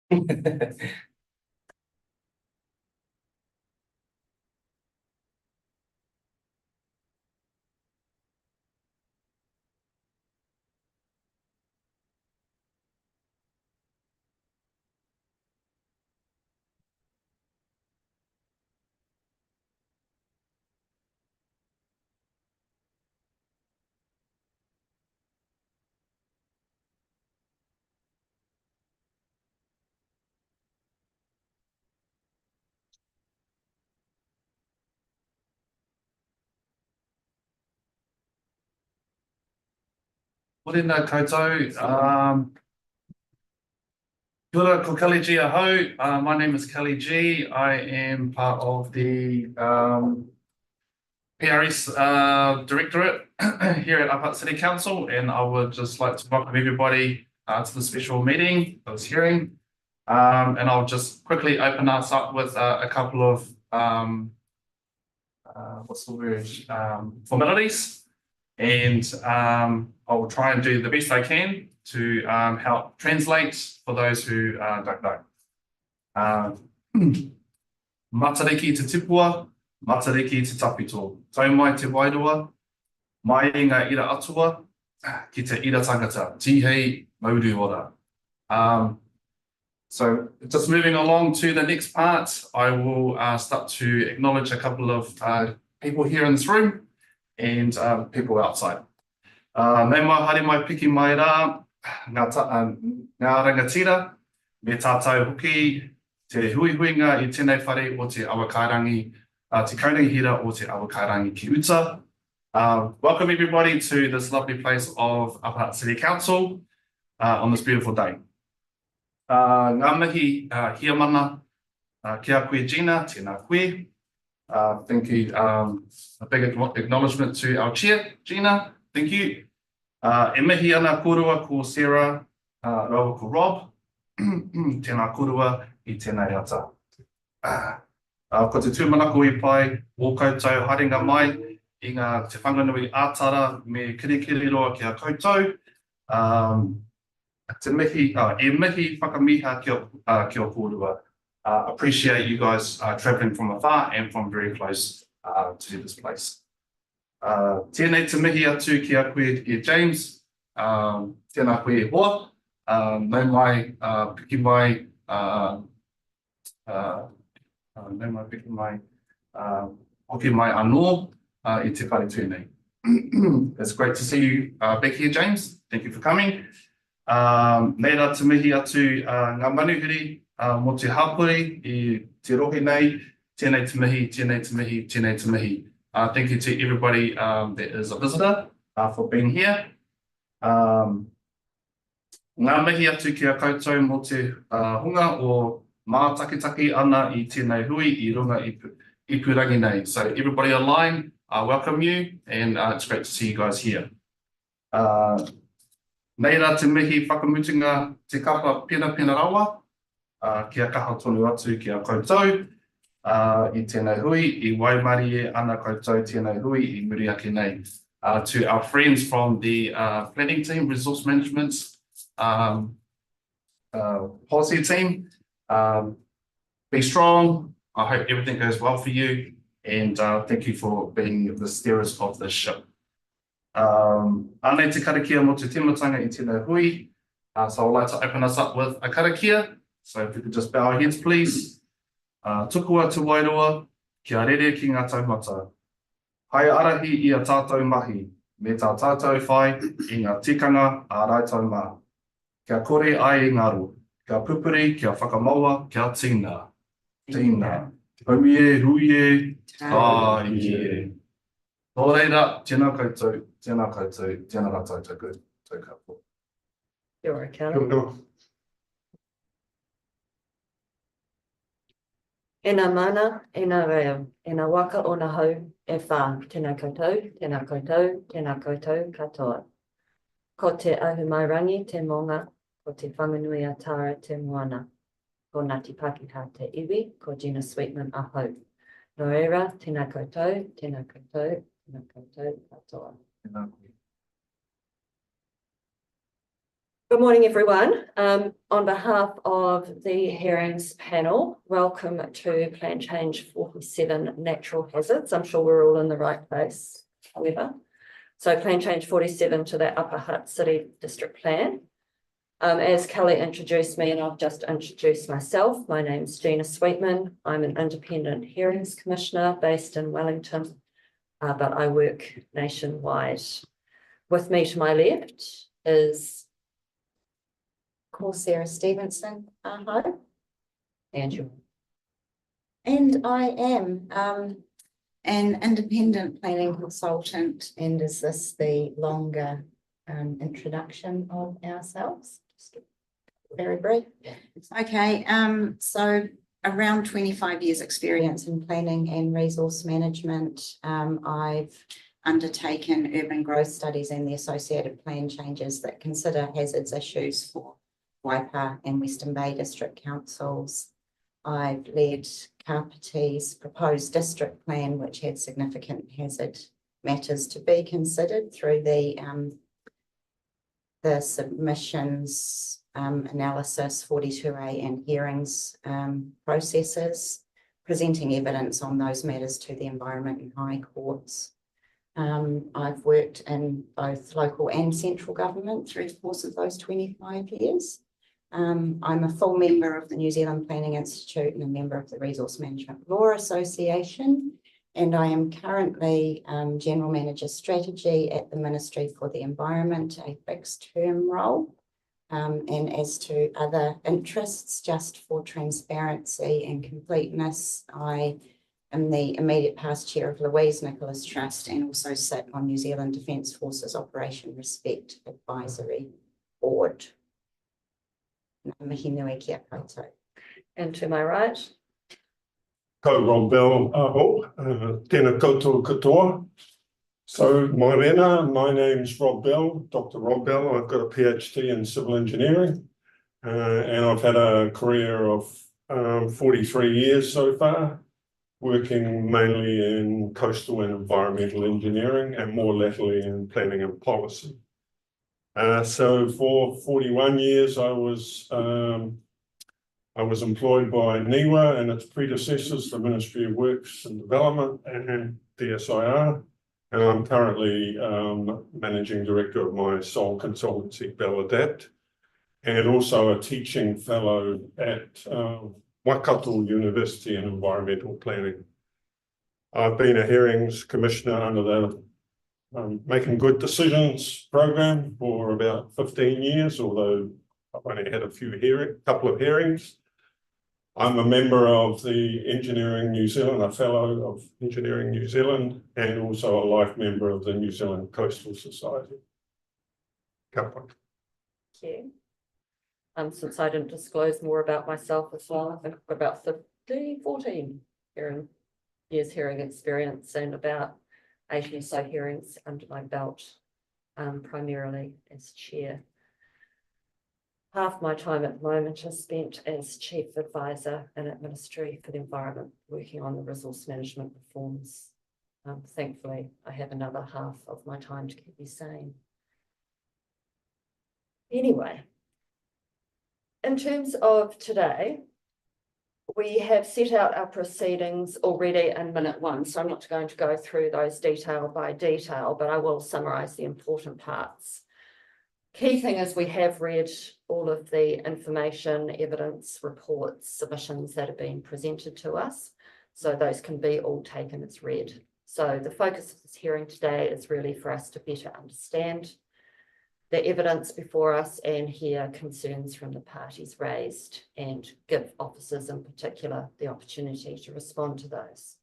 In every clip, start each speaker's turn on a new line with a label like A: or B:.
A: Morena koutou. Kia ora ko Kelly G aho. My name is Kelly G. I am part of the PRS Directorate here at Upper City Council, and I would just like to welcome everybody to the special meeting, this hearing. And I'll just quickly open us up with a couple of formalities, and I will try and do the best I can to help translate for those who don't know. Matariki te tipua, matariki te tapito. Tau mai te wairua, mai i ngā ira atua, ki te ira tangata, tihei mauru ora. So just moving along to the next part, I will start to acknowledge a couple of people here in this room and people outside. Nei mai haere mai piki mai rā, ngā rangatira, me tātou hoki te huihuinga I tēnei whare o te awakairangi, te kaurangihira o te awakairangi ki uta. Welcome everybody to this lovely place of Upper Hutt City Council on this beautiful day. Ngā mihi hia mana kia koe Gina, tēnā koe. Thank you. A big acknowledgement to our chair, Gina. Thank you. E mihi ana korua ko Sarah, rawa ko Rob. Tēnā korua I tēnei ata. Ko te tūmanako I pai, o koutou haringa mai, I ngā te whanganui ātara me kirikiri roa ki a koutou. Te mihi, e mihi whakamiha kia korua. Appreciate you guys travelling from afar and from very close to this place. Tēnei te mihi atu ki a koe E James, tēnā koe E Hoa, nei mai piki mai, nei mai piki mai, hoki mai anō I te whare tūnei. It's great to see you back here, James. Thank you for coming. Nei rā te mihi atu ngā manuhiri mo te hapuri I te rohi nei, tēnei te mihi, tēnei te mihi, tēnei te mihi. Thank you to everybody that is a visitor for being here. Ngā mihi atu ki a koutou mo te hunga o mātakitaki ana I tēnei hui I runga I purangi nei. So everybody online, I welcome you, and it's great to see you guys here. Nei rā te mihi whakamutunga te kapa pena rawa, kia kaha tonu atu ki a koutou, I tēnei hui, I waimari e ana koutou tēnei hui, I muri ake nei. To our friends from the planning team, resource management policy team, be strong. I hope everything goes well for you, and thank you for being the steerers of this ship. Anei te karakia mo te timatanga I tēnei hui. So I'd like to open us up with a karakia. So if we could just bow our heads, please. Tukua te wairua, kia rere ki ngā taumata. Hai arahi I a tātou mahi, me tā tātou whai I ngā tikanga a raitou mā. Kia kore ai I ngaro, kia pupuri, kia whakamaua, kia tīna. Tīna. Haumi e, hui e, tā iki e. Nō reira, tēnā koutou, tēnā koutou, tēnā rā tautoko, tau kapo.
B: Kia ora, Kara. E nā mana, e nā reo, e nā waka o nā hau, e whā, tēnā koutou, tēnā koutou, tēnā koutou katoa. Ko te ahumairangi te monga, ko te whanganui a Tara te moana. Ko Ngāti Pākehā te iwi, ko Gina Sweetman a hau. Nō reira, tēnā koutou, tēnā koutou, tēnā koutou katoa. Good morning, everyone. On behalf of the hearings panel, welcome to Plan Change 47 Natural Hazards. I'm sure we're all in the right place, however. So Plan Change 47 to the Upper Hutt City District Plan. As Kelly introduced me, and I've just introduced myself, my name's Gina Sweetman. I'm an independent hearings commissioner based in Wellington, but I work nationwide. With me to my left is
C: Sarah Stevenson, hi.
B: and you.
C: And I am an independent planning consultant. And is this the longer introduction of ourselves? Just very brief. Okay, so around 25 years experience in planning and resource management. I've undertaken urban growth studies and the associated plan changes that consider hazards issues for Waipa and Western Bay District Councils. I've led Kapiti's proposed district plan, which had significant hazard matters to be considered through the submissions, analysis, 42A and hearings processes, presenting evidence on those matters to the Environment and High Courts. I've worked in both local and central government through the course of those 25 years. I'm a full member of the New Zealand Planning Institute and a member of the Resource Management Law Association. And I am currently General Manager Strategy at the Ministry for the Environment, a fixed term role. And as to other interests, just for transparency and completeness, I am the immediate past chair of Louise Nicholas Trust and also sit on New Zealand Defence Forces Operation Respect Advisory Board.
B: And to my right.
D: Ko Rob Bell aho, tēnā koutou katoa. So my name's Rob Bell, Dr. Rob Bell. I've got a PhD in civil engineering and I've had a career of 43 years so far, working mainly in coastal and environmental engineering and more latterly in planning and policy. So for 41 years, I was employed by NIWA and its predecessors, the Ministry of Works and Development and DSIR, and I'm currently Managing Director of my sole consultancy, Bell Adapt, and also a teaching fellow at Waikato University in Environmental Planning. I've been a hearings commissioner under the Making Good Decisions program for about 15 years, although I've only had a couple of hearings. I'm a member of the Engineering New Zealand, a fellow of Engineering New Zealand, and also a life member of the New Zealand Coastal Society.
B: Thank you. Since I didn't disclose more about myself as well, I think I've got about 14 years hearing experience and about 80 or so hearings under my belt, primarily as chair. Half my time at the moment is spent as chief advisor and at Ministry for the Environment, working on the resource management reforms. Thankfully, I have another half of my time to keep me sane. Anyway, in terms of today, we have set out our proceedings already in minute one, so I'm not going to go through those detail by detail, but I will summarise the important parts. Key thing is we have read all of the information, evidence, reports, submissions that have been presented to us, so those can be all taken as read. So the focus of this hearing today is really for us to better understand the evidence before us and hear concerns from the parties raised and give officers in particular the opportunity to respond to those.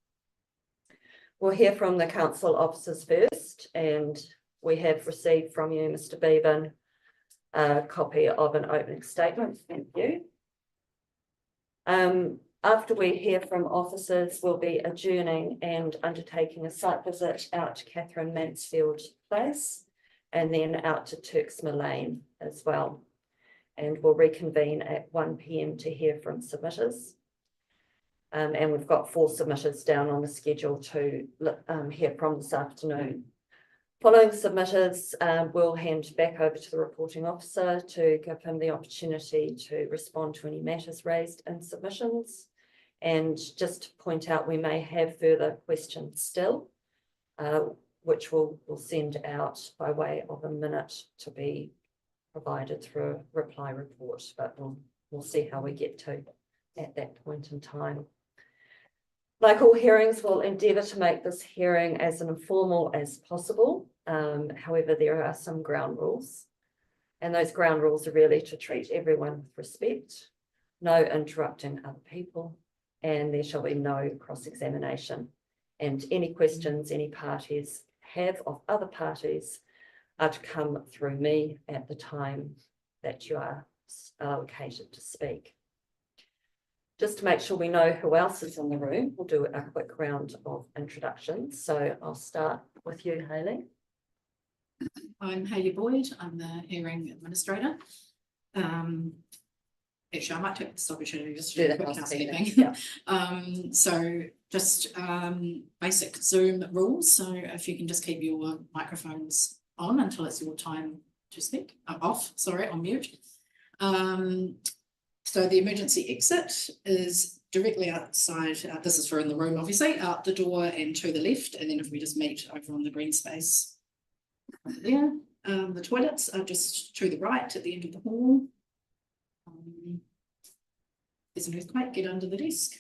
B: We'll hear from the council officers first, and we have received from you, Mr. Bevan, a copy of an opening statement. Thank you. After we hear from officers, we'll be adjourning and undertaking a site visit out to Catherine Mansfield Place and then out to Turksmere Lane as well. And we'll reconvene at 1 p.m. to hear from submitters. And we've got 4 submitters down on the schedule to hear from this afternoon. Following submitters, we'll hand back over to the reporting officer to give him the opportunity to respond to any matters raised in submissions. And just to point out, we may have further questions still, which we'll send out by way of a minute to be provided through a reply report, but we'll see how we get to at that point in time. Like all hearings, we'll endeavour to make this hearing as informal as possible. However, there are some ground rules, and those ground rules are really to treat everyone with respect, no interrupting other people, and there shall be no cross-examination. And any questions any parties have of other parties are to come through me at the time that you are allocated to speak. Just to make sure we know who else is in the room, we'll do a quick round of introductions. So I'll start with you, Hayley.
E: I'm Hayley Boyd. I'm the hearing administrator. Actually, I might take this opportunity just to do a quick housekeeping.
B: Yeah.
E: So just basic Zoom rules. So if you can just keep your microphones on until it's your time to speak. On mute. So the emergency exit is directly outside. This is for in the room, obviously, out the door and to the left. And then if we just meet over on the green space there, the toilets are just to the right at the end of the hall. There's an earthquake, get under the desk.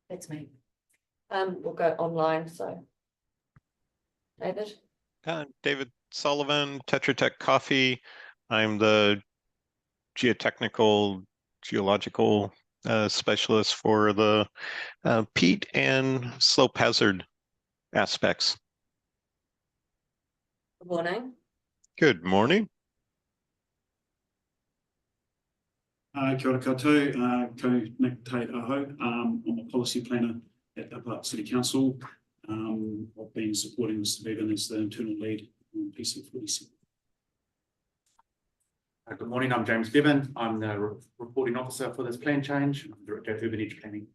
B: That's me. We'll go online. So, David.
F: David Sullivan, Tetra Tech Coffee. I'm the geological specialist for the peat and slope hazard aspects.
B: Good morning.
F: Good morning.
G: Kia ora koutou, ko Nick Te Aho. I'm a policy planner at Upper Hutt City Council. I've been supporting Mr. Bevan as the internal lead on PC47.
H: Good morning, I'm James Bevan. I'm the reporting officer for this plan change. I'm Director of Urban Edge Planning.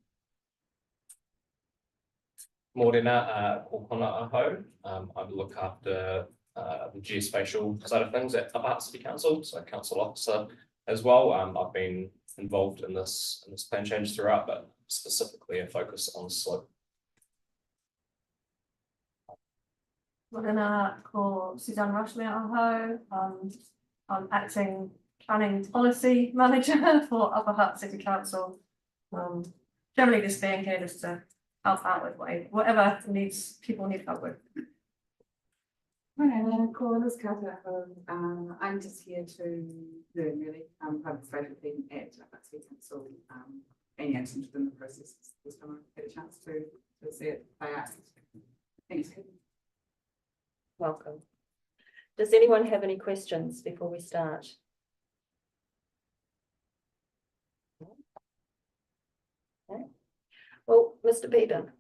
I: Morena, Okona Aho. I look after the geospatial side of things at Upper Hutt City Council, so council officer as well. I've been involved in this plan change throughout, but specifically a focus on slope.
J: Morena, ko Suzanne Rushley Aho. I'm acting planning policy manager for Upper Hutt City Council. Generally just being here just to help out with whatever people need help with.
K: Morena, ko Liz Carter. I'm just here to learn really. Participated at Upper Hutt City Council any actions within the process. This time I had a chance to see it play out. Thanks.
B: Welcome. Does anyone have any questions before we start? Okay. Well, Mr. Bevan.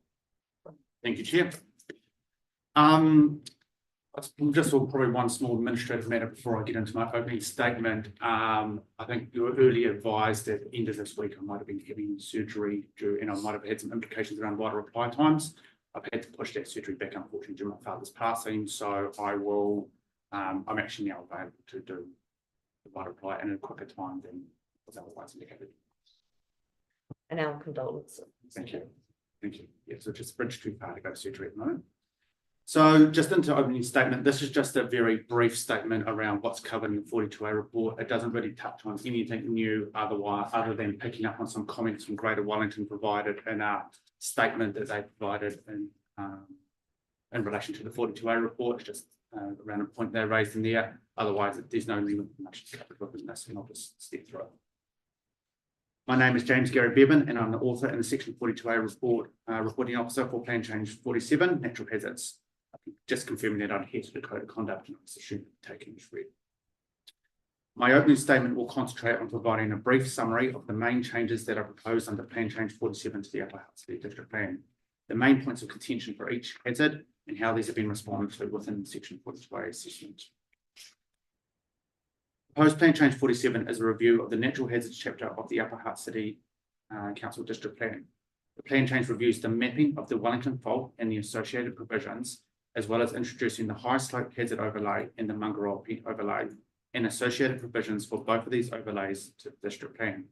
H: Thank you, Chair. Just probably one small administrative matter before I get into my opening statement. I think you were earlier advised at the end of this week I might have been having surgery and I might have had some implications around wider reply times. I've had to push that surgery back, unfortunately, due to my father's passing. So I will. I'm actually now available to do the wider reply in a quicker time than was otherwise indicated.
B: And our condolences.
H: Thank you. Thank you. Yeah, so just a bridge too far to go to surgery at the moment. So just into opening statement, this is just a very brief statement around what's covered in the 42A report. It doesn't really touch on anything new other than picking up on some comments from Greater Wellington provided in a statement that they provided in relation to the 42A report. It's just around a point they raised in there. Otherwise, there's no really much covered within this, and I'll just step through it. My name is James Gary Bevan, and I'm the author in the Section 42A report, reporting officer for Plan Change 47, Natural Hazards. Just confirming that I adhere to the Code of Conduct and I should be taking as read. My opening statement will concentrate on providing a brief summary of the main changes that are proposed under Plan Change 47 to the Upper Hutt City District Plan, the main points of contention for each hazard, and how these have been responded to within the Section 42A assessment. Proposed Plan Change 47 is a review of the Natural Hazards chapter of the Upper Hutt City Council District Plan. The plan change reviews the mapping of the Wellington Fault and the associated provisions, as well as introducing the high slope hazard overlay and the Mangaroa Peak overlay and associated provisions for both of these overlays to the district plan.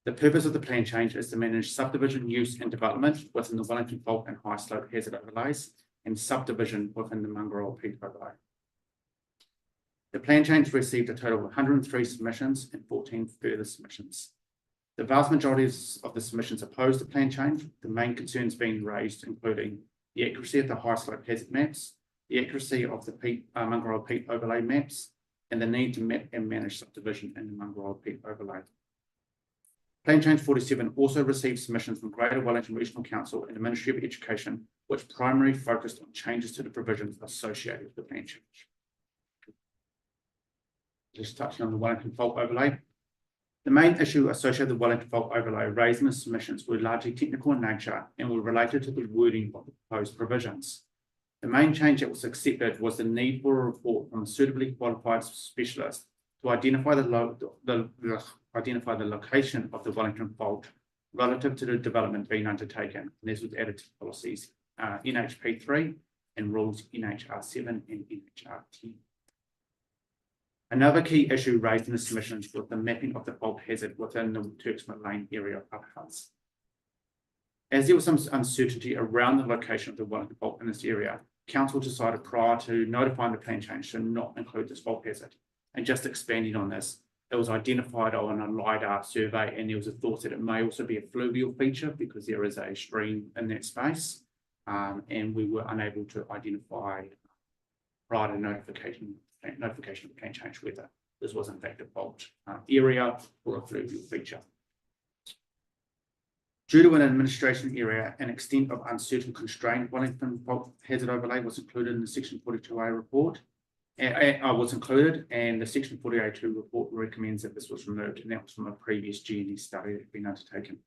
H: The purpose of the plan change is to manage subdivision use and development within the Wellington Fault and high slope hazard overlays and subdivision within the Mangaroa Peak overlay. The plan change received a total of 103 submissions and 14 further submissions. The vast majority of the submissions opposed the plan change, the main concerns being raised including the accuracy of the high slope hazard maps, the accuracy of the Mangaroa Peak overlay maps, and the need to map and manage subdivision in the Mangaroa Peak overlay. Plan change 47 also received submissions from Greater Wellington Regional Council and the Ministry of Education, which primarily focused on changes to the provisions associated with the plan change. Just touching on the Wellington Fault overlay. The main issue associated with the Wellington Fault overlay raised in the submissions were largely technical in nature and were related to the wording of the proposed provisions. The main change that was accepted was the need for a report from a suitably qualified specialist to identify the location of the Wellington Fault relative to the development being undertaken. And this was added to policies NHP3 and rules NHR7 and NHR10. Another key issue raised in the submissions was the mapping of the fault hazard within the Turksmith Lane area of Upper Hutt. As there was some uncertainty around the location of the Wellington Fault in this area, Council decided prior to notifying the plan change to not include this fault hazard. And just expanding on this, it was identified on a LiDAR survey, and there was a thought that it may also be a fluvial feature because there is a stream in that space, and we were unable to identify prior to notification of plan change whether this was in fact a fault area or a fluvial feature. Due to an administration area, an extent of uncertain constrained Wellington Fault hazard overlay was included in the Section 42A report. Was included, and the Section 48A report recommends that this was removed, and that was from a previous G&E study that had been undertaken.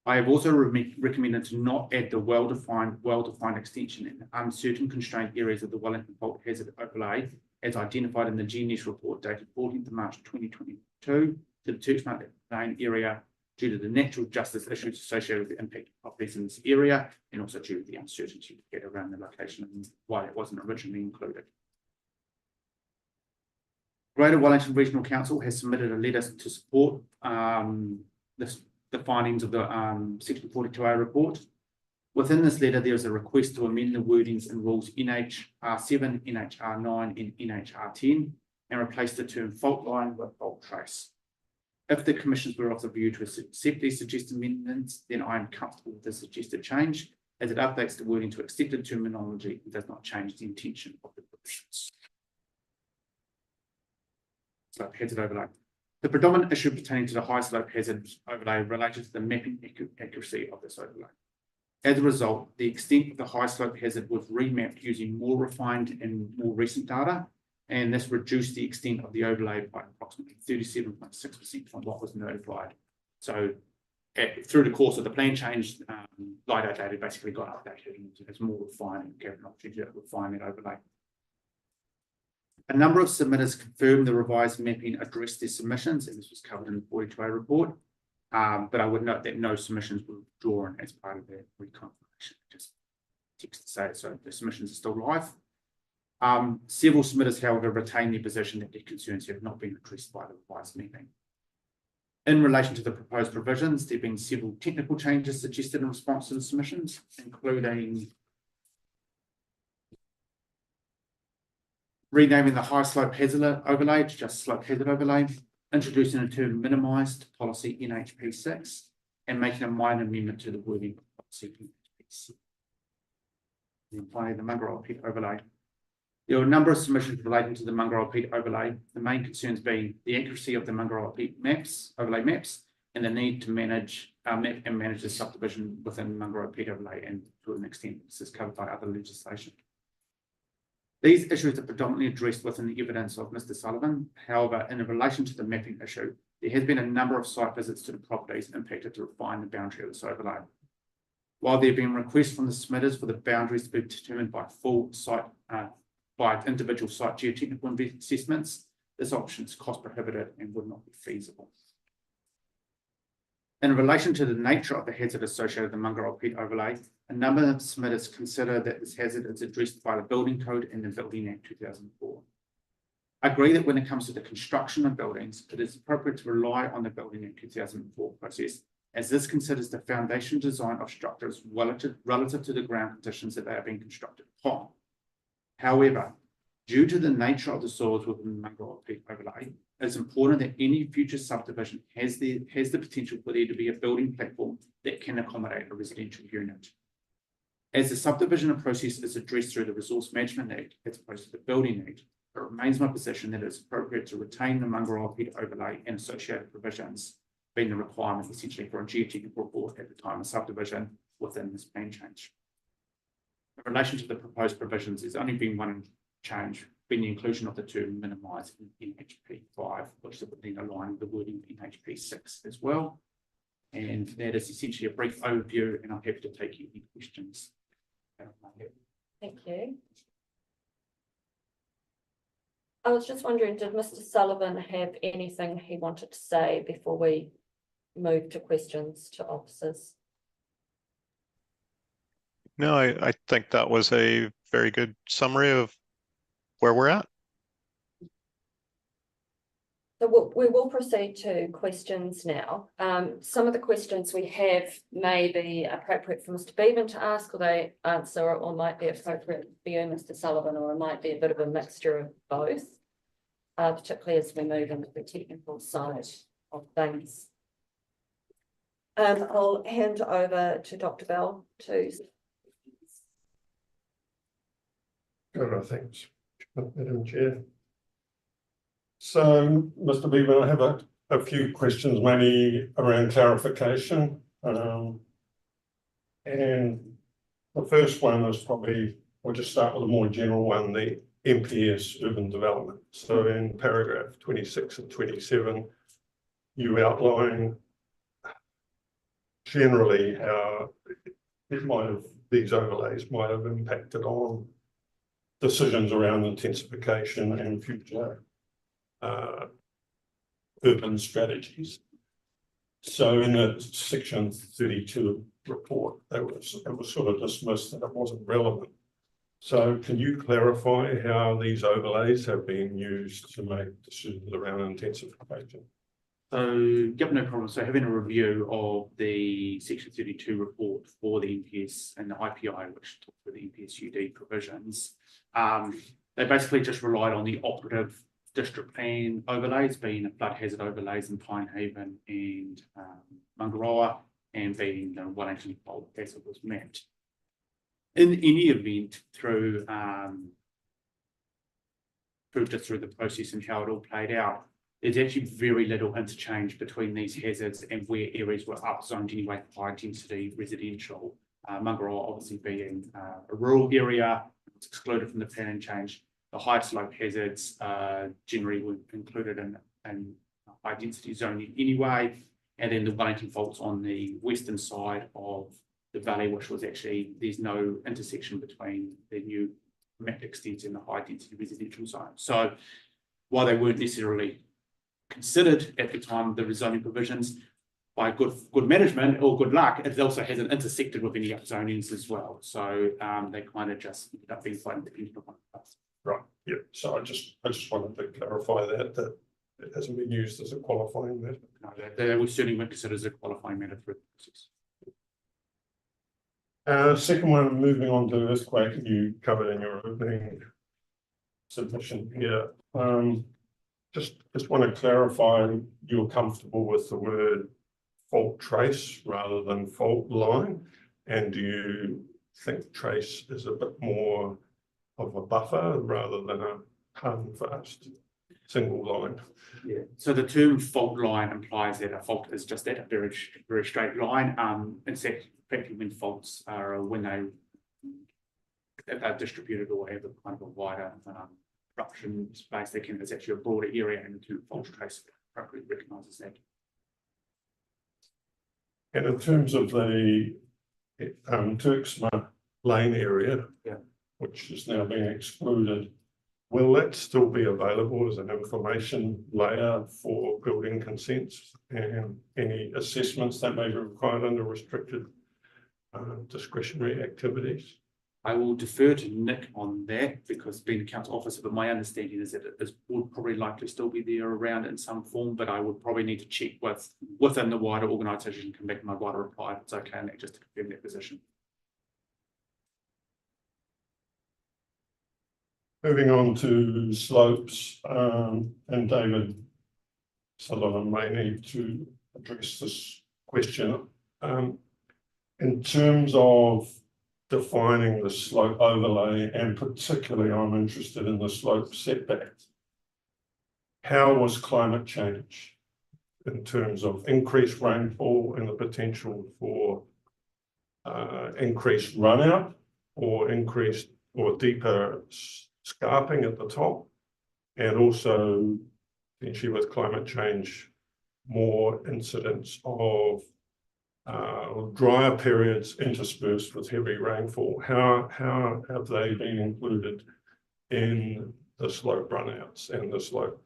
H: I have also recommended to not add the well-defined extension in uncertain constrained areas of the Wellington Fault hazard overlay as identified in the GNS report dated 14th of March 2022 to the Turksmith Lane area due to the natural justice issues associated with the impact of properties in this area, and also due to the uncertainty to get around the location and why it wasn't originally included. Greater Wellington Regional Council has submitted a letter to support the findings of the Section 42A report. Within this letter, there is a request to amend the wordings in rules NHR7, NHR9, and NHR10 and replace the term fault line with fault trace. If the commissioners were of the view to accept these suggested amendments, then I am comfortable with the suggested change as it updates the wording to accepted terminology and does not change the intention of the provisions. Slope hazard overlay. The predominant issue pertaining to the high slope hazard overlay related to the mapping accuracy of this overlay. As a result, the extent of the high slope hazard was remapped using more refined and more recent data, and this reduced the extent of the overlay by approximately 37.6% from what was notified. So through the course of the plan change, LiDAR data basically got updated and it's more refined and gave an opportunity to refine that overlay. A number of submitters confirmed the revised mapping addressed their submissions, and this was covered in the 42A report. But I would note that no submissions were withdrawn as part of the reconfirmation. Just text to say it, so the submissions are still live. Several submitters, however, retain their position that their concerns have not been addressed by the revised mapping. In relation to the proposed provisions, there have been several technical changes suggested in response to the submissions, including renaming the high slope hazard overlay to just slope hazard overlay, introducing a term minimised policy NHP6, and making a minor amendment to the wording of policy NHP6. And finally, the Mangaroa Peak overlay. There were a number of submissions relating to the Mangaroa Peak overlay, the main concerns being the accuracy of the Mangaroa Peak overlay maps, and the need to manage map and manage the subdivision within Mangaroa Peak overlay, and to an extent this is covered by other legislation. These issues are predominantly addressed within the evidence of Mr. Sullivan. However, in relation to the mapping issue, there has been a number of site visits to the properties impacted to refine the boundary of this overlay. While there have been requests from the submitters for the boundaries to be determined by full site, by individual site geotechnical assessments, this option is cost prohibitive and would not be feasible. In relation to the nature of the hazard associated with the Mangaroa Peak overlay, A number of submitters consider that this hazard is addressed by the Building Code and the Building Act 2004. I agree that when it comes to the construction of buildings, it is appropriate to rely on the Building Act 2004 process, as this considers the foundation design of structures relative to the ground conditions that they are being constructed upon. However, due to the nature of the soils within the Mangaroa Peak overlay, it is important that any future subdivision has the potential for there to be a building platform that can accommodate a residential unit. As the subdivision process is addressed through the Resource Management Act as opposed to the Building Act, it remains my position that it is appropriate to retain the Mangaroa Peak overlay and associated provisions, being the requirement essentially for a geotechnical report at the time of subdivision within this plan change. In relation to the proposed provisions, there's only been one change, being the inclusion of the term minimise in NHP 5, which would then align with the wording of NHP 6 as well. And that is essentially a brief overview, and I'm happy to take any questions.
B: Thank you. I was just wondering, did Mr. Sullivan have anything he wanted to say before we move to questions to officers?
F: No, I think that was a very good summary of where we're at.
B: So we will proceed to questions now. Some of the questions we have may be appropriate for Mr. Bevan to ask, or they answer, or might be appropriate for you, Mr. Sullivan, or it might be a bit of a mixture of both, particularly as we move into the technical side of things. I'll hand over to Dr. Bell to.
D: Thanks, Madam Chair. So, Mr. Bevan, I have a few questions, mainly around clarification. And the first one is probably, we'll just start with a more general one, the MPS urban development. So in paragraph 26 and 27, you outline generally how these overlays might have impacted on decisions around intensification and future urban strategies. So in the section 32 report, it was sort of dismissed that it wasn't relevant. So can you clarify how these overlays have been used to make decisions around intensification?
H: So, yep, no problem. So having a review of the section 32 report for the MPS and the IPI, which talks about the MPS UD provisions, they basically just relied on the operative district plan overlays, being the flood hazard overlays in Pinehaven and Mangaroa, and being the 180 volt as it was mapped. In any event, through the process and how it all played out, there's actually very little interchange between these hazards and where areas were upzoned anyway for high density residential. Mangaroa obviously being a rural area, it's excluded from the planning change. The high slope hazards generally were included in high density zoning anyway. And then the 180 volts on the western side of the valley, which was actually, there's no intersection between the new map extents and the high density residential zone. So while they weren't necessarily considered at the time of the rezoning provisions, by good management or good luck, it also hasn't intersected with any upzonings as well. So they kind of just ended up being quite independent of one another.
D: Right. Yeah. So I just wanted to clarify that it hasn't been used as a qualifying matter.
H: No, they were certainly weren't considered as a qualifying matter for the process.
D: Second one, moving on to earthquake, you covered in your opening submission here. Just want to clarify, you're comfortable with the word fault trace rather than fault line, and do you think trace is a bit more of a buffer rather than a hard and fast single line?
H: Yeah. So the term fault line implies that a fault is just that, a very straight line. In fact, when faults are when they are distributed or have a kind of a wider eruption space, it's actually a broader area, and the term fault trace appropriately recognises that.
D: And in terms of the Turksma Lane area, which is now being excluded, will that still be available as an information layer for building consents and any assessments that may be required under restricted discretionary activities?
H: I will defer to Nick on that because being a council officer, but my understanding is that it would probably likely still be there around in some form, but I would probably need to check within the wider organisation, come back to my wider reply if it's okay, Nick, just to confirm that position.
D: Moving on to slopes, and David Sullivan may need to address this question. In terms of defining the slope overlay, and particularly I'm interested in the slope setbacks. How was climate change in terms of increased rainfall and the potential for increased runout or increased or deeper scarping at the top, and also potentially with climate change, more incidents of drier periods interspersed with heavy rainfall? How have they been included in the slope runouts and the slope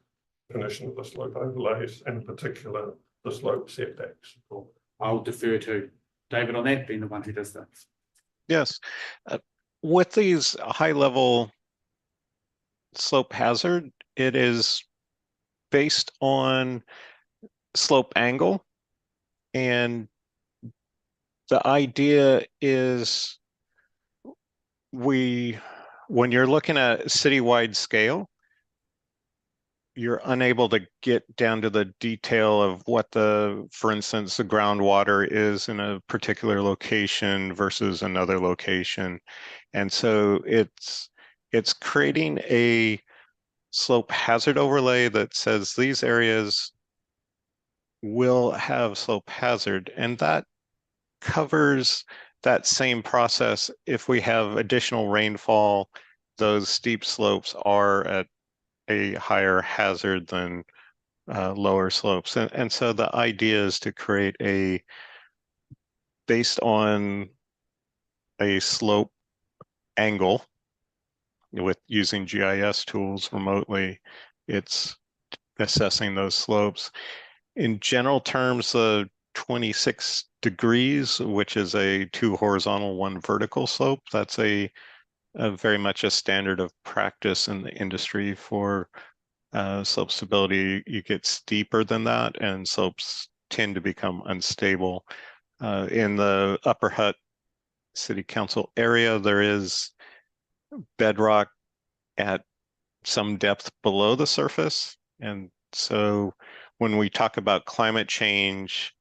D: definition of the slope overlays, and in particular the slope setbacks?
H: I'll defer to David on that, being the one who does that.
F: Yes, with these high level slope hazard, it is based on slope angle, and the idea is when you're looking at citywide scale, you're unable to get down to the detail of what for instance, the groundwater is in a particular location versus another location. And so it's creating a slope hazard overlay that says these areas will have slope hazard, and that covers that same process. If we have additional rainfall, those steep slopes are at a higher hazard than lower slopes. And so the idea is to create based on a slope angle with using GIS tools remotely, it's assessing those slopes. In general terms, 26 degrees, which is a 2 horizontal, 1 vertical slope, that's a very much a standard of practice in the industry for slope stability. You get steeper than that, and slopes tend to become unstable. In the Upper Hutt City Council area, there is bedrock at some depth below the surface. And so when we talk about climate change,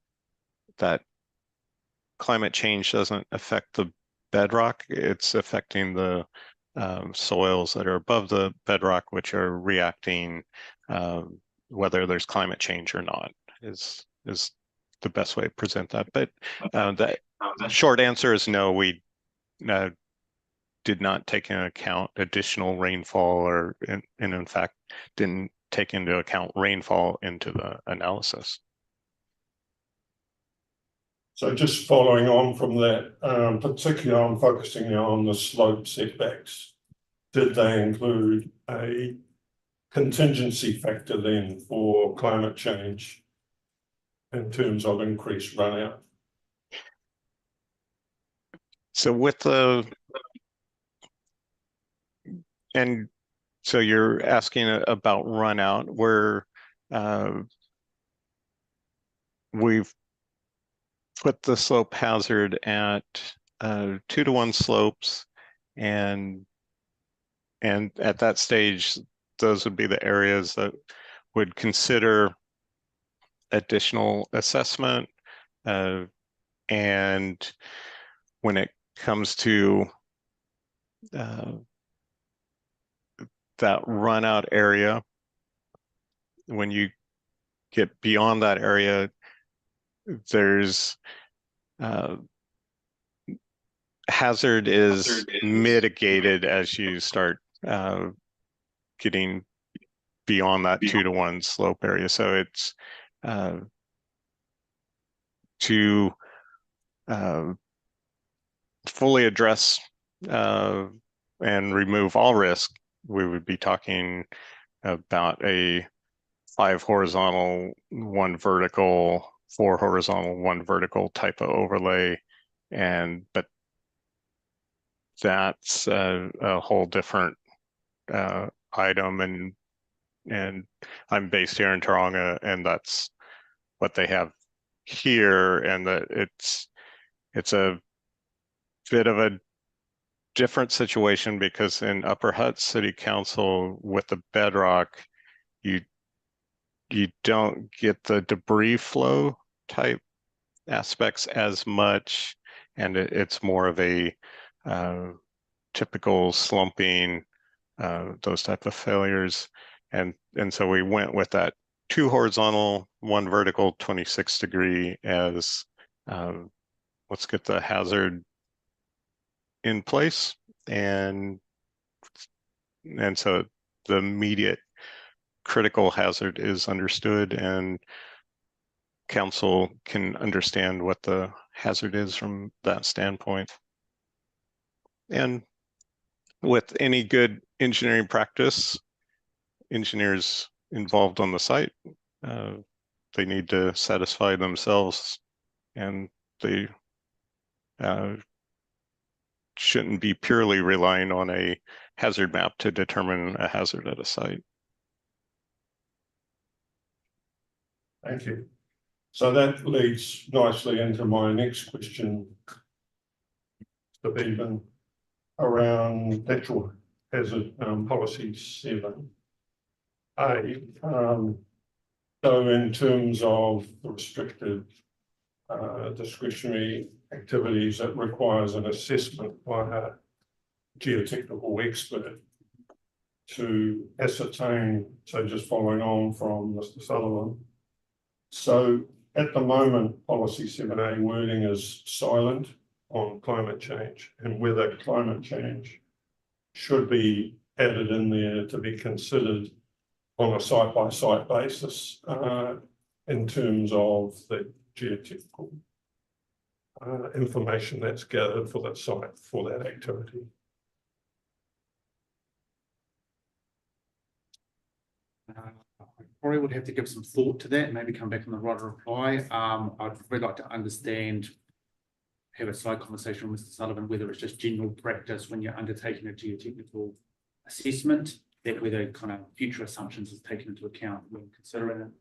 F: that climate change doesn't affect the bedrock, it's affecting the soils that are above the bedrock, which are reacting whether there's climate change or not, is the best way to present that. But the short answer is no, we did not take into account additional rainfall, and in fact didn't take into account rainfall into the analysis.
D: So just following on from that, particularly I'm focusing now on the slope setbacks. Did they include a contingency factor then for climate change in terms of increased runout?
F: So so you're asking about runout, where we've put the slope hazard at 2-to-1 slopes, and at that stage, those would be the areas that would consider additional assessment. And when it comes to that runout area, when you get beyond that area, there's hazard is mitigated as you start getting beyond that 2-to-1 slope area. So it's to fully address and remove all risk, we would be talking about a 5 horizontal, 1 vertical, 4 horizontal, 1 vertical type of overlay but that's a whole different item, and I'm based here in Taronga, and that's what they have here, and that it's a bit of a different situation because in Upper Hutt City Council with the bedrock, you don't get the debris flow type aspects as much, and it's more of a typical slumping, those type of failures, and so we went with that 2 horizontal, 1 vertical, 26-degree as let's get the hazard in place, and so the immediate critical hazard is understood, and council can understand what the hazard is from that standpoint. And with any good engineering practice, engineers involved on the site, they need to satisfy themselves, and they shouldn't be purely relying on a hazard map to determine a hazard at a site.
D: Thank you. So that leads nicely into my next question, Mr. Bevan, around natural hazard policy 7A. So in terms of the restricted discretionary activities, that requires an assessment by a geotechnical expert to ascertain, so just following on from Mr. Sullivan. So at the moment, policy 7A wording is silent on climate change, and whether climate change should be added in there to be considered on a site-by-site basis in terms of the geotechnical information that's gathered for that site for that activity.
H: I probably would have to give some thought to that and maybe come back on the right reply. I'd really like to understand, have a side conversation with Mr. Sullivan, whether it's just general practice when you're undertaking a geotechnical assessment, that whether kind of future assumptions is taken into account when considering it.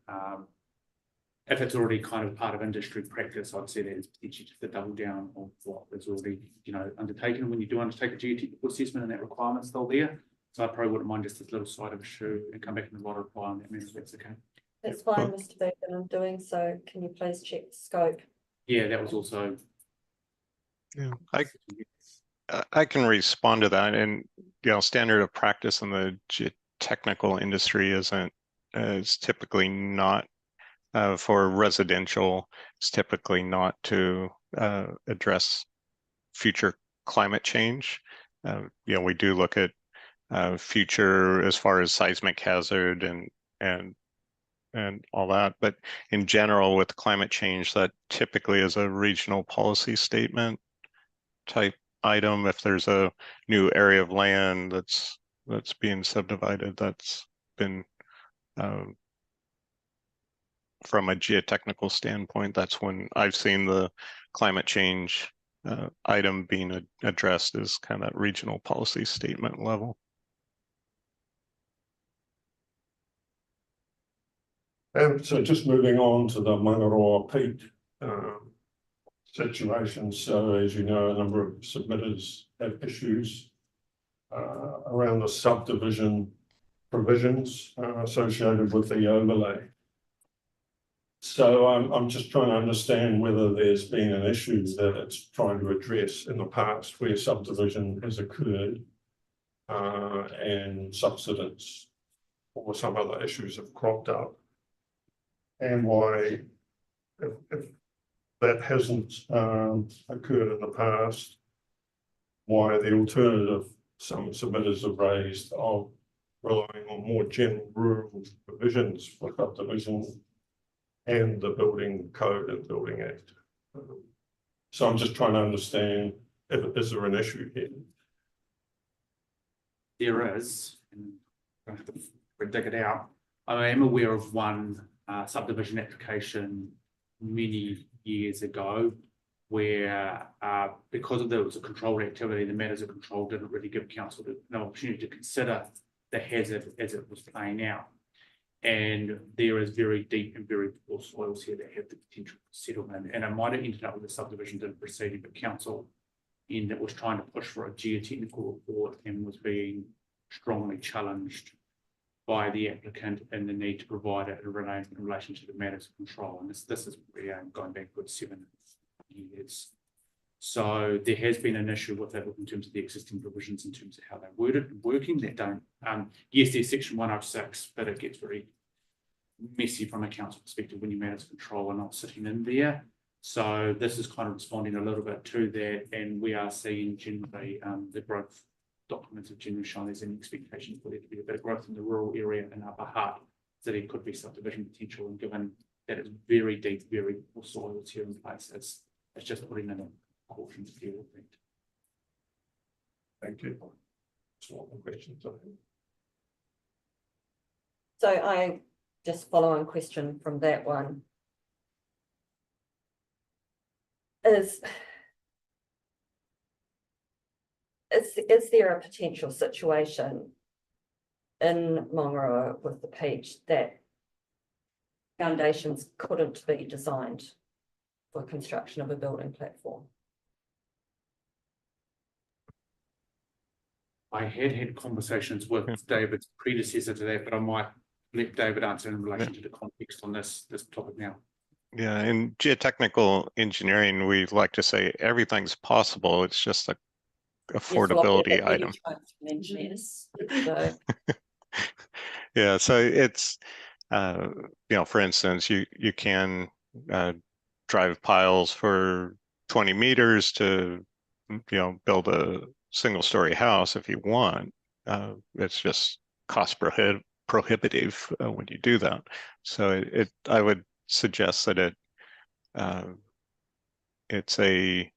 H: If it's already kind of part of industry practice, I'd say that it's potentially just a double down on what is already, undertaken when you do undertake a geotechnical assessment and that requirement's still there. So I probably wouldn't mind just this little side of issue and come back in the right reply on that, if that's okay.
B: That's fine, Mr. Bevan, I'm doing so. Can you please check the scope?
H: Yeah, that was also.
F: Yeah, I can respond to that, and standard of practice in the geotechnical industry is typically not for residential. It's typically not to address future climate change. We do look at future as far as seismic hazard and all that, but in general with climate change, that typically is a regional policy statement type item. If there's a new area of land that's being subdivided, that's been from a geotechnical standpoint, that's when I've seen the climate change item being addressed as kind of regional policy statement level.
D: So just moving on to the Mangaroa Peak situation. So as you know, a number of submitters have issues around the subdivision provisions associated with the overlay. So I'm just trying to understand whether there's been an issue that it's trying to address in the past where subdivision has occurred and subsidence or some other issues have cropped up, and why, if that hasn't occurred in the past, why the alternative some submitters have raised of relying on more general rural provisions for subdivision and the building code and building act. So I'm just trying to understand, is there an issue here?
H: There is, and I have to dig it out. I am aware of one subdivision application many years ago where because there was a controlled activity, the matters of control didn't really give council an opportunity to consider the hazard as it was playing out. And there is very deep and very poor soils here that have the potential for settlement. And it might have ended up with a subdivision didn't proceed, but council in that was trying to push for a geotechnical report and was being strongly challenged by the applicant and the need to provide it in relation to the matters of control. And this is going back good 7 years. So there has been an issue with it in terms of the existing provisions, in terms of how they're working. That don't, yes, there's section 106, but it gets very messy from a council perspective when your matters of control are not sitting in there. So this is kind of responding a little bit to that, and we are seeing generally the growth documents have generally shown there's an expectation for there to be a bit of growth in the rural area in Upper Hutt, so there could be subdivision potential, and given that it's very deep, very poor soils here in place, it's just putting in a caution to deal with that.
D: Thank you. Some other questions?
B: So I just follow on question from that one. Is there a potential situation in Mongaroa with the Peach that foundations couldn't be designed for construction of a building platform?
H: I had conversations with David's predecessor to that, but I might let David answer in relation to the context on this topic now.
F: Yeah, in geotechnical engineering, we like to say everything's possible. It's just a affordability item. Yeah, so it's for instance, you can drive piles for 20 meters to build a single-story house if you want. It's just cost prohibitive when you do that. So I would suggest that it's a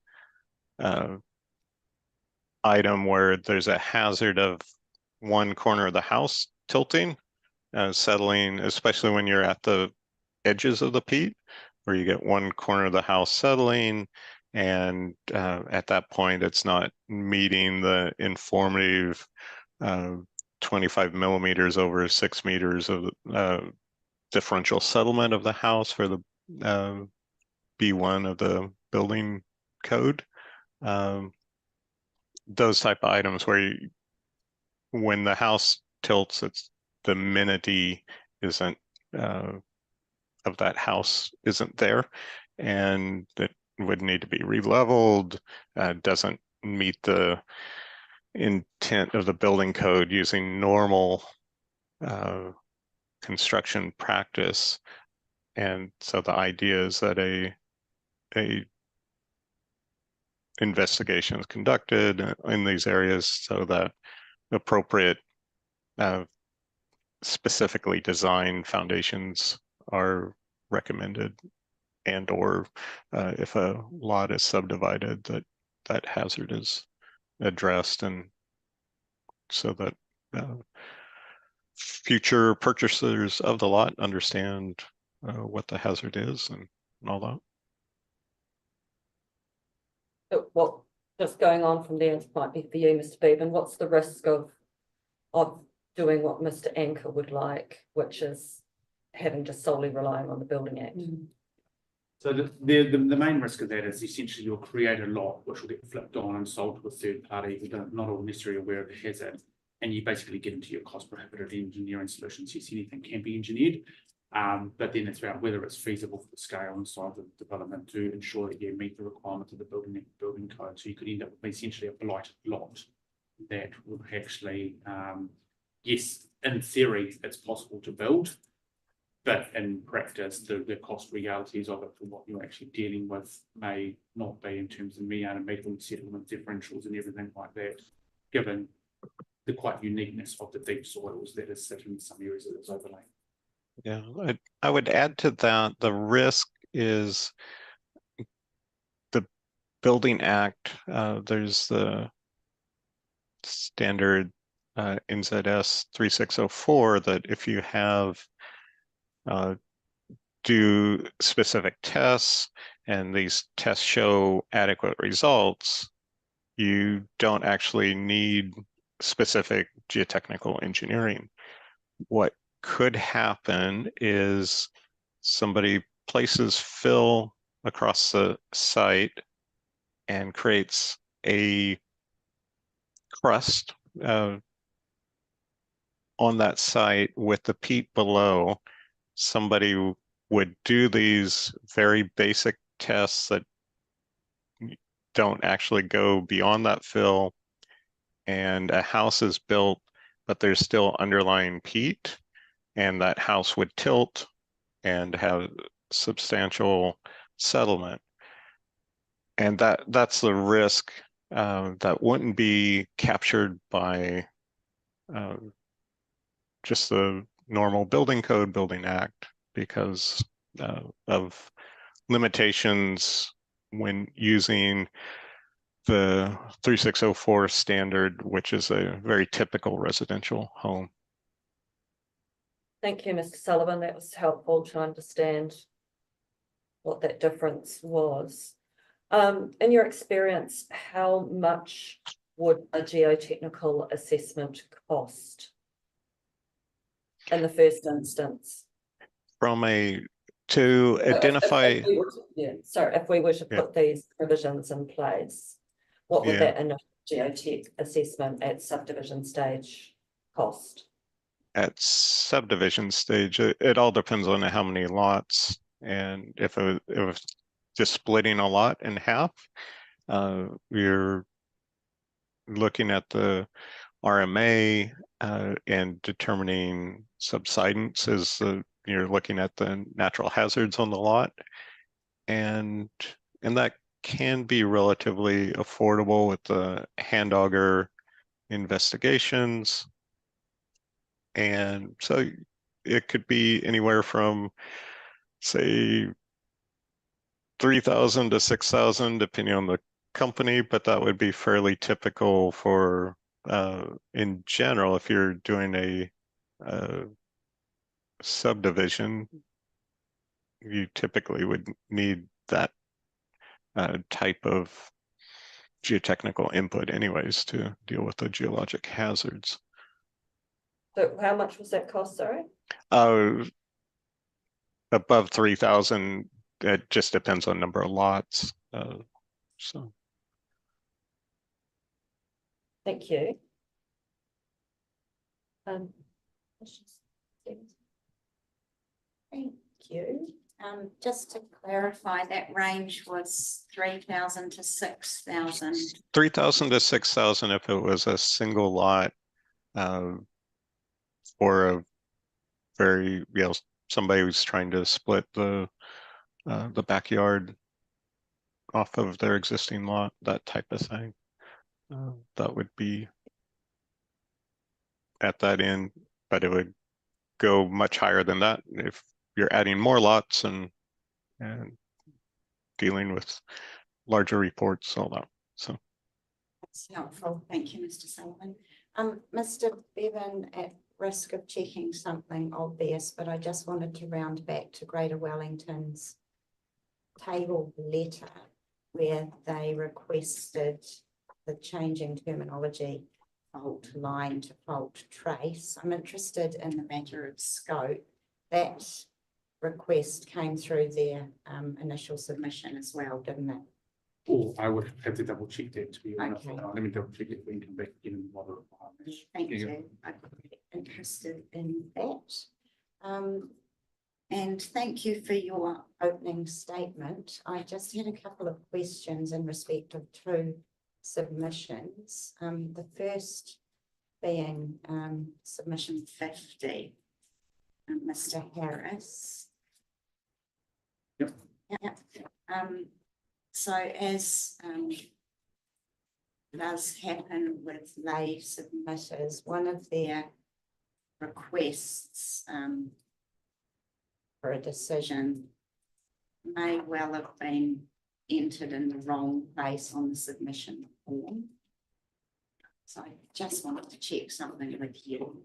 F: item where there's a hazard of one corner of the house tilting, settling, especially when you're at the edges of the peat, where you get one corner of the house settling, and at that point it's not meeting the informative 25 millimeters over 6 meters of differential settlement of the house for the B1 of the building code. Those type of items where when the house tilts, it's the amenity isn't of that house isn't there, and it would need to be re-leveled, doesn't meet the intent of the building code using normal construction practice. And so the idea is that a investigation is conducted in these areas so that appropriate specifically designed foundations are recommended, and or if a lot is subdivided, that hazard is addressed, and so that future purchasers of the lot understand what the hazard is and all that.
B: But what just going on from there might be for you, Mr. Bevan, what's the risk of doing what Mr. Anker would like, which is having just solely relying on the Building Act?
H: So the main risk of that is essentially you'll create a lot which will get flipped on and sold to a third party who not all necessarily aware of the hazard, and you basically get into your cost prohibitive engineering solutions. Yes, anything can be engineered, but then it's about whether it's feasible for the scale and size of the development to ensure that you meet the requirements of the building code. So you could end up with essentially a blighted lot that would actually, yes, in theory, it's possible to build, but in practice, the cost realities of it for what you're actually dealing with may not be in terms of meeting settlement differentials and everything like that, given the quite uniqueness of the deep soils that is sitting in some areas of this overlay.
F: Yeah, I would add to that, the risk is the Building Act. There's the standard NZS 3604 that if you have do specific tests and these tests show adequate results, you don't actually need specific geotechnical engineering. What could happen is somebody places fill across the site and creates a crust on that site with the peat below. Somebody would do these very basic tests that don't actually go beyond that fill, and a house is built, but there's still underlying peat, and that house would tilt and have substantial settlement. And that's the risk that wouldn't be captured by just the normal building code, building act, because of limitations when using the 3604 standard, which is a very typical residential home.
B: Thank you, Mr. Sullivan. That was helpful to understand what that difference was. In your experience, how much would a geotechnical assessment cost in the first instance?
F: To identify.
B: If we were to put these provisions in place, what would that initial geotech assessment at subdivision stage cost?
F: At subdivision stage, it all depends on how many lots, and if it was just splitting a lot in half, you're looking at the RMA and determining subsidence you're looking at the natural hazards on the lot, and that can be relatively affordable with the hand auger investigations. And so it could be anywhere from, say, 3,000 to 6,000, depending on the company, but that would be fairly typical for, in general, if you're doing a subdivision, you typically would need that type of geotechnical input anyways to deal with the geologic hazards.
B: So how much was that cost, sorry?
F: Above 3,000, it just depends on number of lots. So.
B: Thank you.
C: Thank you. Just to clarify, that range was 3,000 to 6,000.
F: 3,000 to 6,000 if it was a single lot, or a very, somebody who's trying to split the backyard off of their existing lot, that type of thing. That would be at that end, but it would go much higher than that if you're adding more lots and dealing with larger reports, all that. So
C: that's helpful. Thank you, Mr. Sullivan. Mr. Bevan, at risk of checking something obvious, but I just wanted to round back to Greater Wellington's table letter where they requested the changing terminology fault line to fault trace. I'm interested in the matter of scope. That request came through their initial submission as well, didn't it?
H: Oh, I would have to double check that, to be honest.
C: Okay.
H: Let me double check it when you come back in what the requirements.
C: Thank you. I'm interested in that. And thank you for your opening statement. I just had a couple of questions in respect of two submissions. The first being submission 50, Mr. Harris.
H: Yep.
C: Yep. So as does happen with lay submitters, one of their requests for a decision may well have been entered in the wrong place on the submission form. So I just wanted to check something with you.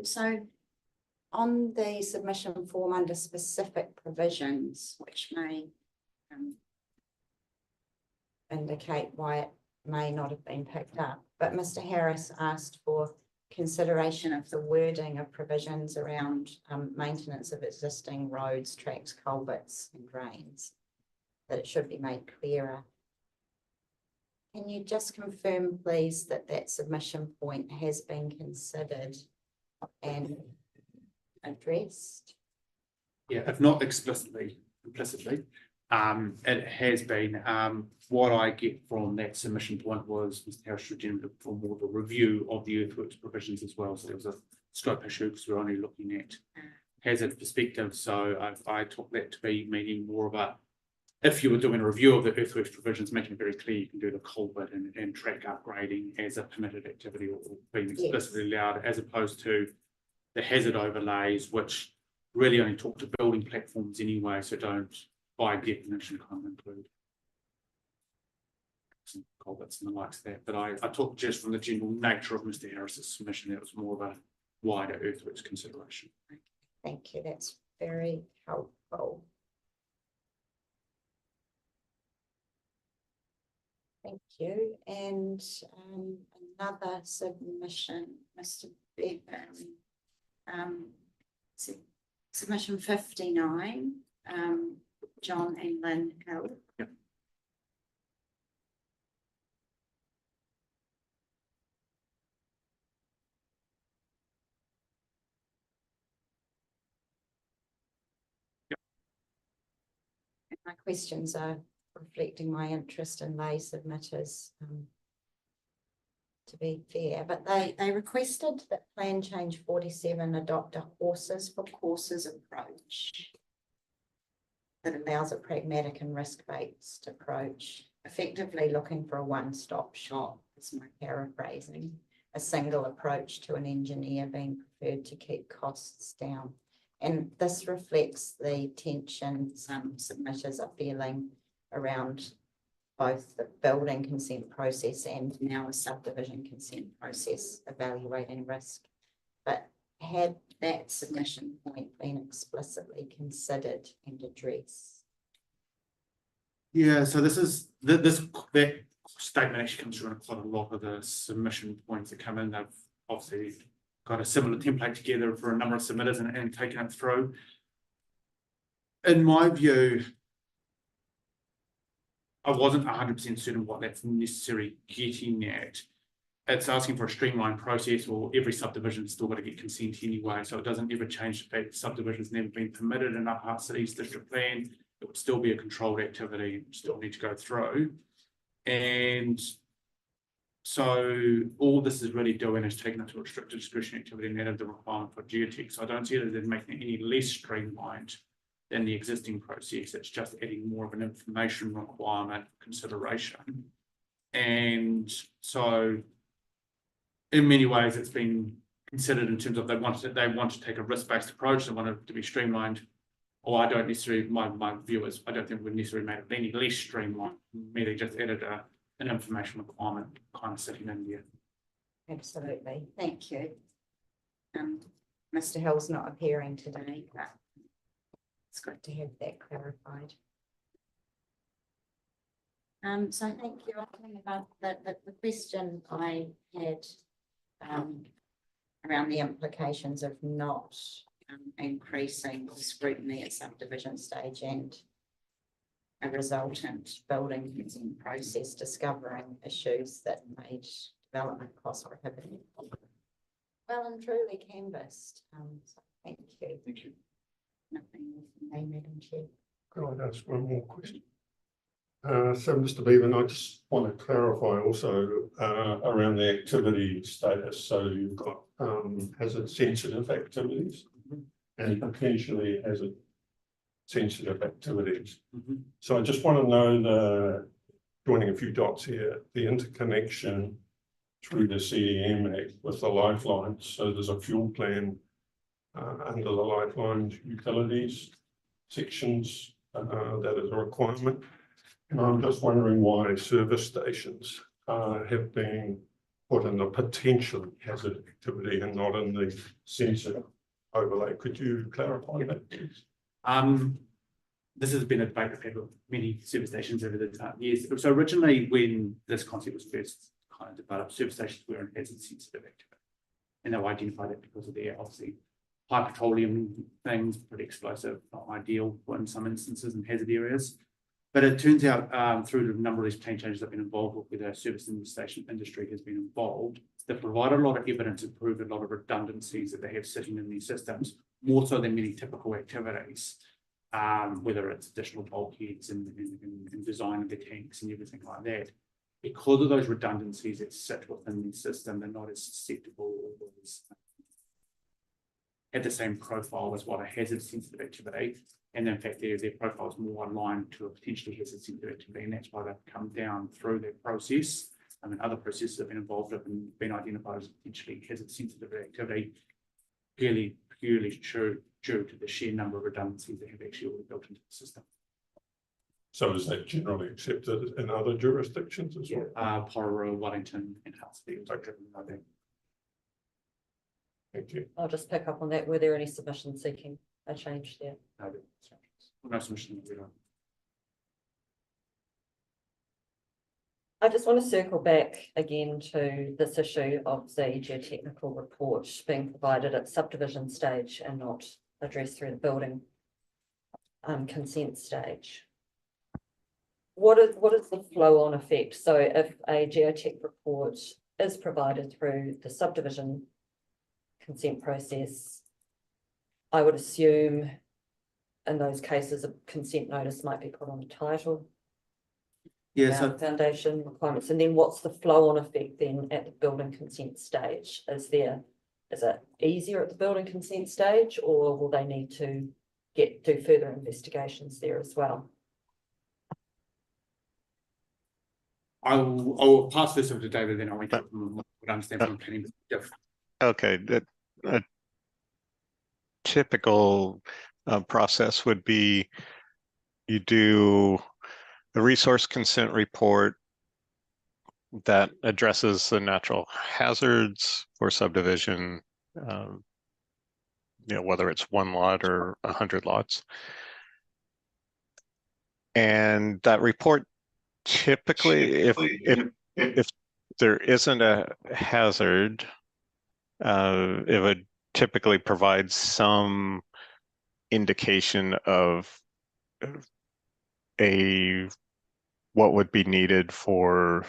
C: So on the submission form under specific provisions, which may indicate why it may not have been picked up, but Mr. Harris asked for consideration of the wording of provisions around maintenance of existing roads, tracks, culverts and drains, that it should be made clearer. Can you just confirm, please, that that submission point has been considered and addressed?
H: Yeah, if not explicitly, implicitly, it has been, what I get from that submission point was Mr. Harris suggested for more of a review of the earthworks provisions as well. So there was a scope issue because we're only looking at hazard perspective. So I took that to be meaning more of a, if you were doing a review of the earthworks provisions, making it very clear you can do the culvert and track upgrading as a permitted activity or being explicitly allowed, as opposed to the hazard overlays, which really only talk to building platforms anyway, so don't by definition kind of include some culverts and the likes of that. But I talked just from the general nature of Mr. Harris's submission, that was more of a wider earthworks consideration.
C: Thank you, that's very helpful. Thank you. And another submission, Mr. Bevan, submission 59, John and Lynn Hill.
H: Yep.
C: And my questions are reflecting my interest in lay submitters, to be fair, but they requested that plan change 47 adopt a horses for courses approach that allows a pragmatic and risk-based approach, effectively looking for a one-stop shop, is my paraphrasing, a single approach to an engineer being preferred to keep costs down. And this reflects the tension some submitters are feeling around both the building consent process and now a subdivision consent process evaluating risk. But had that submission point been explicitly considered and addressed?
H: Yeah, so that statement actually comes through in quite a lot of the submission points that come in. They've obviously got a similar template together for a number of submitters and taken it through. In my view, I wasn't 100% certain what that's necessarily getting at. It's asking for a streamlined process, or every subdivision's still got to get consent anyway, so it doesn't ever change the fact subdivision's never been permitted in Upper Hutt City's district plan. It would still be a controlled activity, still need to go through. And so all this is really doing is taking it to a restricted discretionary activity and added the requirement for geotech. So I don't see it as making it any less streamlined than the existing process. It's just adding more of an information requirement consideration. And so in many ways it's been considered in terms of they want to take a risk-based approach, they want it to be streamlined. Or I don't necessarily, my view is I don't think we've necessarily made it any less streamlined, merely just added an information requirement kind of sitting in there.
C: Absolutely, thank you. Mr. Hill's not appearing today, but it's good to have that clarified. So thank you. About the question I had around the implications of not increasing scrutiny at subdivision stage and a resultant building consent process discovering issues that made development costs prohibitive. Well and truly canvassed. So thank you.
H: Thank you.
C: Nothing more from me, Madam Chair.
D: Could I ask one more question? So Mr. Bevan, I just want to clarify also around the activity status. So you've got hazard sensitive activities and potentially hazard sensitive activities. So I just want to know joining a few dots here, the interconnection through the CDM Act with the lifelines. So there's a fuel plan under the lifelines utilities sections that is a requirement. And I'm just wondering why service stations have been put in the potential hazard activity and not in the sensor overlay. Could you clarify that, please?
H: This has been a debate I've had with many service stations over the years. So originally, when this concept was first kind of developed, service stations were an hazard sensitive activity. And they were identified that because of their obviously high petroleum things, pretty explosive, not ideal in some instances in hazard areas. But it turns out through the number of these plan changes I've been involved with, where the service station industry has been involved, they provide a lot of evidence and prove a lot of redundancies that they have sitting in these systems, more so than many typical activities, whether it's additional bulkheads and design of the tanks and everything like that. Because of those redundancies that sit within the system, they're not as susceptible or as have the same profile as what a hazard sensitive activity. And in fact, their profile is more aligned to a potentially hazard sensitive activity, and that's why they've come down through that process. I mean, other processes have been involved with and been identified as potentially hazard sensitive activity, purely due to the sheer number of redundancies that have actually already built into the system.
D: So is that generally accepted in other jurisdictions as well?
H: Porroroo, Wellington, and Hartsfield. Okay.
D: Thank you.
B: I'll just pick up on that. Were there any submissions seeking a change there?
H: No submission.
B: I just want to circle back again to this issue of the geotechnical report being provided at subdivision stage and not addressed through the building consent stage. What is the flow on effect? So if a geotech report is provided through the subdivision consent process, I would assume in those cases a consent notice might be put on the title.
H: Yeah, so
B: Foundation requirements, and then what's the flow on effect then at the building consent stage? Is it easier at the building consent stage, or will they need to do further investigations there as well?
H: I will pass this over to David, then I'll understand from planning perspective.
F: Okay, a typical process would be you do a resource consent report that addresses the natural hazards for subdivision, whether it's 1 lot or 100 lots. And that report typically, if there isn't a hazard, it would typically provide some indication of what would be needed for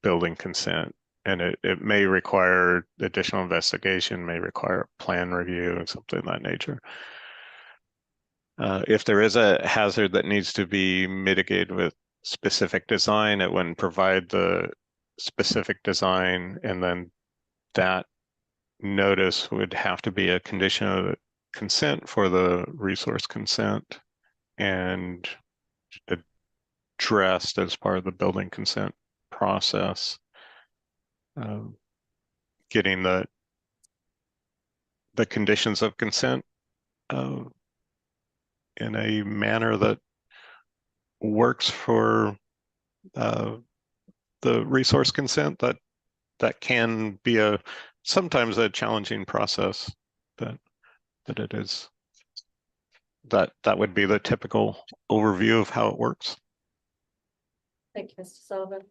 F: building consent. And it may require additional investigation, may require plan review and something of that nature. If there is a hazard that needs to be mitigated with specific design, it wouldn't provide the specific design, and then that notice would have to be a condition of consent for the resource consent and addressed as part of the building consent process. Getting the conditions of consent in a manner that works for the resource consent, that can be sometimes a challenging process, but it is. That would be the typical overview of how it works.
B: Thank you, Mr. Sullivan.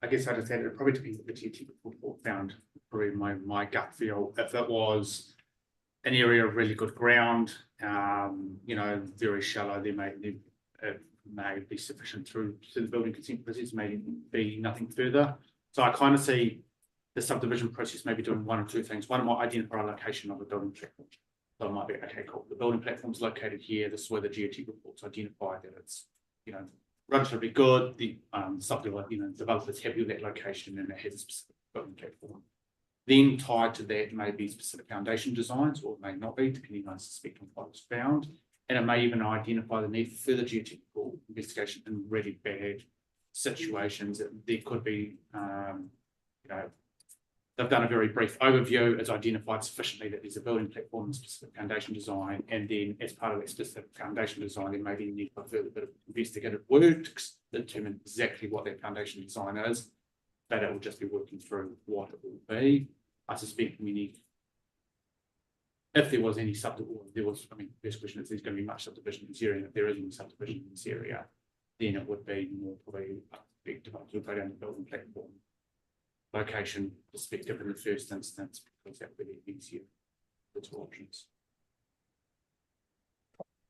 H: I guess I just had it probably depends what the geotechnical report found. Probably my gut feel, if it was an area of really good ground, very shallow, it may be sufficient through the building consent process, may be nothing further. So I kind of see the subdivision process maybe doing one or two things. One might identify a location of the building platform. So it might be, okay, cool, the building platform is located here. This is where the geotech reports identify that it's, relatively good. The subdivision, developer's happy with that location and it has a specific building platform. Then tied to that may be specific foundation designs, or it may not be, depending on suspect on what was found. And it may even identify the need for further geotechnical investigation in really bad situations. There could be, they've done a very brief overview. It's identified sufficiently that there's a building platform and specific foundation design. And then as part of that specific foundation design, there may be need for a further bit of investigative work to determine exactly what that foundation design is. but it will just be working through what it will be. I suspect we need, if there was any I mean, first question is, there's going to be much subdivision in this area, and if there is any subdivision in this area, then it would be more probably effective to go down the building platform location perspective in the first instance, because that would be easier, the two options.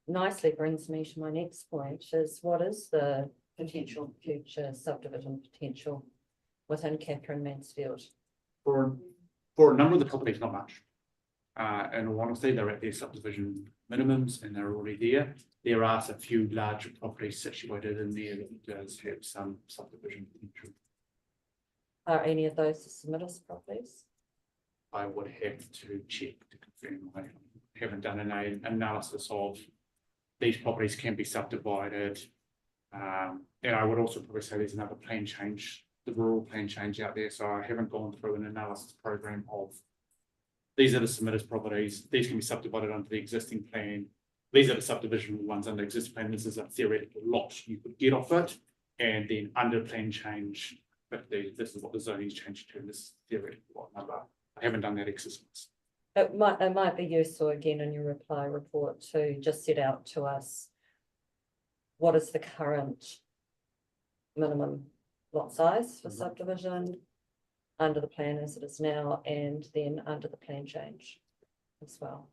B: Nicely brings me to my next point, is what is the potential future subdivision potential within Catherine Mansfield?
H: For a number of the properties, not much. In all honesty, they're at their subdivision minimums and they're already there. There are a few larger properties situated in there that does have some subdivision potential.
B: Are any of those the submitters properties?
H: I would have to check to confirm. I haven't done an analysis of these properties can be subdivided. And I would also probably say there's another plan change, the rural plan change out there. So I haven't gone through an analysis program of these are the submitters properties. These can be subdivided under the existing plan. These are the subdivision ones under existing plan. This is a theoretical lot you could get off it. And then under plan change, but this is what the zoning is changed to, this theoretical lot number. I haven't done that exercise.
B: It might be useful again in your reply report to just set out to us what is the current minimum lot size for subdivision under the plan as it is now, and then under the plan change as well.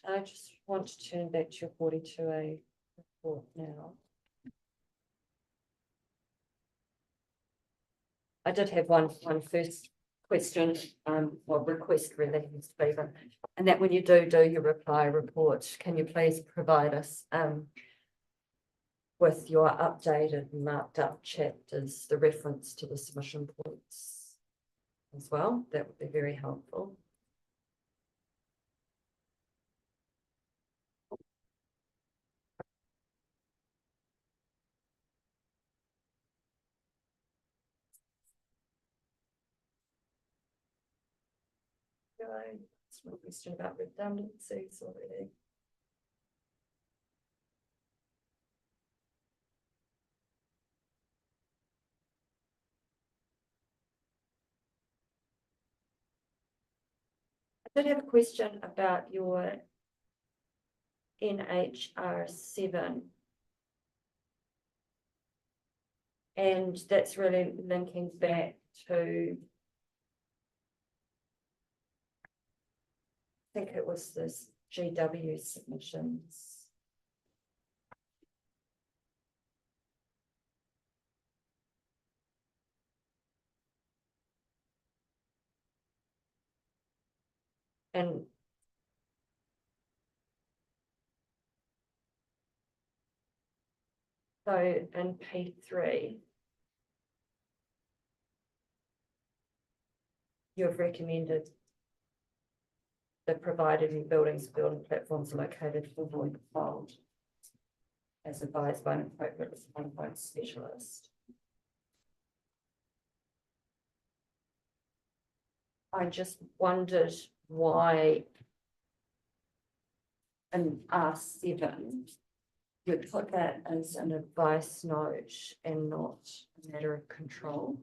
B: I just want to turn back to your 42A report now. I did have one first question, or request really, Mr. Beaver, and that when you do your reply report, can you please provide us with your updated marked up chapters, the reference to the submission points as well? That would be very helpful. It's my question about redundancies already. I did have a question about your NHR 7. And that's really linking back to, I think it was this GW submissions. And so in P3, you've recommended the provided in building platforms located for void fold as advised by an appropriate response specialist. I just wondered why in R7 you put that as an advice note and not a matter of control.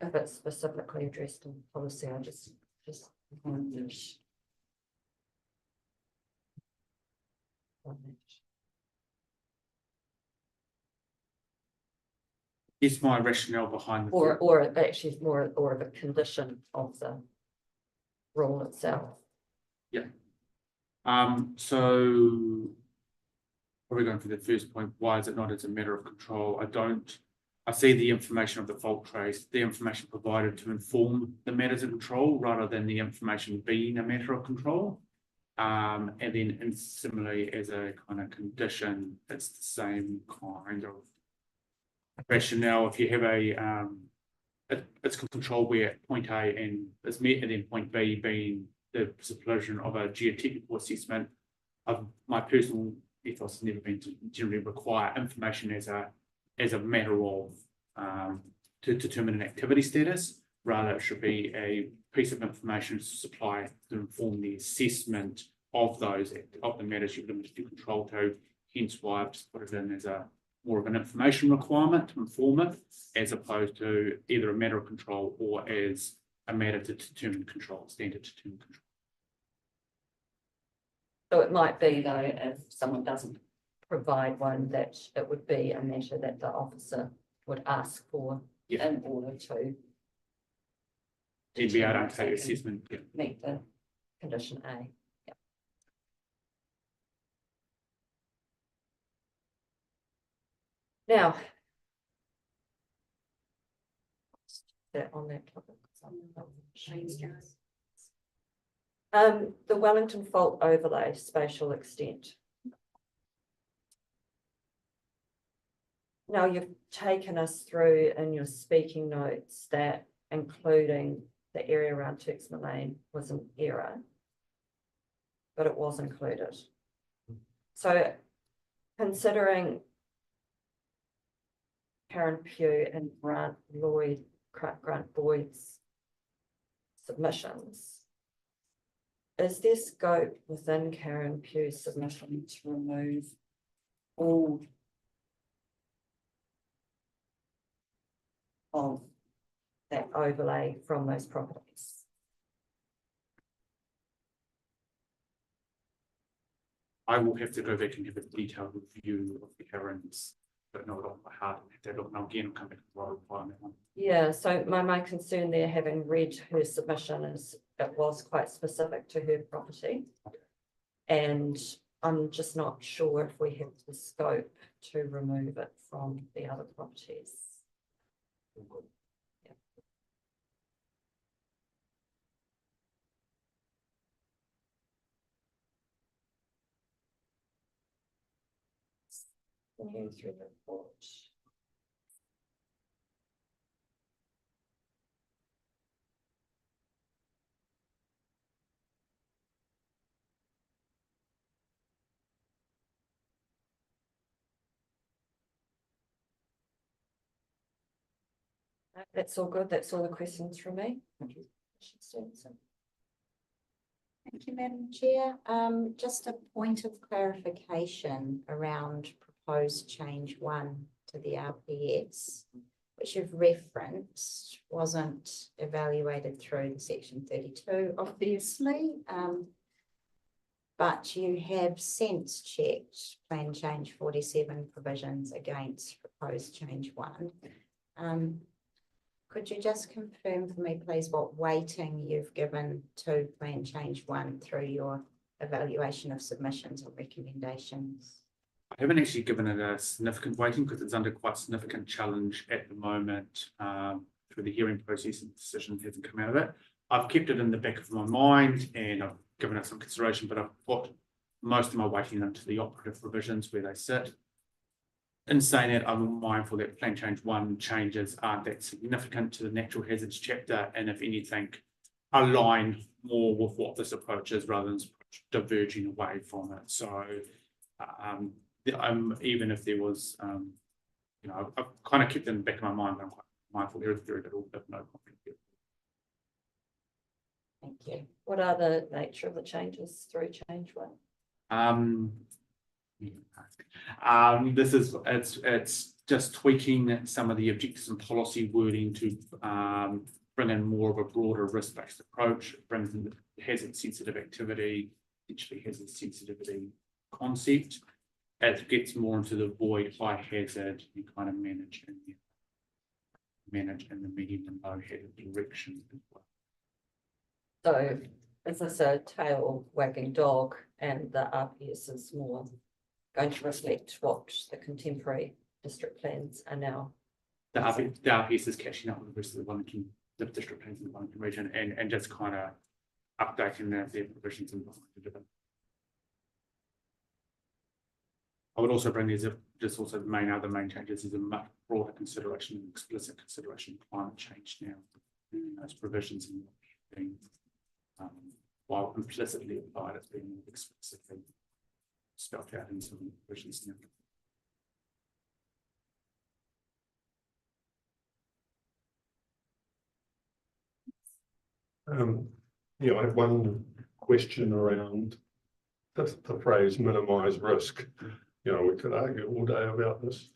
B: If it's specifically addressed in policy, I just wondered.
H: It's my rationale behind the.
B: Or actually more of a condition of the rule itself.
H: Yeah. So probably going for the first point, why is it not as a matter of control? I see the information of the fault trace, the information provided to inform the matters of control rather than the information being a matter of control. And then similarly as a kind of condition, it's the same kind of rationale. If you have it's control where point A and is met, and then point B being the subdivision of a geotechnical assessment. Of my personal ethos has never been to generally require information as a matter of to determine an activity status. Rather, it should be a piece of information supplied to inform the assessment of the matters you've limited your control to. Hence why I've just put it in as more of an information requirement to inform it, as opposed to either a matter of control or as a matter to determine control, standard to determine control.
B: So it might be though, if someone doesn't provide one, that it would be a measure that the officer would ask for
H: Yeah.
B: in order to
H: He'd be able to
B: determine if
H: undertake
B: they can
H: assessment. Yeah.
B: meet the condition A. Yeah. Now. That on that topic. The Wellington Fault Overlay Spatial Extent. Now you've taken us through in your speaking notes that including the area around Tuxman Lane was an error, but it was included. So considering Karen Pugh and Grant Boyd's submissions, is there scope within Karen Pugh's submission to remove all of that overlay from those properties?
H: I will have to go back and have a detailed review of the Karen's, but not off by heart. I have to look now again. I'll come back to the reply on that one.
B: Yeah, so my concern there, having read her submission, is it was quite specific to her property. And I'm just not sure if we have the scope to remove it from the other properties. Yeah. News report. That's all good. That's all the questions from me. Thank you.
C: Thank you, Madam Chair. Just a point of clarification around proposed change 1 to the RPS, which you've referenced, wasn't evaluated through the section 32, obviously. But you have since checked plan change 47 provisions against proposed change 1. Could you just confirm for me, please, what weighting you've given to plan change 1 through your evaluation of submissions or recommendations?
H: I haven't actually given it a significant weighting because it's under quite significant challenge at the moment through the hearing process, and the decision hasn't come out of it. I've kept it in the back of my mind and I've given it some consideration, but I've put most of my weighting into the operative provisions where they sit. In saying that, I'm mindful that plan change 1 changes aren't that significant to the natural hazards chapter, and if anything, align more with what this approach is rather than diverging away from it. So even if there was, I've kind of kept it in the back of my mind, but I'm quite mindful there is very little, if no conflict here.
C: Thank you.
B: What are the nature of the changes through change 1?
H: It's just tweaking some of the objectives and policy wording to bring in more of a broader risk-based approach. It brings in the hazard sensitive activity, potentially hazard sensitivity concept. It gets more into the void high hazard and kind of manage in the medium and low hazard direction as well.
B: So is this a tail wagging dog, and the RPS is more going to reflect what the contemporary district plans are now?
H: The RPS is catching up with the rest of the district plans in the Wellington region and just kind of updating their provisions and I would also bring these up, just also the other main changes is a much broader consideration, explicit consideration of climate change now. Those provisions and being while implicitly applied, it's being explicitly spelled out in some versions now.
D: Yeah, I have one question around the phrase minimize risk. You know, we could argue all day about this.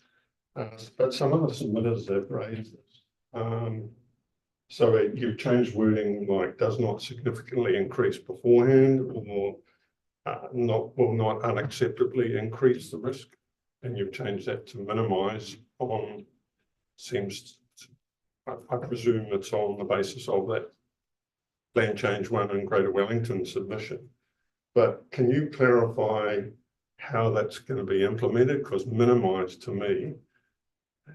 D: But some of the submitters have raised this. So you've changed wording like does not significantly increase beforehand or will not unacceptably increase the risk. And you've changed that to minimize on I presume it's on the basis of that Plan Change 1 in Greater Wellington submission. But can you clarify how that's going to be implemented? Because minimise to me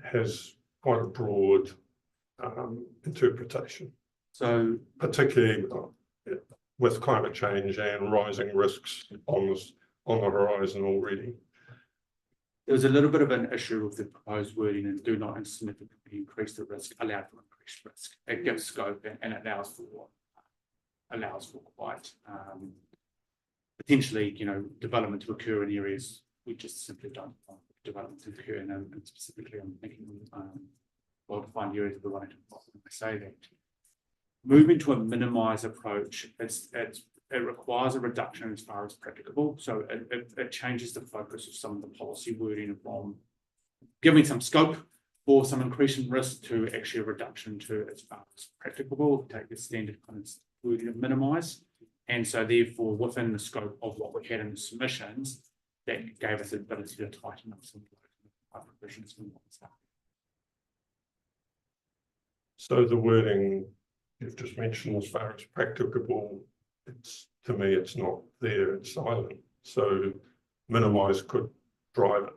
D: has quite a broad interpretation.
H: So
D: particularly with climate change and rising risks on the horizon already.
H: there was a little bit of an issue with the proposed wording and do not significantly increase the risk, allowed for increased risk. It gives scope and allows for quite potentially, you know, development to occur in areas we just simply don't want development to occur in, and specifically I'm thinking well-defined areas of the Wellington block. When I say that, moving to a minimise approach, it requires a reduction as far as practicable. So it changes the focus of some of the policy wording from giving some scope for some increase in risk to actually a reduction to as far as practicable, take the standard kind of wording of minimise. And so therefore, within the scope of what we had in the submissions, that gave us the ability to tighten up some provisions.
D: So the wording you've just mentioned as far as practicable, to me it's not there, it's silent. So minimise could drive it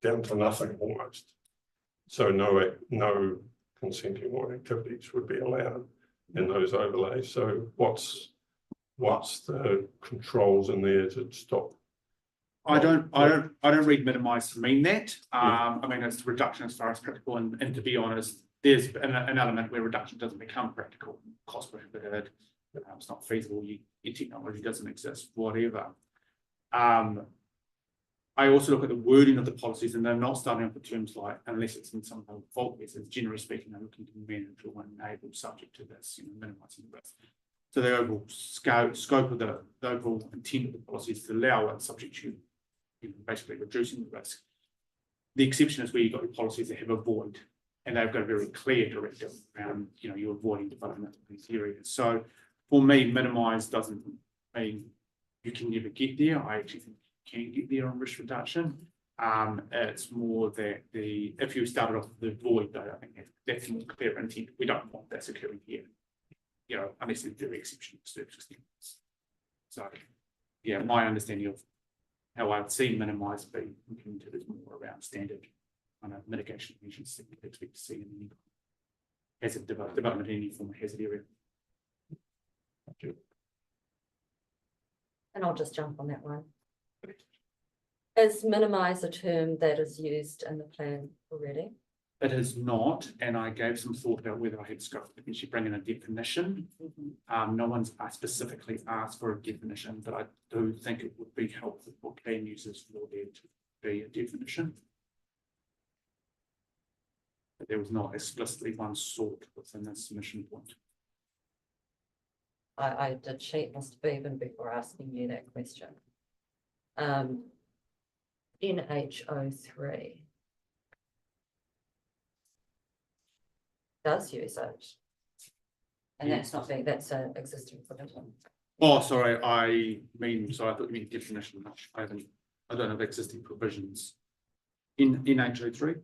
D: down to nothing almost. So no consenting or activities would be allowed in those overlays. So what's the controls in there to stop?
H: I don't read minimise to mean that. I mean, it's reduction as far as practical, and to be honest, there's an element where reduction doesn't become practical, cost prohibitive, it's not feasible, your technology doesn't exist, whatever. I also look at the wording of the policies, and they're not starting off with terms like, unless it's in some kind of fault cases, generally speaking, they're looking to manage or enable subject to this, you know, minimising the risk. So the overall scope of the overall intent of the policy is to allow it subject to, you know, basically reducing the risk. The exception is where you've got your policies that have a void, and they've got a very clear directive around, you know, you're avoiding development in these areas. So for me, minimise doesn't mean you can never get there. I actually think you can get there on risk reduction. It's more that if you started off with the void, though, I think that's more clear intent. We don't want that occurring here, you know, unless there's very exceptional circumstances. So yeah, my understanding of how I've seen minimise being implemented is more around standard kind of mitigation measures that we expect to see in any hazard development in any form of hazard area.
D: Thank you.
B: And I'll just jump on that one. Is minimise a term that is used in the plan already?
H: It is not, and I gave some thought about whether I had scope to potentially bring in a definition. No one's specifically asked for a definition, but I do think it would be helpful for plan users for there to be a definition. But there was not explicitly one sought within the submission point.
B: I did cheat, must have even before asking you that question. NH03 does use it. And that's not being, that's an existing provision.
H: Oh, sorry, I thought you meant definition. I don't have existing provisions in NH03.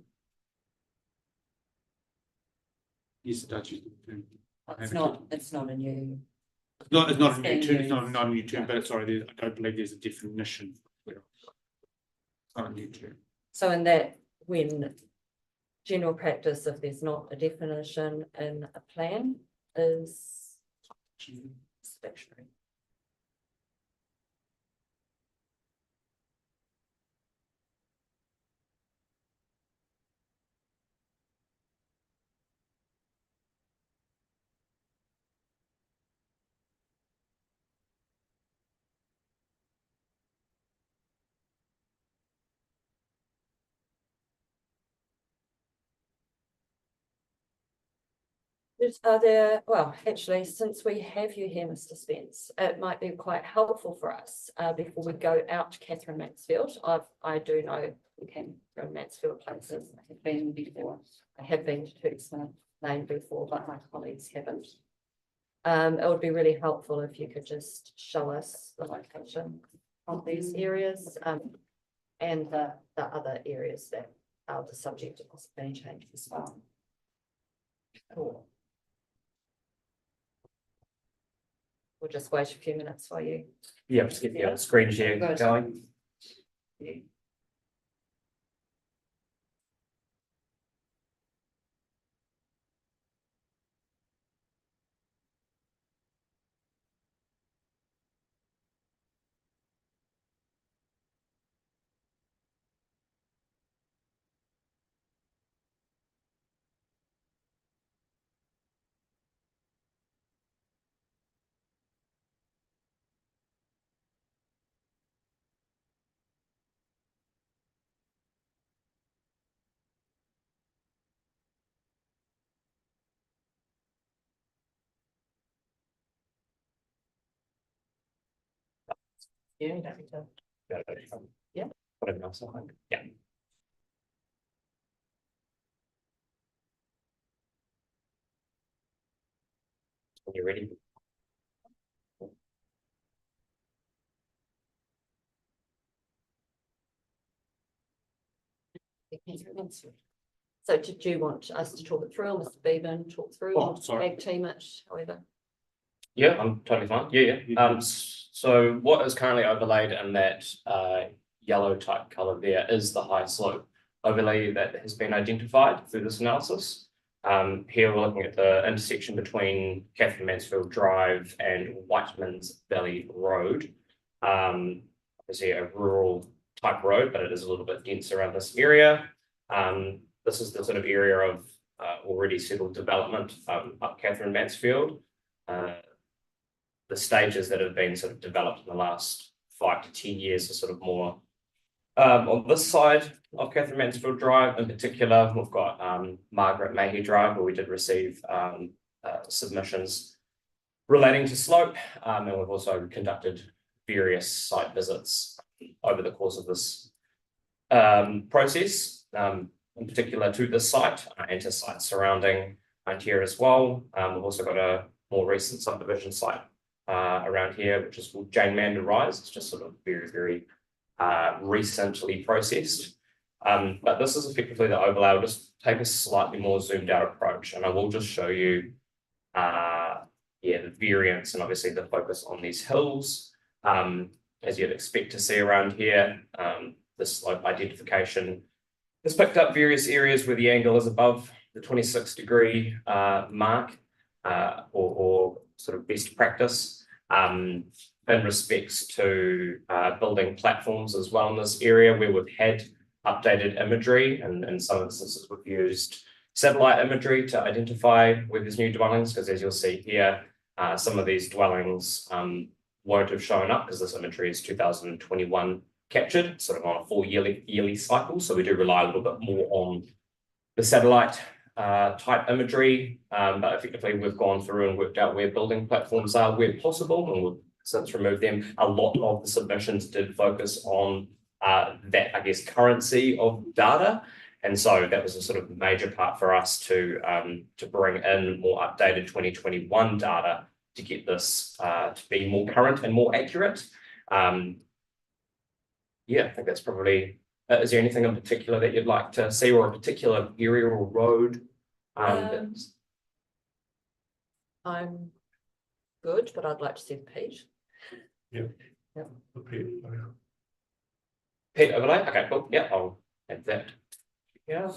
H: Yes, it does use the term.
B: It's not a new.
H: It's not a new term. It's not a new term, but sorry, I don't believe there's a definition. It's not a new term.
B: So in that, when general practice, if there's not a definition in a plan, is discretionary. Are there, well, actually, since we have you here, Mr. Spence, it might be quite helpful for us, before we go out to Catherine Mansfield. I do know we can go to Mansfield places. I have been before. I have been to Tootsma Lane before, but my colleagues haven't. It would be really helpful if you could just show us the location of these areas, and the other areas that are the subject of possible changes as well. Cool. We'll just wait a few minutes while you.
I: Yeah, just get the old screen share
B: Good.
I: going.
B: Yeah, that'd be good. Yeah.
I: Whatever else I think. Yeah. When you're ready.
B: So did you want us to talk it through, or Mr. Bevan talk through,
G: Oh,
B: or
G: sorry.
B: tag team it, however?
I: Yeah, I'm totally fine. Yeah, yeah. So what is currently overlaid in that yellow type color there is the high slope overlay that has been identified through this analysis. Here we're looking at the intersection between Catherine Mansfield Drive and Whiteman's Valley Road. Obviously a rural type road, but it is a little bit dense around this area. This is the sort of area of already settled development up Catherine Mansfield. The stages that have been sort of developed in the last 5 to 10 years are sort of more on this side of Catherine Mansfield Drive. In particular, we've got Margaret Mahey Drive, where we did receive submissions relating to slope, and we've also conducted various site visits over the course of this process, in particular to this site and to sites surrounding here as well. We've also got a more recent subdivision site around here, which is called Jane Mander Rise. It's just sort of very recently processed. But this is effectively the overlay. I'll just take a slightly more zoomed out approach, and I will just show you the variance and obviously the focus on these hills. As you'd expect to see around here, the slope identification has picked up various areas where the angle is above the 26-degree mark, or sort of best practice. In respects to building platforms as well in this area, where we've had updated imagery, and in some instances we've used satellite imagery to identify where there's new dwellings, because as you'll see here, some of these dwellings won't have shown up because this imagery is 2021 captured, sort of on a full yearly cycle. So we do rely a little bit more on the satellite type imagery, but effectively we've gone through and worked out where building platforms are where possible, and we've since removed them. A lot of the submissions did focus on that, I guess, currency of data, and so that was a sort of major part for us to bring in more updated 2021 data to get this to be more current and more accurate. Yeah, I think that's probably. Is there anything in particular that you'd like to see, or a particular area or road?
B: I'm good, but I'd like to see the page.
I: Pete overlay. Okay, cool. Yeah, I'll add that. Yeah.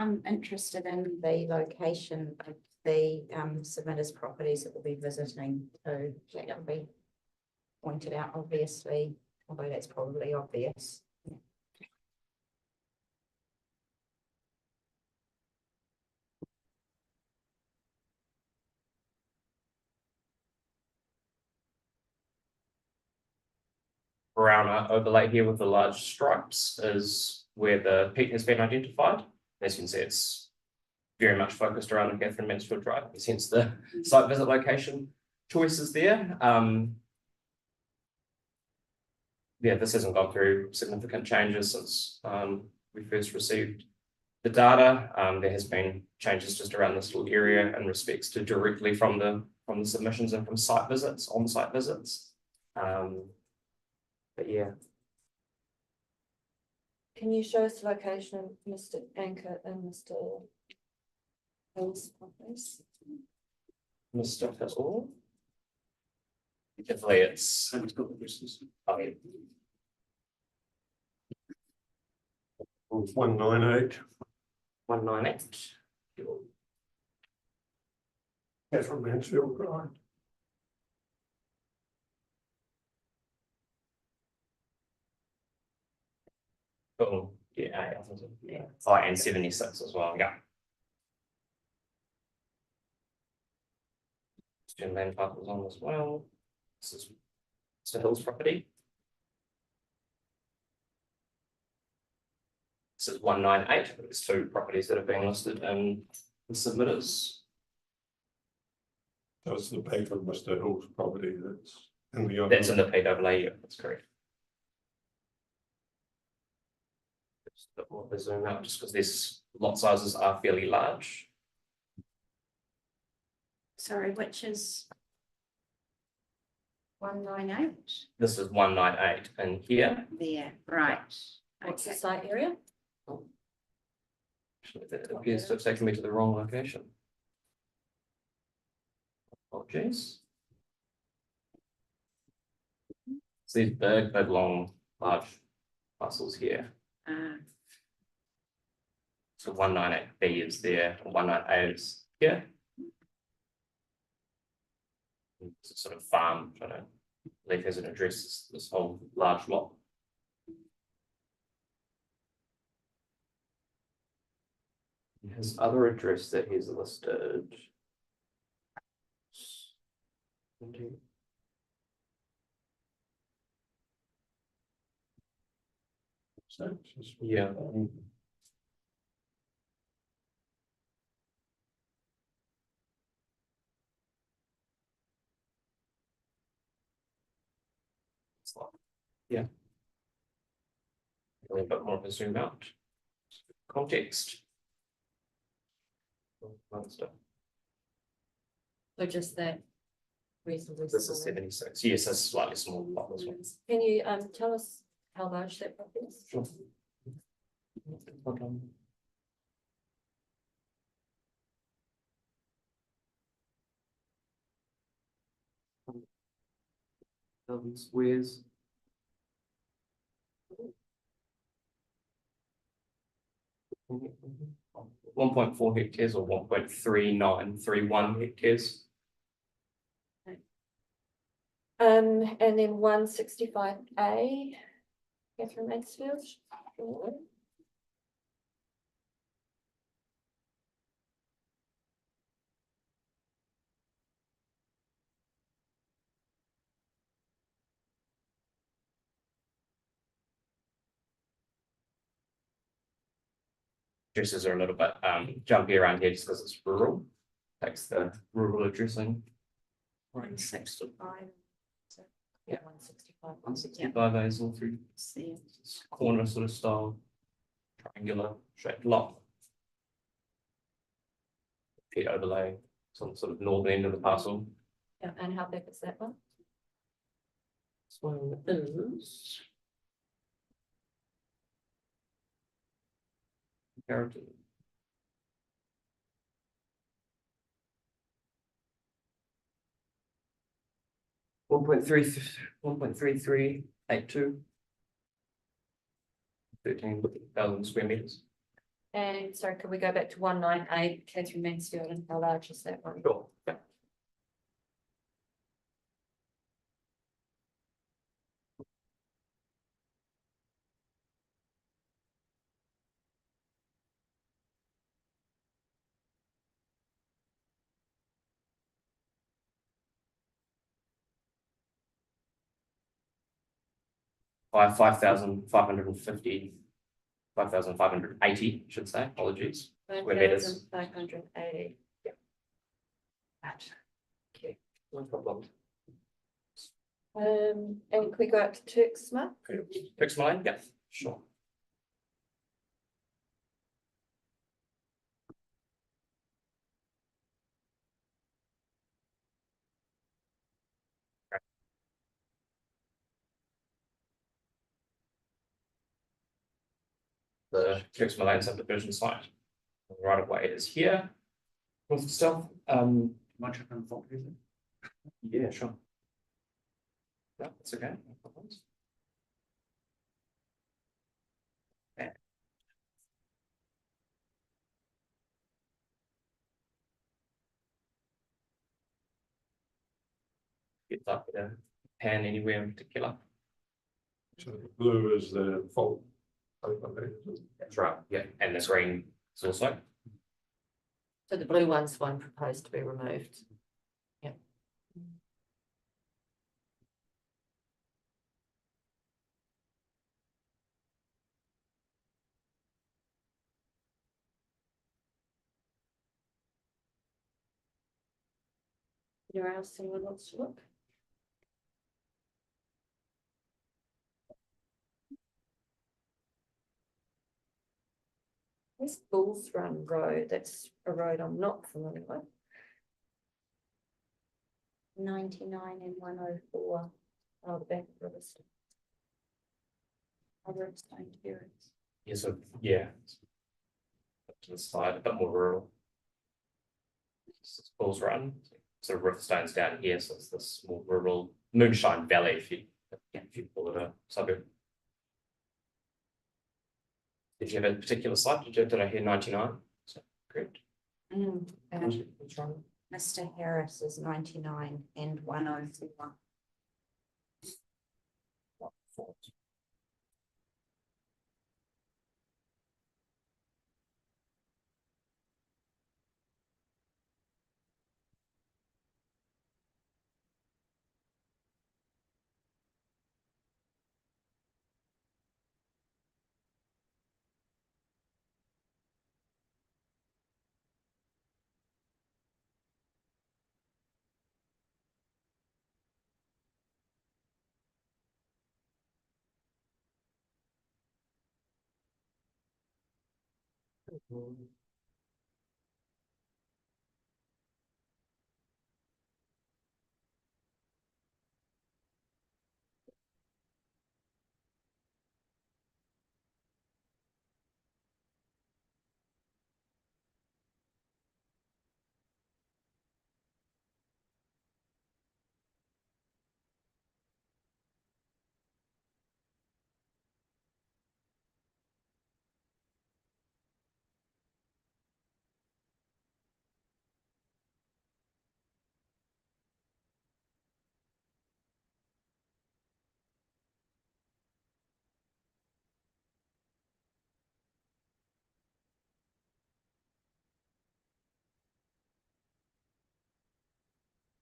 C: I'm interested in the location of the submitters properties that we'll be visiting too. That would be pointed out obviously, although that's probably obvious.
I: Brown overlay here with the large stripes is where the peak has been identified. As you can see, it's very much focused around Catherine Mansfield Drive, hence the site visit location choices there. Yeah, this hasn't gone through significant changes since we first received the data. There has been changes just around this little area in respects to directly from the submissions and from site visits, on-site visits. But yeah,
B: Can you show us the location of Mr. Anchor and Mr. Hill's properties?
I: Mr. Hill. Definitely it's,
G: And it's got the business.
I: I mean,
D: 198
I: 198.
D: Catherine Mansfield Drive.
I: Oh, yeah, yeah. Oh, and 76 as well, yeah. Jim Land Park was on as well. This is Mr. Hill's property. This is 198, there's two properties that have been listed in the submitters.
D: That's the back of Mr. Hill's property that's in the other.
I: That's in the PWA, yeah, that's correct. Just a bit more of a zoom out, just because these lot sizes are fairly large.
C: Sorry, which is 198
I: This is 198 in here.
C: there, right?
B: What's the
C: Okay.
B: site area?
I: Actually, that appears to have taken me to the wrong location. Apologies. So these big, long, large parcels here. So 198B is there, and 198A is here. It's a sort of farm, trying to leave as an address this whole large lot. His other address that he's listed. Yeah. Yeah. A little bit more of a zoom out. Context. Other stuff.
B: So just that reasonably.
I: This
B: small.
I: is 76. Yes, that's slightly smaller lot this one.
B: Can you tell us how large that property is?
I: Sure. Hold on. Squares. 1.4 hectares or 1.3931 hectares.
B: And then 165A, Catherine Mansfield.
I: Addresses are a little bit jumpy around here just because it's rural. Takes the rural addressing.
C: 165.
I: Yeah.
B: 165.
I: 165 A's all through corner sort of style, triangular shaped lot. Pit overlay, some sort of northern end of the parcel.
B: Yeah, and how big is that one?
I: This one is. Comparative. One point three three 82. 13,000 square meters.
B: And sorry, could we go back to 198, Catherine Mansfield, and how large is that one?
I: Sure. Yeah. by 5,550. 5,580, should say, apologies. Square meters.
B: 5,580.
I: That. Okay, no problem.
B: And can we go up to Turksma?
I: Fix mine, yeah, sure. The Turksma Lane subdivision site. The right of way is here. With the stuff,
H: Much of them fault, is it?
I: yeah, sure. No, that's okay. No problems. Okay. Get that with a pan anywhere in particular.
D: So the blue is the fault. overlay, isn't it?
I: That's right, yeah, and the green is also.
B: So the blue one's one proposed to be removed. Yep. Anywhere else anyone wants to look? This Bulls Run Road, that's a road I'm not familiar with.
C: 99 and 104.
B: Oh, the back of Riverstone.
C: Other stone terrace.
I: Yeah, so, yeah. Up to the side, a bit more rural. Bulls Run, so Riverstone's down here, so it's this more rural Moonshine Valley, if you call it a suburb. Did you have a particular site? Did I hear 99? Is that correct?
C: Which one? Mr. Harris is 99 and 104.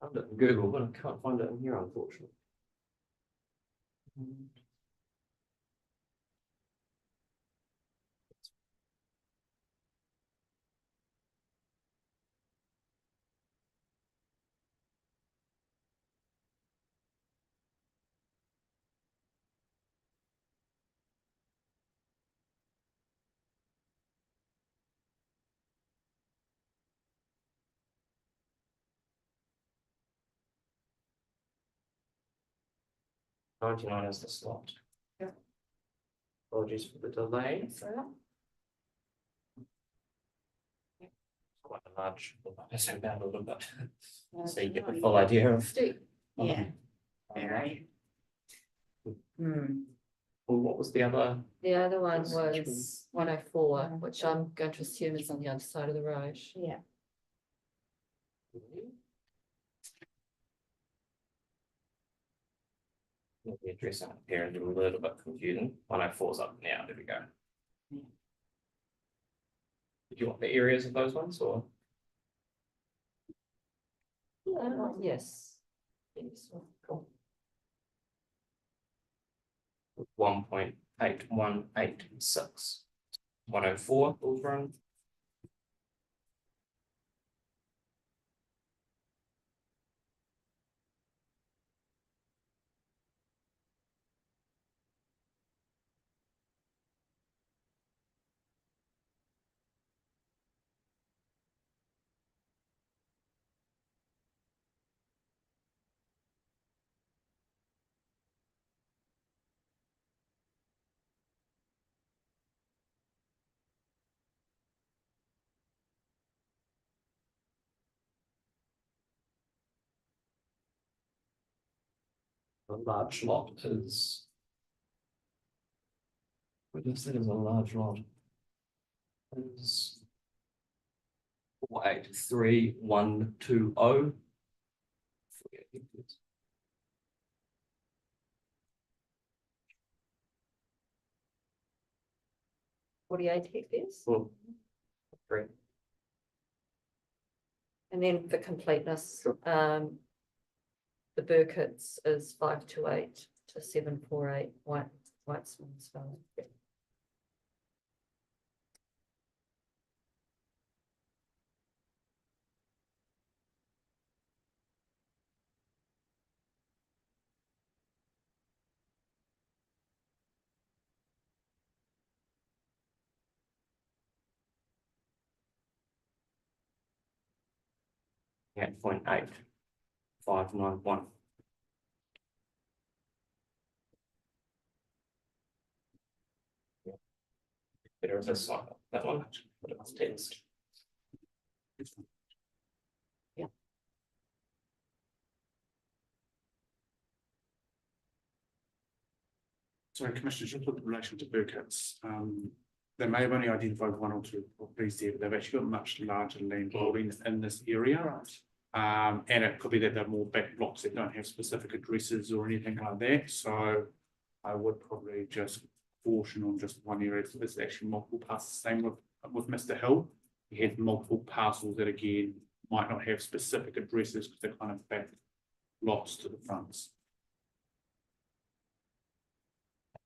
I: Found it in Google, but I can't find it in here, unfortunately. 99 is the slot.
B: Yeah.
I: Apologies for the delay.
B: That's all right.
I: Quite a large, I zoom down a little bit, so you get the full idea of.
B: Steep.
C: Yeah. Very. Hmm.
I: Well, what was the other?
B: The other one
I: Which
B: was 104, which I'm going to assume is on the other side of the road.
C: Yeah.
I: The address up here is a little bit confusing. 104 is up now, there we go. Did you want the areas of those ones or?
B: Yes. Yes, cool.
I: 1.8186. 104 Bulls Run. A large lot is. What is that is a large lot? Is 483120.
B: Forty-eight hectares.
I: Well, great.
B: And then for completeness, the Burkitts is 528 to 748 Whitesman's Valley.
I: Yeah, 0.8591. Better as this one, that one, but it's text.
H: Sorry, Commissioner, just with relation to Burkitts, they may have only identified one or two properties there, but they've actually got much larger land holdings in this area. And it could be that they're more back blocks that don't have specific addresses or anything like that, so I would probably just caution on just one area. So there's actually multiple parcels, same with Mr. Hill. He had multiple parcels that again might not have specific addresses because they're kind of back lots to the fronts.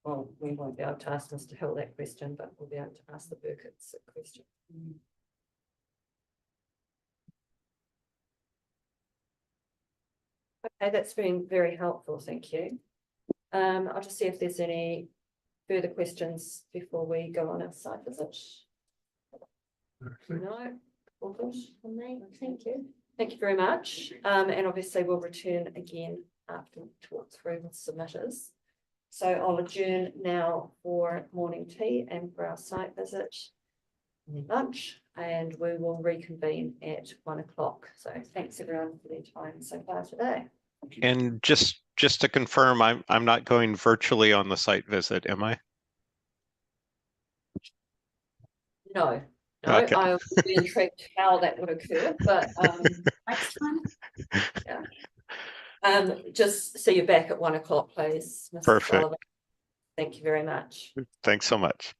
B: Well, we won't be able to ask Mr. Hill that question, but we'll be able to ask the Burkitts that question. Okay, that's been very helpful, thank you. I'll just see if there's any further questions before we go on our site visit. No, all good from me, thank you. Thank you very much. And obviously we'll return again after we talk through with submitters. So I'll adjourn now for morning tea and for our site visit and lunch, and we will reconvene at 1 o'clock. So thanks everyone for their time so far today.
F: And just to confirm, I'm not going virtually on the site visit, am I?
B: No,
F: Okay.
B: I would be intrigued how that would occur, but next time. Yeah. Just see you back at 1 o'clock, please, Mr.
F: Perfect.
B: Sullivan. Thank you very much.
F: Thanks so much.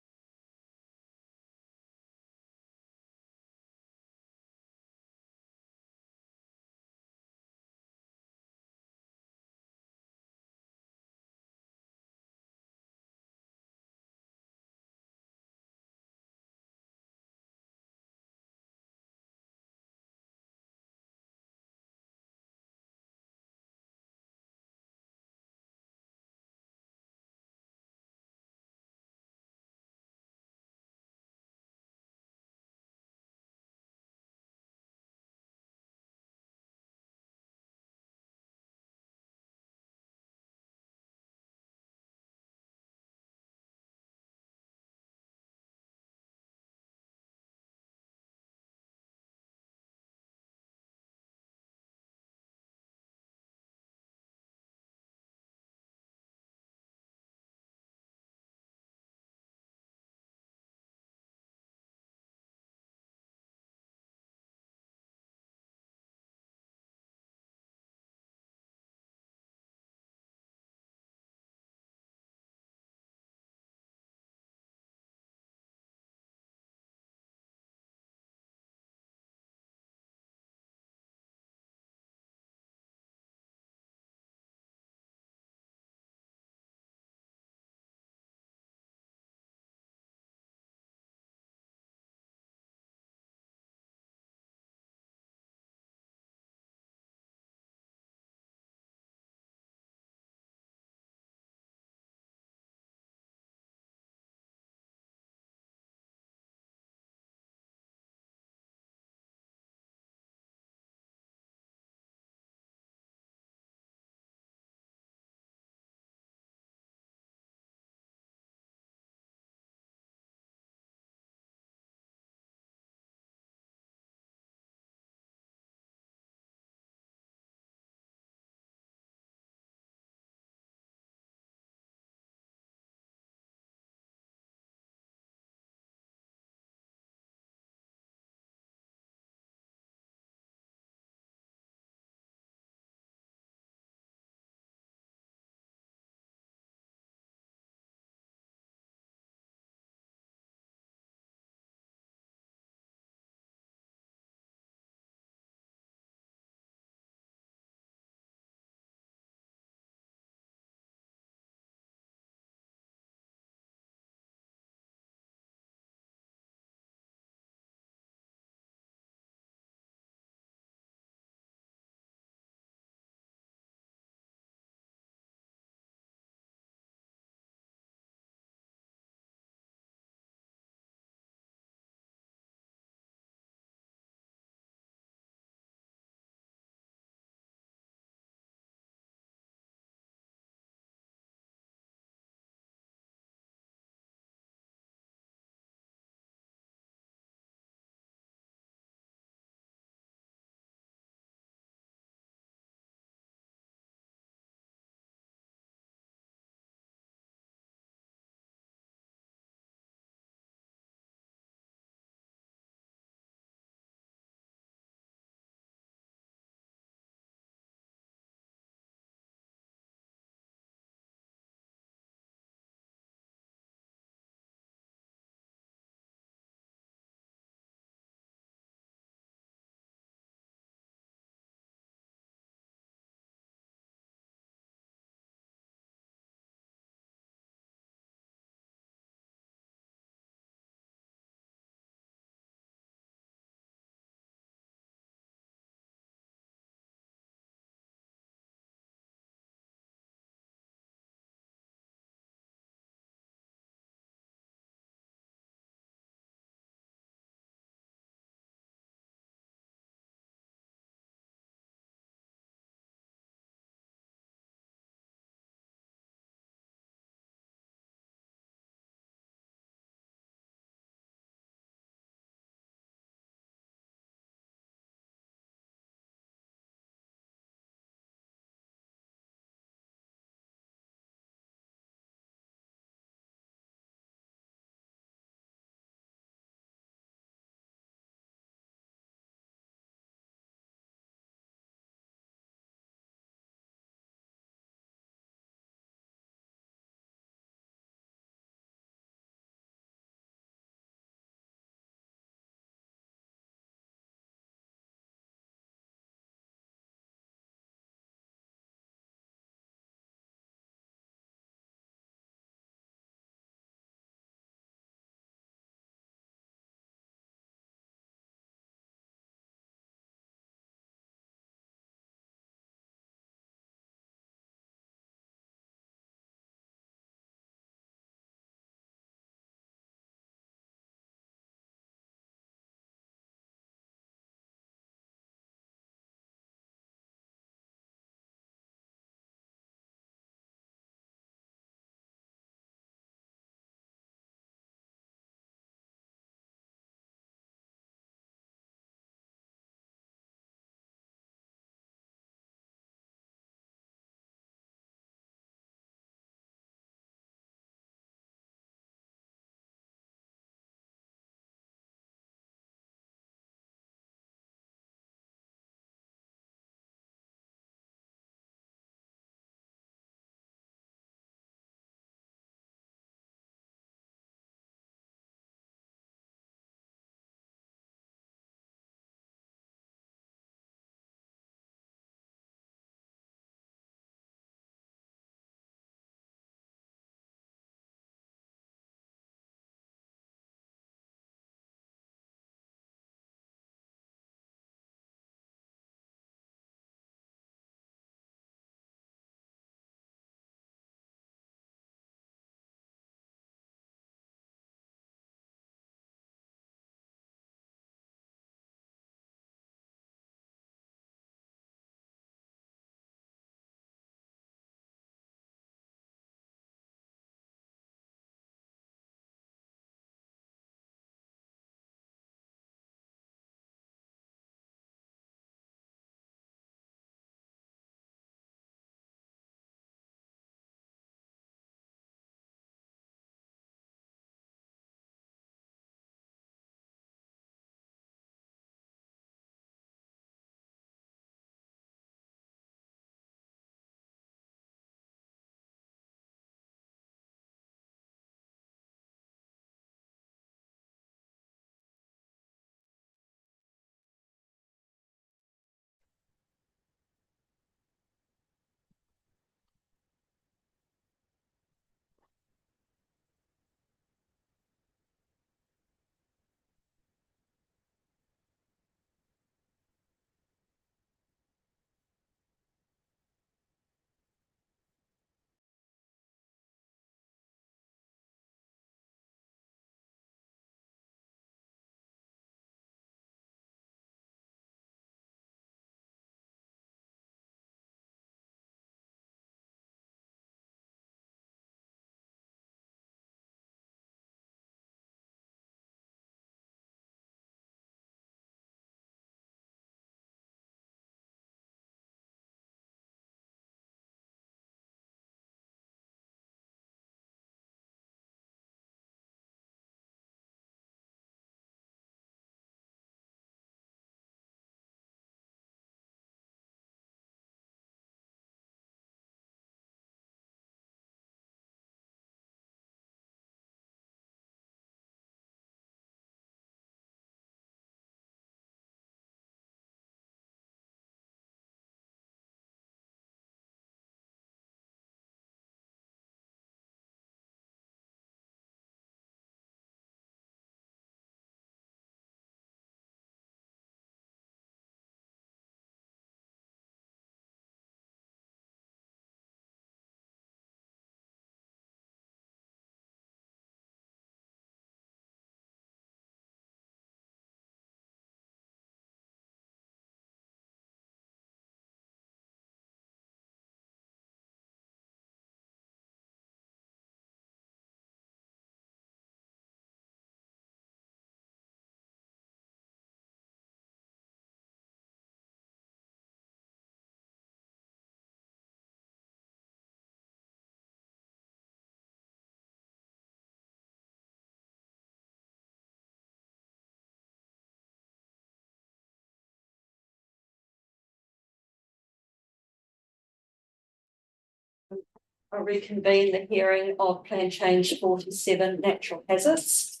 B: I reconvene the hearing of Plan Change 47 Natural Hazards.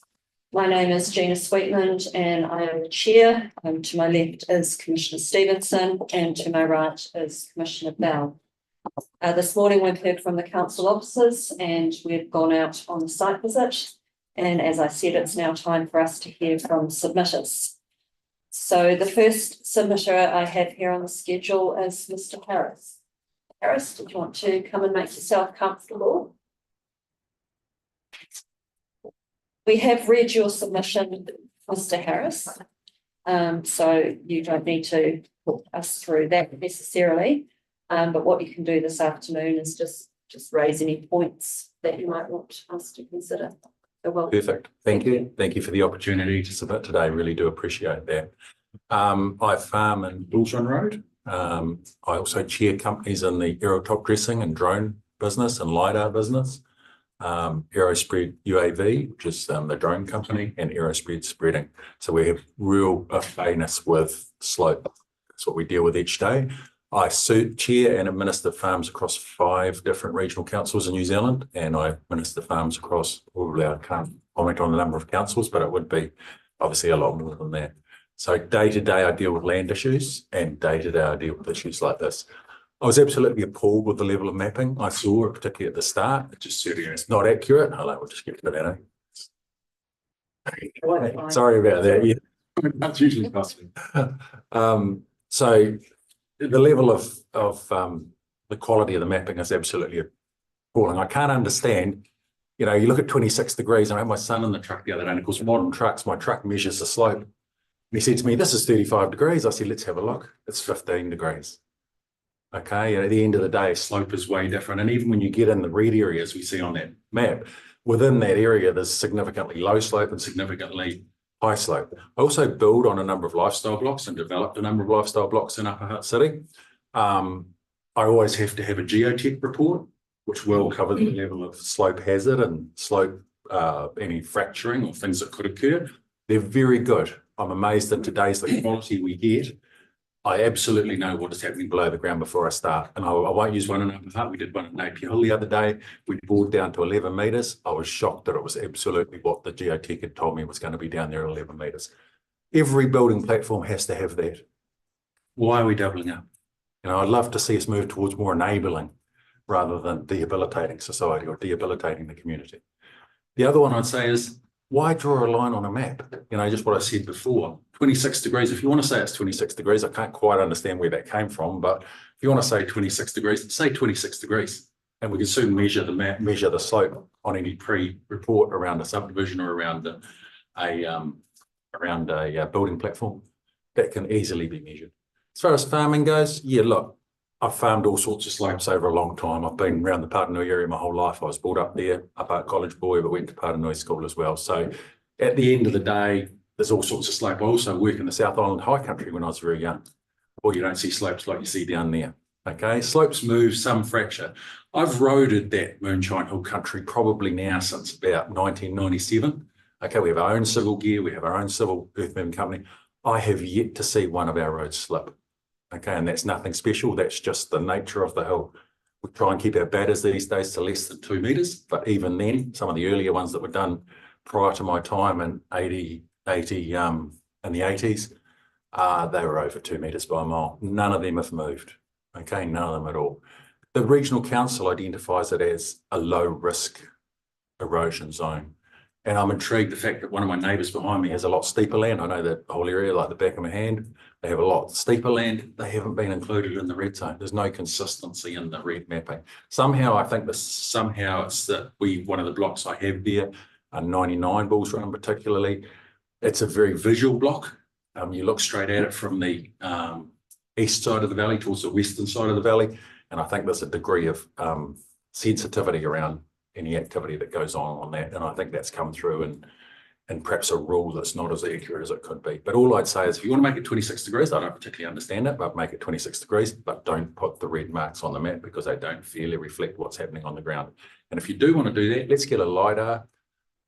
B: My name is Gina Sweetland and I am the chair. To my left is Commissioner Stevenson and to my right is Commissioner Bell. This morning we've heard from the council officers and we've gone out on the site visit. And as I said, it's now time for us to hear from submitters. So the first submitter I have here on the schedule is Mr. Harris. Harris, did you want to come and make yourself comfortable? We have read your submission, Mr. Harris. So you don't need to talk us through that necessarily. But what you can do this afternoon is just raise any points that you might want us to consider. So welcome.
L: Perfect. Thank you. Thank you for the opportunity to submit today. Really do appreciate that. I farm in Bullsrun Road. I also chair companies in the aerial top dressing and drone business and LiDAR business. Aerospread UAV, which is the drone company, and Aerospread Spreading. So we have real affineness with slope. That's what we deal with each day. I chair and administer farms across 5 different regional councils in New Zealand, and I administer farms across all of our, I can't comment on the number of councils, but it would be obviously a lot more than that. So day to day, I deal with land issues, and day to day, I deal with issues like this. I was absolutely appalled with the level of mapping I saw, particularly at the start. It just certainly it's not accurate. We'll just get to that. Sorry about that. Yeah. That's usually possible. So the level of the quality of the mapping is absolutely appalling. I can't understand. You know, you look at 26 degrees. I had my son in the truck the other day, and of course, modern trucks, my truck measures the slope. And he said to me, "This is 35 degrees." I said, "Let's have a look." It's 15 degrees. Okay, and at the end of the day, slope is way different. And even when you get in the red areas we see on that map, within that area, there's significantly low slope and significantly high slope. I also build on a number of lifestyle blocks and developed a number of lifestyle blocks in Upper Hutt City. I always have to have a geotech report, which will cover the level of slope hazard and slope, any fracturing or things that could occur. They're very good. I'm amazed at today's the quality we get. I absolutely know what is happening below the ground before I start. And I won't use one in Upper Hutt. We did one at Napier Hill the other day. We bored down to 11 metres. I was shocked that it was absolutely what the geotech had told me was going to be down there at 11 metres. Every building platform has to have that. Why are we doubling up? You know, I'd love to see us move towards more enabling rather than debilitating society or debilitating the community. The other one I'd say is, why draw a line on a map? You know, just what I said before, 26 degrees. If you want to say it's 26 degrees, I can't quite understand where that came from, but if you want to say 26 degrees, say 26 degrees. And we can soon measure the map, measure the slope on any pre-report around a subdivision or around a building platform. That can easily be measured. As far as farming goes, yeah, look, I've farmed all sorts of slopes over a long time. I've been around the Paranui area my whole life. I was brought up there, up at college boy, but went to Paranui school as well. So at the end of the day, there's all sorts of slope. I also worked in the South Island high country when I was very young. Well, you don't see slopes like you see down there. Okay, slopes move, some fracture. I've roaded that Moonshine Hill country probably now since about 1997. Okay, we have our own civil gear, we have our own civil earth-moving company. I have yet to see one of our roads slip. Okay, and that's nothing special. That's just the nature of the hill. We try and keep our batters these days to less than 2 metres, but even then, some of the earlier ones that were done prior to my time in in the 80s, they were over 2 metres by a mile. None of them have moved. Okay, none of them at all. The regional council identifies it as a low risk erosion zone. And I'm intrigued the fact that one of my neighbours behind me has a lot steeper land. I know that whole area like the back of my hand. They have a lot steeper land. They haven't been included in the red zone. There's no consistency in the red mapping. Somehow I think it's that one of the blocks I have there, 99 Bullsrun particularly, it's a very visual block. You look straight at it from the east side of the valley towards the western side of the valley. And I think there's a degree of sensitivity around any activity that goes on that. And I think that's come through and perhaps a rule that's not as accurate as it could be. But all I'd say is if you want to make it 26 degrees, I don't particularly understand it, but make it 26 degrees, but don't put the red marks on the map because they don't fairly reflect what's happening on the ground. And if you do want to do that, let's get a LiDAR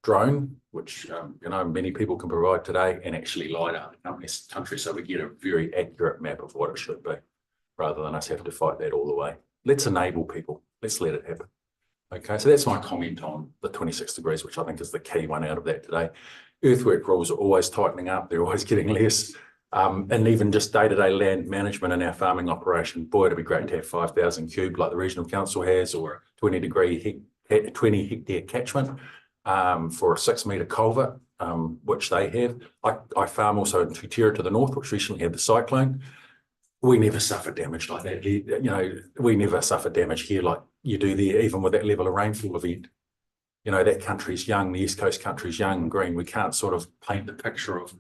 L: drone, which you know, many people can provide today, and actually LiDAR the country so we get a very accurate map of what it should be, rather than us have to fight that all the way. Let's enable people. Let's let it happen. Okay, so that's my comment on the 26 degrees, which I think is the key one out of that today. Earthwork rules are always tightening up, they're always getting less. And even just day-to-day land management in our farming operation, boy, it'd be great to have 5,000 cube like the regional council has, or a 20 hectare catchment for a 6 metre culvert, which they have. I farm also in Tutera to the north, which recently had the cyclone. We never suffer damage like that. You know, we never suffer damage here like you do there, even with that level of rainfall event. You know, that country's young, the East Coast country's young and green. We can't sort of paint the picture of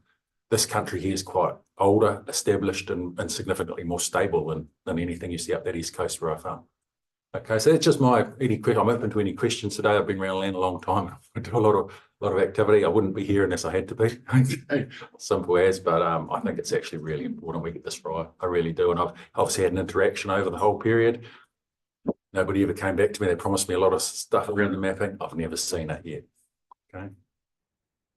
L: this country here is quite older, established and significantly more stable than anything you see up that East Coast where I farm. Okay, so that's just I'm open to any questions today. I've been around land a long time. I do a lot of activity. I wouldn't be here unless I had to be. Simple as, but I think it's actually really important we get this right. I really do. And I've obviously had an interaction over the whole period. Nobody ever came back to me. They promised me a lot of stuff around the mapping. I've never seen it yet. Okay.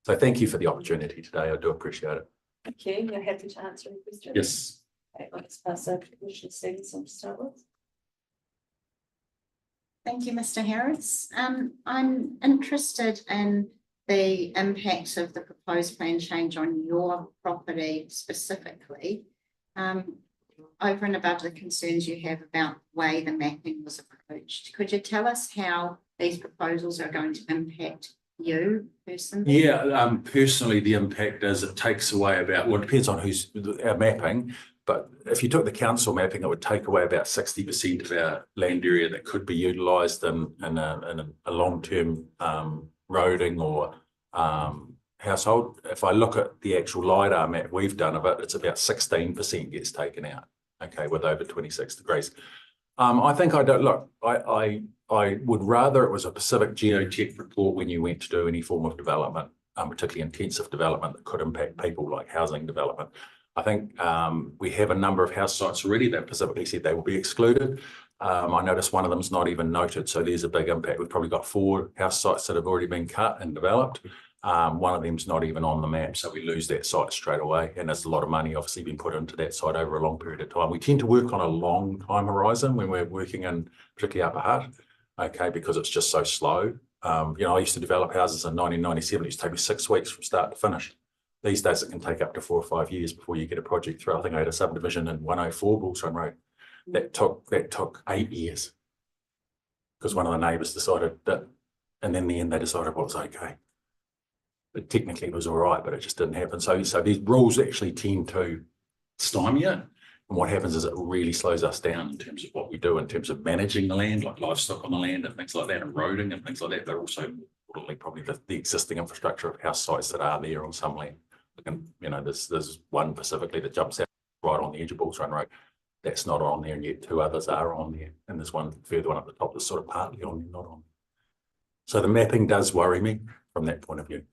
L: So thank you for the opportunity today. I do appreciate it.
B: Thank you. You're happy to answer any questions?
L: Yes.
B: Okay, let's pass over to Commissioner Stevenson to start with.
C: Thank you, Mr. Harris. I'm interested in the impact of the proposed plan change on your property specifically. Over and above the concerns you have about the way the mapping was approached, could you tell us how these proposals are going to impact you personally?
L: Yeah, personally, the impact is it takes away about, well, it depends on who's our mapping, but if you took the council mapping, it would take away about 60% of our land area that could be utilised in a long-term roading or household. If I look at the actual LiDAR map we've done of it, it's about 16% gets taken out, okay, with over 26 degrees. I think I don't, look, I would rather it was a Pacific Geotech report when you went to do any form of development, particularly intensive development that could impact people like housing development. I think we have a number of house sites already that specifically said they will be excluded. I noticed one of them is not even noted, so there's a big impact. We've probably got 4 house sites that have already been cut and developed. One of them's not even on the map, so we lose that site straight away. And there's a lot of money obviously been put into that site over a long period of time. We tend to work on a long time horizon when we're working in particularly Upper Hutt, okay, because it's just so slow. You know, I used to develop houses in 1997. It used to take me 6 weeks from start to finish. These days it can take up to 4 or 5 years before you get a project through. I think I had a subdivision in 104 Bulls Run Road. That took 8 years because one of the neighbours decided that, and in the end they decided what was okay. But technically it was all right, but it just didn't happen. So these rules actually tend to stymie it. And what happens is it really slows us down in terms of what we do in terms of managing the land, like livestock on the land and things like that, and roading and things like that, but also importantly probably the existing infrastructure of house sites that are there on some land. And, you know, there's one specifically that jumps out right on the edge of Bulls Run Road. That's not on there, and yet 2 others are on there. And there's one further one up the top that's sort of partly on there, not on. So the mapping does worry me from that point of view.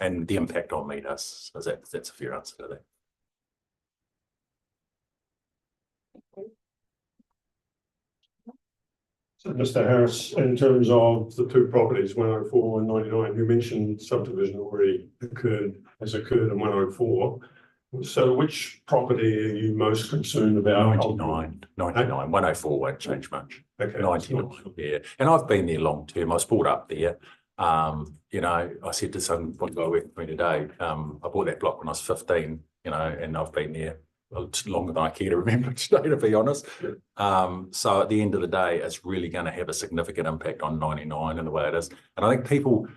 L: And the impact on me does. So that's a fair answer to that.
D: So Mr. Harris, in terms of the 2 properties, 104 and 99, you mentioned subdivision already has occurred in 104. So which property are you most concerned about?
L: 99, 104 won't change much.
D: Okay.
L: 99, yeah. And I've been there long term. I was brought up there. You know, I said to some guy working with me today, I bought that block when I was 15, you know, and I've been there longer than I care to remember today, to be honest. So at the end of the day, it's really going to have a significant impact on 99 and the way it is. And I think people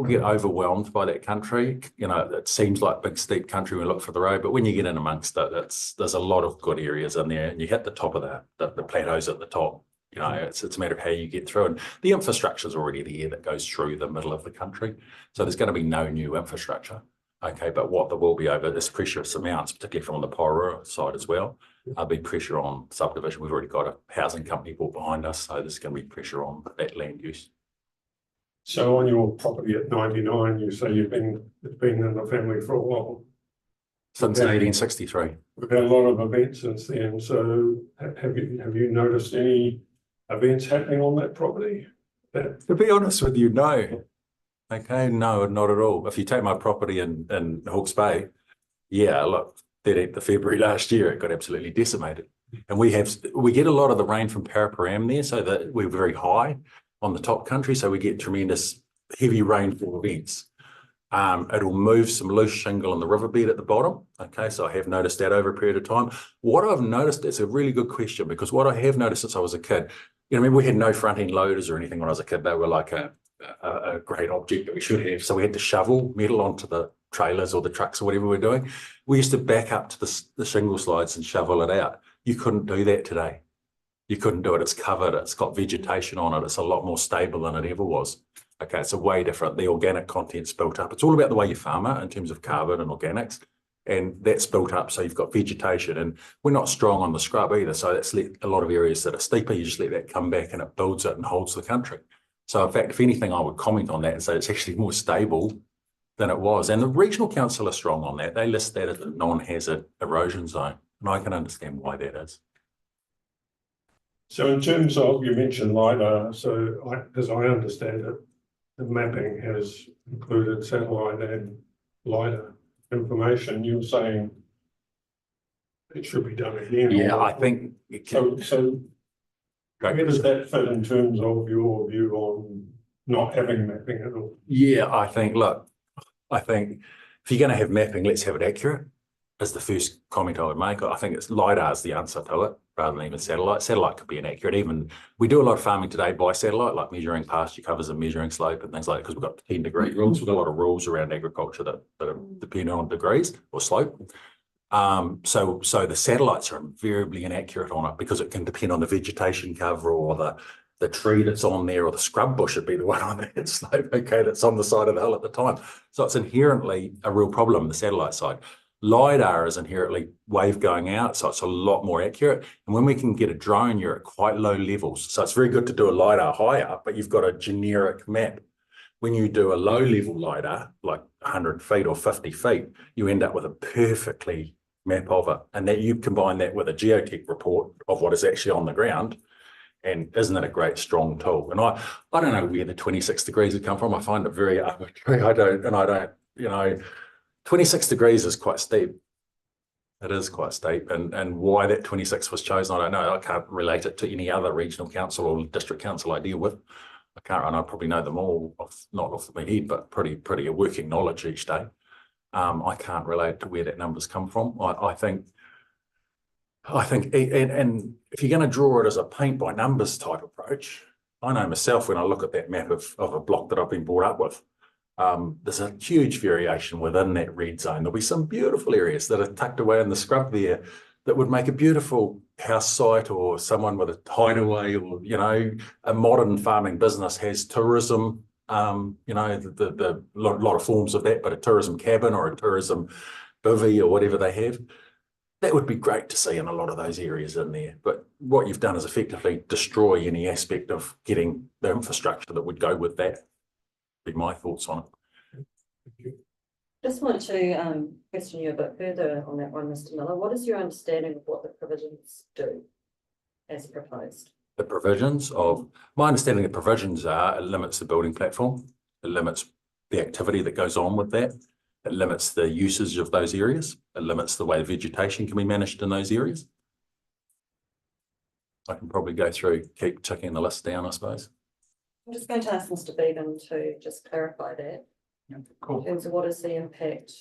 L: get overwhelmed by that country. You know, it seems like big steep country when we look for the road, but when you get in amongst it, there's a lot of good areas in there, and you hit the top of the plateaus at the top. You know, it's a matter of how you get through, and the infrastructure is already there that goes through the middle of the country. So there's going to be no new infrastructure. Okay, but what there will be over this precious amounts, particularly from the Porora side as well, there'll be pressure on subdivision. We've already got a housing company bought behind us, so there's going to be pressure on that land use.
D: So on your property at 99, you say it's been in the family for a while.
L: Since 1863.
D: We've had a lot of events since then. So have you noticed any events happening on that property?
L: To be honest with you, no. Okay, no, not at all. If you take my property in Hawke's Bay, yeah, look, 13th of February last year, it got absolutely decimated. And we get a lot of the rain from Paraparaumu there, so that we're very high. on the top country, so we get tremendous heavy rainfall events. It'll move some loose shingle on the riverbed at the bottom. Okay, so I have noticed that over a period of time. What I've noticed, it's a really good question, because what I have noticed since I was a kid, you know, remember we had no front end loaders or anything when I was a kid. They were like a great object that we should have. So we had to shovel metal onto the trailers or the trucks or whatever we're doing. We used to back up to the shingle slides and shovel it out. You couldn't do that today. You couldn't do it. It's covered. It's got vegetation on it. It's a lot more stable than it ever was. Okay, it's a way different. The organic content's built up. It's all about the way you farm it in terms of carbon and organics. And that's built up, so you've got vegetation. And we're not strong on the scrub either. So that's a lot of areas that are steeper. You just let that come back and it builds it and holds the country. So in fact, if anything, I would comment on that and say it's actually more stable than it was. And the regional council are strong on that. They list that as a non-hazard erosion zone. And I can understand why that is.
D: So in terms of, you mentioned LiDAR, so as I understand it, the mapping has included satellite and LiDAR information. You're saying it should be done again?
L: Yeah, I think it can.
D: So where does that fit in terms of your view on not having mapping at all?
L: Yeah, I think if you're going to have mapping, let's have it accurate. Is the first comment I would make. I think it's LiDAR is the answer to it, rather than even satellite. Satellite could be inaccurate. Even we do a lot of farming today by satellite, like measuring pasture covers and measuring slope and things like that, because we've got 10-degree rules. We've got a lot of rules around agriculture that are dependent on degrees or slope. So the satellites are invariably inaccurate on it because it can depend on the vegetation cover or the tree that's on there, or the scrub bush would be the one on that slope, okay, that's on the side of the hill at the time. So it's inherently a real problem, the satellite side. LiDAR is inherently wave going out, so it's a lot more accurate. And when we can get a drone, you're at quite low levels. So it's very good to do a LiDAR high up, but you've got a generic map. When you do a low level LiDAR, like 100 feet or 50 feet, you end up with a perfectly map of it. And that you combine that with a geotech report of what is actually on the ground. And isn't it a great strong tool? And I don't know where the 26 degrees would come from. I find it very arbitrary. I don't, you know, 26 degrees is quite steep. It is quite steep. And why that 26 was chosen, I don't know. I can't relate it to any other regional council or district council I deal with. I can't, and I probably know them all, not off my head, but pretty a working knowledge each day. I can't relate to where that number's come from. I think, and if you're going to draw it as a paint by numbers type approach, I know myself when I look at that map of a block that I've been brought up with, there's a huge variation within that red zone. There'll be some beautiful areas that are tucked away in the scrub there that would make a beautiful house site, or someone with a hideaway, or, you know, a modern farming business has tourism, you know, the lot of forms of that, but a tourism cabin or a tourism bivvy or whatever they have. That would be great to see in a lot of those areas in there. But what you've done is effectively destroy any aspect of getting the infrastructure that would go with that. Be my thoughts on it.
B: Just want to question you a bit further on that one, Mr. Miller. What is your understanding of what the provisions do as proposed?
L: The provisions of, my understanding of provisions are, it limits the building platform, it limits the activity that goes on with that, it limits the usage of those areas, it limits the way vegetation can be managed in those areas. I can probably go through, keep ticking the list down, I suppose.
B: I'm just going to ask Mr. Bevan to just clarify that.
M: Yeah, cool.
B: In terms of what is the impact?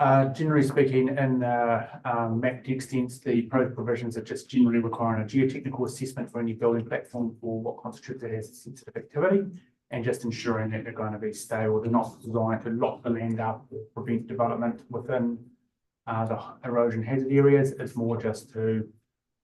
M: Generally speaking, in map extents, the provisions are just generally requiring a geotechnical assessment for any building platform for what constitutes it as a sensitive activity, and just ensuring that they're going to be stable. They're not designed to lock the land up or prevent development within the erosion hazard areas. It's more just to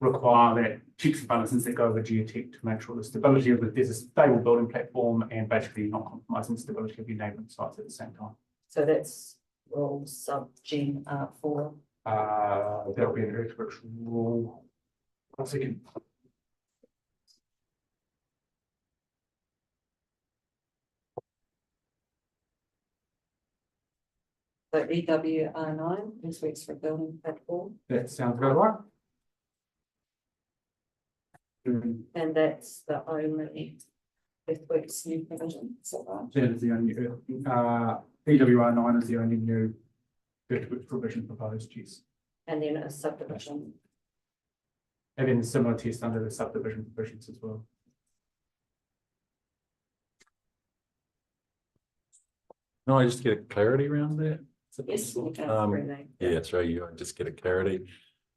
M: require that checks and balances that go over geotech to make sure the stability of there's a stable building platform and basically not compromising the stability of your neighbouring sites at the same time.
B: So that's rule sub G 4.
M: There'll be an earthworks rule. 1 second.
B: So EWR9 is weeks for building platform.
M: That sounds about right.
B: And that's the only earthworks new provision, is that right?
M: That is the only EWR9 is the only new earthworks provision proposed, yes.
B: And then a subdivision.
M: And then similar test under the subdivision provisions as well.
L: No, I just get a clarity around that. Is it
B: Yes, we
L: possible?
B: go through that.
L: Yeah, through you, I just get a clarity.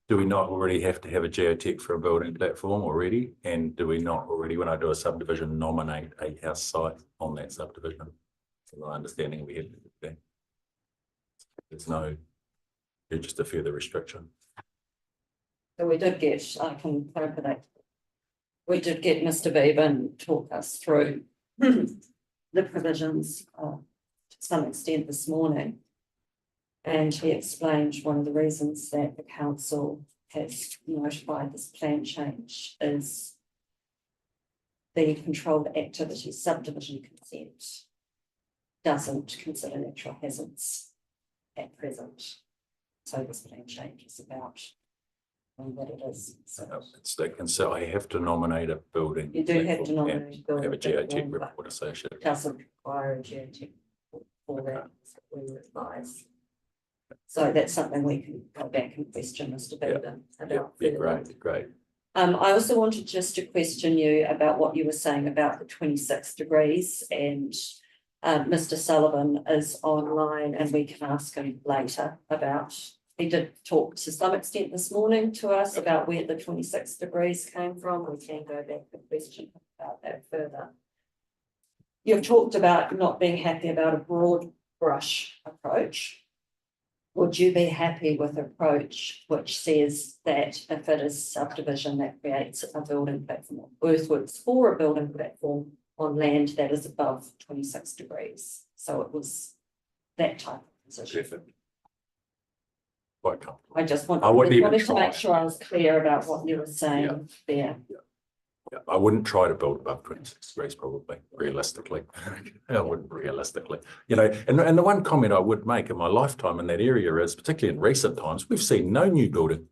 L: Do we not already have to have a geotech for a building platform already? And do we not already, when I do a subdivision, nominate a house site on that subdivision? So my understanding we have to do that. There's no, it's just a further restriction.
B: So we did get, I can clarify that. We did get Mr. Bevan talk us through the provisions to some extent this morning. And he explained one of the reasons that the council has notified this plan change is the controlled activity subdivision consent doesn't consider natural hazards at present. So this plan change is about what it is. So
L: It's they can say I have to nominate a building.
B: you do have to
L: platform and
B: nominate a building
L: have a geotech
B: platform, but
L: report associated.
B: it doesn't require a geotech for that, is what we advise. So that's something we can go back and question Mr. Bevan about.
L: Yeah,
B: further.
L: great.
B: I also wanted just to question you about what you were saying about the 26 degrees, and Mr. Sullivan is online and we can ask him later about, he did talk to some extent this morning to us about where the 26 degrees came from. We can go back and question about that further. You've talked about not being happy about a broad brush approach. Would you be happy with an approach which says that if it is subdivision that creates a building platform, earthworks for a building platform on land that is above 26 degrees? So it was that type of position.
L: Perfect. Quite comfortable.
B: I just
L: I wouldn't even
B: wanted to
L: try.
B: make sure I was clear about what you were saying there.
L: Yeah, I wouldn't try to build above 26 degrees probably, realistically. I wouldn't realistically, and the one comment I would make in my lifetime in that area is, particularly in recent times, we've seen no new building.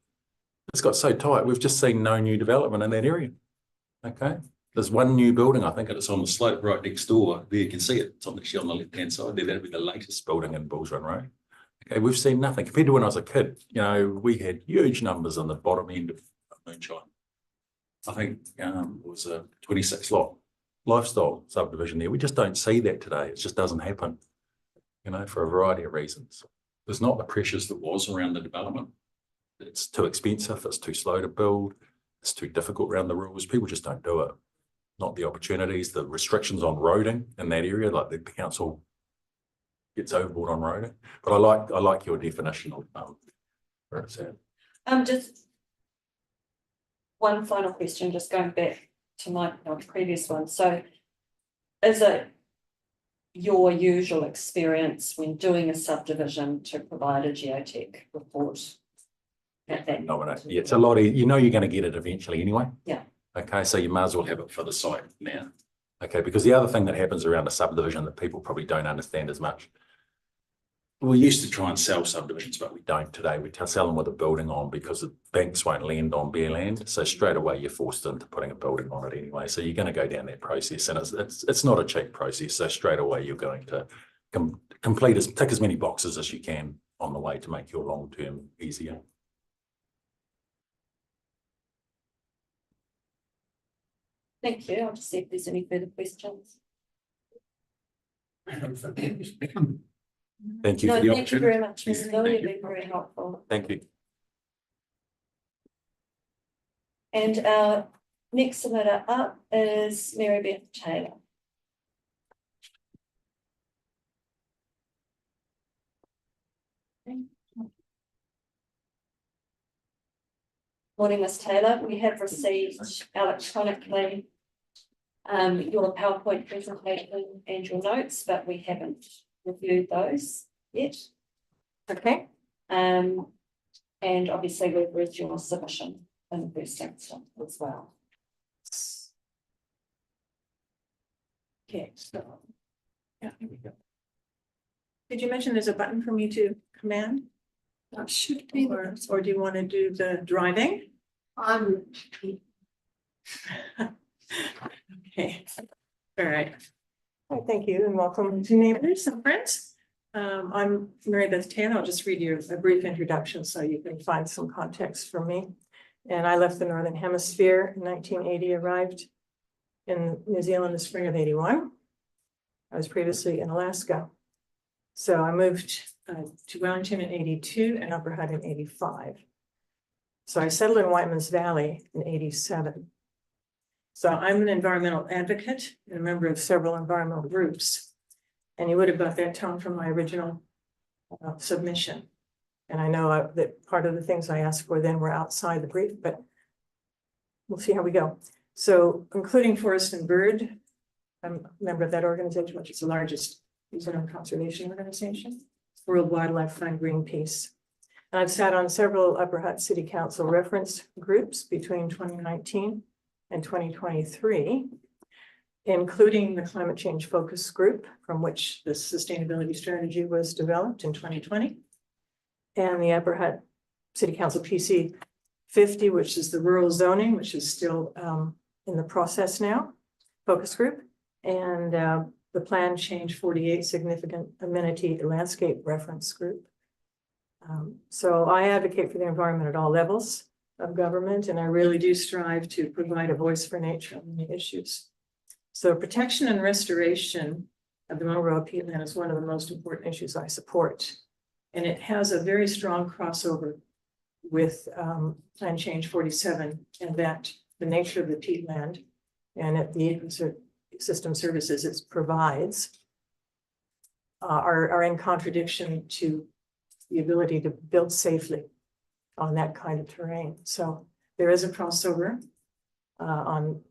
L: It's got so tight, we've just seen no new development in that area. Okay, there's one new building, I think, and it's on the slope right next door. There you can see it. It's actually on the left-hand side there. That'd be the latest building in Bulls Run Road. Okay, we've seen nothing. Compared to when I was a kid, we had huge numbers on the bottom end of Moonshine. I think it was a 26 lot lifestyle subdivision there. We just don't see that today. It just doesn't happen, for a variety of reasons. There's not the pressures that was around the development. It's too expensive. It's too slow to build. It's too difficult around the rules. People just don't do it. Not the opportunities, the restrictions on roading in that area, like the council gets overboard on roading. But I like your definition of where it's at.
B: Just one final question, just going back to my previous one. So is it your usual experience when doing a subdivision to provide a geotech report?
L: Nominate. Yeah, it's a lot. You're going to get it eventually anyway.
B: Yeah.
L: Okay, so you might as well have it for the site now. Okay, because the other thing that happens around a subdivision that people probably don't understand as much. We used to try and sell subdivisions, but we don't today. We sell them with a building on because the banks won't lend on bare land. So straight away you're forced into putting a building on it anyway. So you're going to go down that process, and it's not a cheap process. So straight away you're going to tick as many boxes as you can on the way to make your long term easier.
B: Thank you. I'll just see if there's any further questions.
L: Thank you
B: No,
L: for the
B: thank you very
L: opportunity.
B: much, Mr. Miller. You've been very helpful.
L: Thank you.
B: And our next submitter up is Mary Beth Taylor. Morning, Ms. Taylor. We have received electronically your PowerPoint presentation and your notes, but we haven't reviewed those yet.
J: Okay.
B: And obviously we've read your submission in the first instance as well. Okay, so.
J: Yeah, here we go. Did you mention there's a button for me to command?
B: That should be.
J: Or do you want to do the driving? Okay, all right. Well, thank you and welcome to neighbors and friends. I'm Mary Beth Taylor. I'll just read you a brief introduction so you can find some context from me. And I left the Northern Hemisphere in 1980, arrived in New Zealand in the spring of '81. I was previously in Alaska.
N: So I moved to Wellington in 82 and Upper Hutt in 85. So I settled in Whiteman's Valley in 87. So I'm an environmental advocate and a member of several environmental groups. And you would have got that tone from my original submission. And I know that part of the things I asked for then were outside the brief, but we'll see how we go. So including Forest and Bird, I'm a member of that organization, which is the largest New Zealand conservation organization, World Wildlife Fund, Greenpeace. And I've sat on several Upper Hutt City Council reference groups between 2019 and 2023, including the Climate Change Focus Group, from which the sustainability strategy was developed in 2020, and the Upper Hutt City Council PC 50, which is the rural zoning, which is still in the process now, focus group, and the Plan Change 48 Significant Amenity Landscape Reference Group. So I advocate for the environment at all levels of government, and I really do strive to provide a voice for nature on many issues. So protection and restoration of the Mongaroa peatland is one of the most important issues I support. And it has a very strong crossover with Plan Change 47, and that the nature of the peatland and the ecosystem services it provides are in contradiction to the ability to build safely on that kind of terrain. So there is a crossover on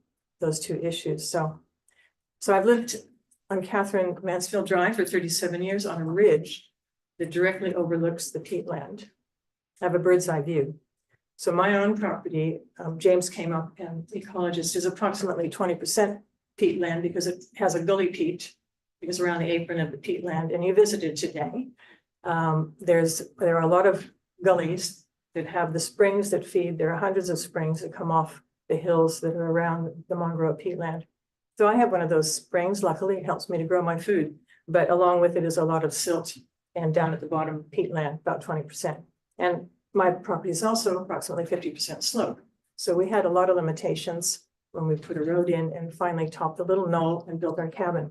N: those two issues. So I've lived on Catherine Mansfield Drive for 37 years on a ridge that directly overlooks the peatland. I have a bird's eye view. So my own property, James came up, and the ecologist, is approximately 20% peatland because it has a gully peat, because around the apron of the peatland, and you visited today. There are a lot of gullies that have the springs that feed. There are hundreds of springs that come off the hills that are around the Mongaroa peatland. So I have one of those springs. Luckily, it helps me to grow my food, but along with it is a lot of silt, and down at the bottom peatland, about 20%. And my property is also approximately 50% slope. So we had a lot of limitations when we put a road in and finally topped a little knoll and built our cabin.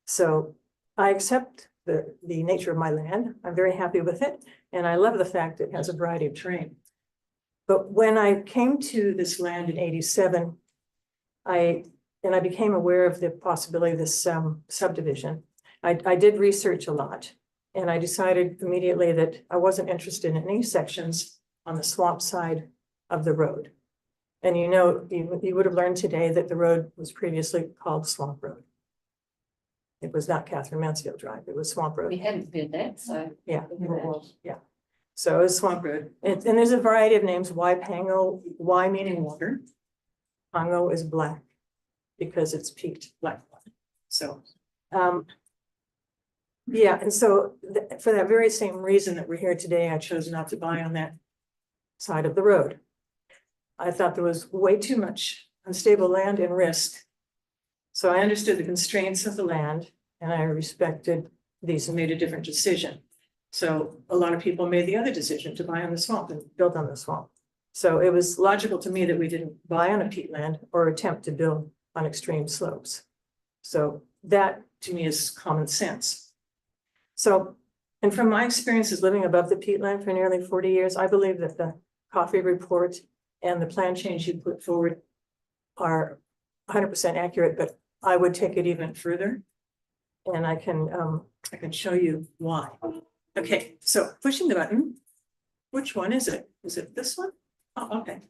N: So I accept the nature of my land. I'm very happy with it. And I love the fact it has a variety of terrain. But when I came to this land in 87, I became aware of the possibility of this subdivision. I did research a lot, and I decided immediately that I wasn't interested in any sections on the swamp side of the road. And you know, you would have learned today that the road was previously called Swamp Road. It was not Catherine Mansfield Drive, it was Swamp Road.
B: We hadn't heard that, so.
N: Yeah, yeah. So it was Swamp Road. And there's a variety of names. Waipango, Y meaning water. Pango is black because it's peaked black water. So, yeah, and so for that very same reason that we're here today, I chose not to buy on that side of the road. I thought there was way too much unstable land and risk. So I understood the constraints of the land, and I respected these and made a different decision. So a lot of people made the other decision to buy on the swamp and build on the swamp. So it was logical to me that we didn't buy on a peatland or attempt to build on extreme slopes. So that to me is common sense. So, and from my experiences living above the peatland for nearly 40 years, I believe that the Coffey report and the plan change you put forward are 100% accurate, but I would take it even further. And I can show you why. Okay, so pushing the button, which one is it? Is it this one? Oh, okay,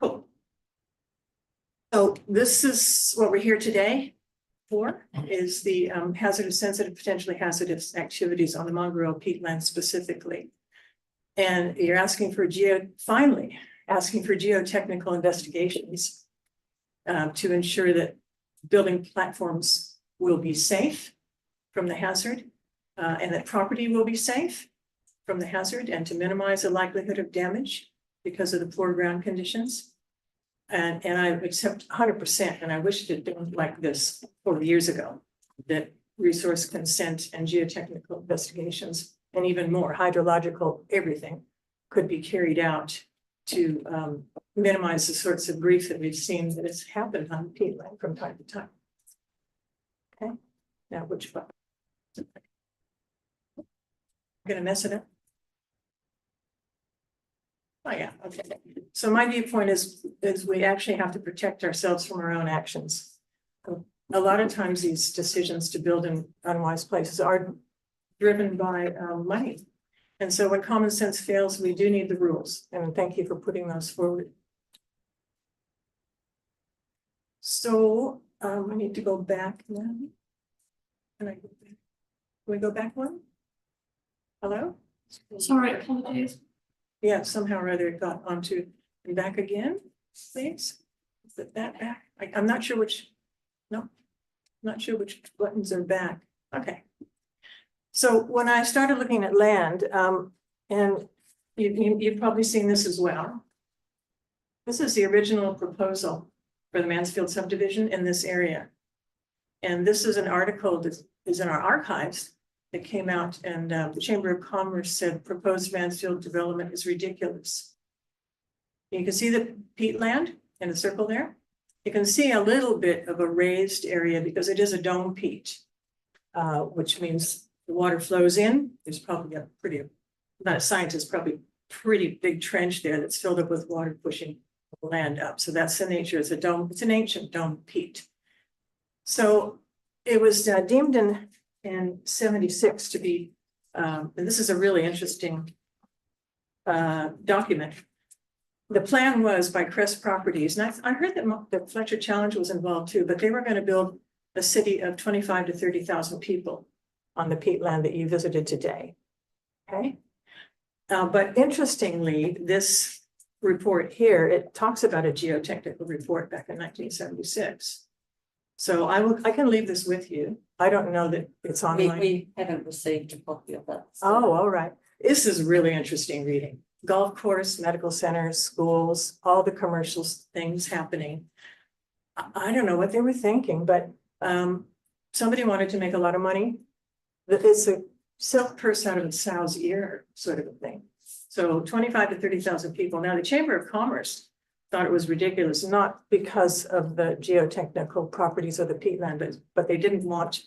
N: cool. So this is what we're here today for, is the hazardous, sensitive, potentially hazardous activities on the Mongaroa peatland specifically. And you're asking for finally asking for geotechnical investigations to ensure that building platforms will be safe from the hazard, and that property will be safe from the hazard, and to minimize the likelihood of damage because of the poor ground conditions. And I accept 100%, and I wish it had been like this 40 years ago, that resource consent and geotechnical investigations, and even more hydrological, everything could be carried out to minimize the sorts of grief that we've seen that has happened on peatland from time to time. Okay, now which button? gonna mess it up? Oh, yeah, okay. So my viewpoint is we actually have to protect ourselves from our own actions. A lot of times these decisions to build in unwise places are driven by money. And so when common sense fails, we do need the rules. And thank you for putting those forward. So I need to go back now. Can I go back? Can we go back one? Hello?
J: Sorry, apologies.
N: Yeah, somehow or other it got onto and back again, please. Is it that back? I'm not sure which, no, not sure which buttons are back. Okay. So when I started looking at land, and you've probably seen this as well. This is the original proposal for the Mansfield subdivision in this area. And this is an article that is in our archives that came out, and the Chamber of Commerce said proposed Mansfield development is ridiculous. You can see the peatland in the circle there. You can see a little bit of a raised area because it is a dome peat, which means the water flows in. There's probably a pretty, not a scientist, probably pretty big trench there that's filled up with water pushing the land up. So that's the nature. It's a dome. It's an ancient dome peat. So it was deemed in 76 to be, and this is a really interesting document. The plan was by Crest Properties, and I heard that the Fletcher Challenge was involved too, but they were going to build a city of 25 to 30,000 people on the peatland that you visited today. Okay. But interestingly, this report here, it talks about a geotechnical report back in 1976. So I can leave this with you. I don't know that it's online.
B: We haven't received a copy of that. so-
N: Oh, all right. This is really interesting reading. Golf course, medical centers, schools, all the commercial things happening. I don't know what they were thinking, but somebody wanted to make a lot of money. It's a silk purse out of a sow's ear sort of a thing. So 25 to 30,000 people. Now the Chamber of Commerce thought it was ridiculous, not because of the geotechnical properties of the peatland, but they didn't want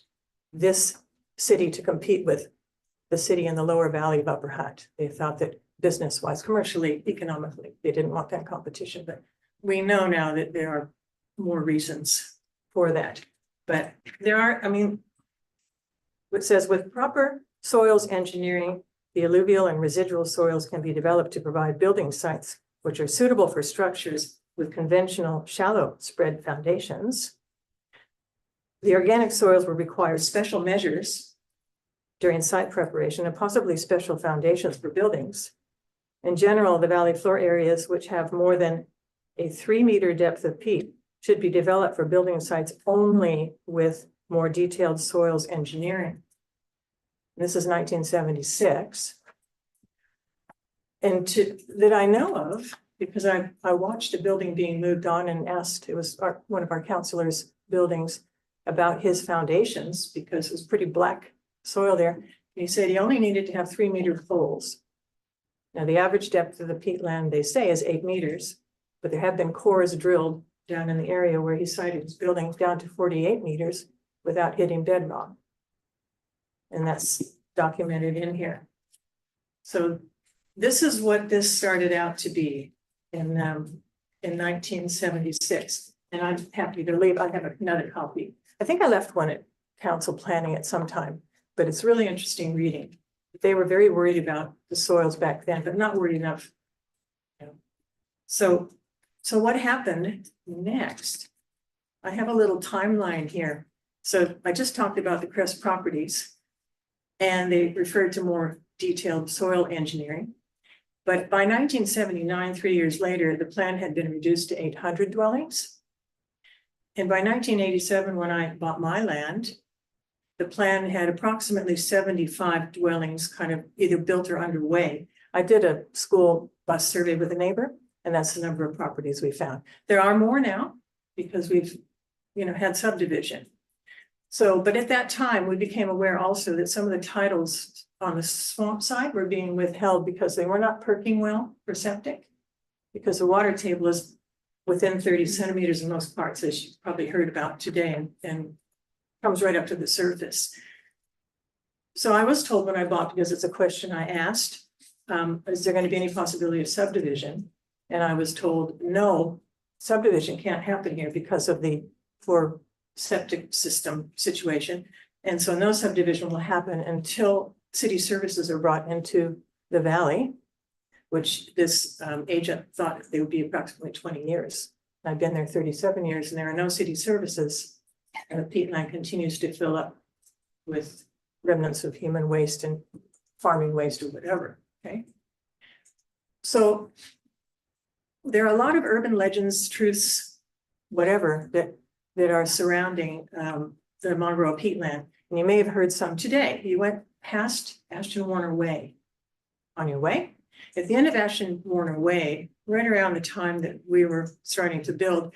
N: this city to compete with the city in the lower valley of Upper Hutt. They thought that business-wise, commercially, economically, they didn't want that competition. But we know now that there are more reasons for that. But there are, I mean, it says with proper soils engineering, the alluvial and residual soils can be developed to provide building sites which are suitable for structures with conventional shallow spread foundations. The organic soils will require special measures during site preparation and possibly special foundations for buildings. In general, the valley floor areas which have more than a 3-meter depth of peat should be developed for building sites only with more detailed soils engineering. This is 1976. And that I know of, because I watched a building being moved on and asked, it was one of our counselors' buildings, about his foundations, because it was pretty black soil there. And he said he only needed to have 3-meter holes. Now the average depth of the peatland, they say, is 8 meters, but there have been cores drilled down in the area where he sited his building down to 48 meters without hitting bedrock. And that's documented in here. So this is what this started out to be in 1976. And I'm happy to leave. I have another copy. I think I left one at council planning at some time, but it's really interesting reading. They were very worried about the soils back then, but not worried enough. So what happened next? I have a little timeline here. So I just talked about the Crest Properties, and they referred to more detailed soil engineering. But by 1979, 3 years later, the plan had been reduced to 800 dwellings. And by 1987, when I bought my land, the plan had approximately 75 dwellings kind of either built or underway. I did a school bus survey with a neighbor, and that's the number of properties we found. There are more now because we've, had subdivision. So, but at that time, we became aware also that some of the titles on the swamp side were being withheld because they were not perking well for septic, because the water table is within 30 centimeters in most parts, as you've probably heard about today, and comes right up to the surface. So I was told when I bought, because it's a question I asked, is there going to be any possibility of subdivision? And I was told, no, subdivision can't happen here because of the poor septic system situation. And so no subdivision will happen until city services are brought into the valley, which this agent thought they would be approximately 20 years. I've been there 37 years and there are no city services. And the peatland continues to fill up with remnants of human waste and farming waste or whatever, okay? So there are a lot of urban legends, truths, whatever, that are surrounding the Monroe peatland. And you may have heard some today. You went past Ashton Warner Way on your way. At the end of Ashton Warner Way, right around the time that we were starting to build,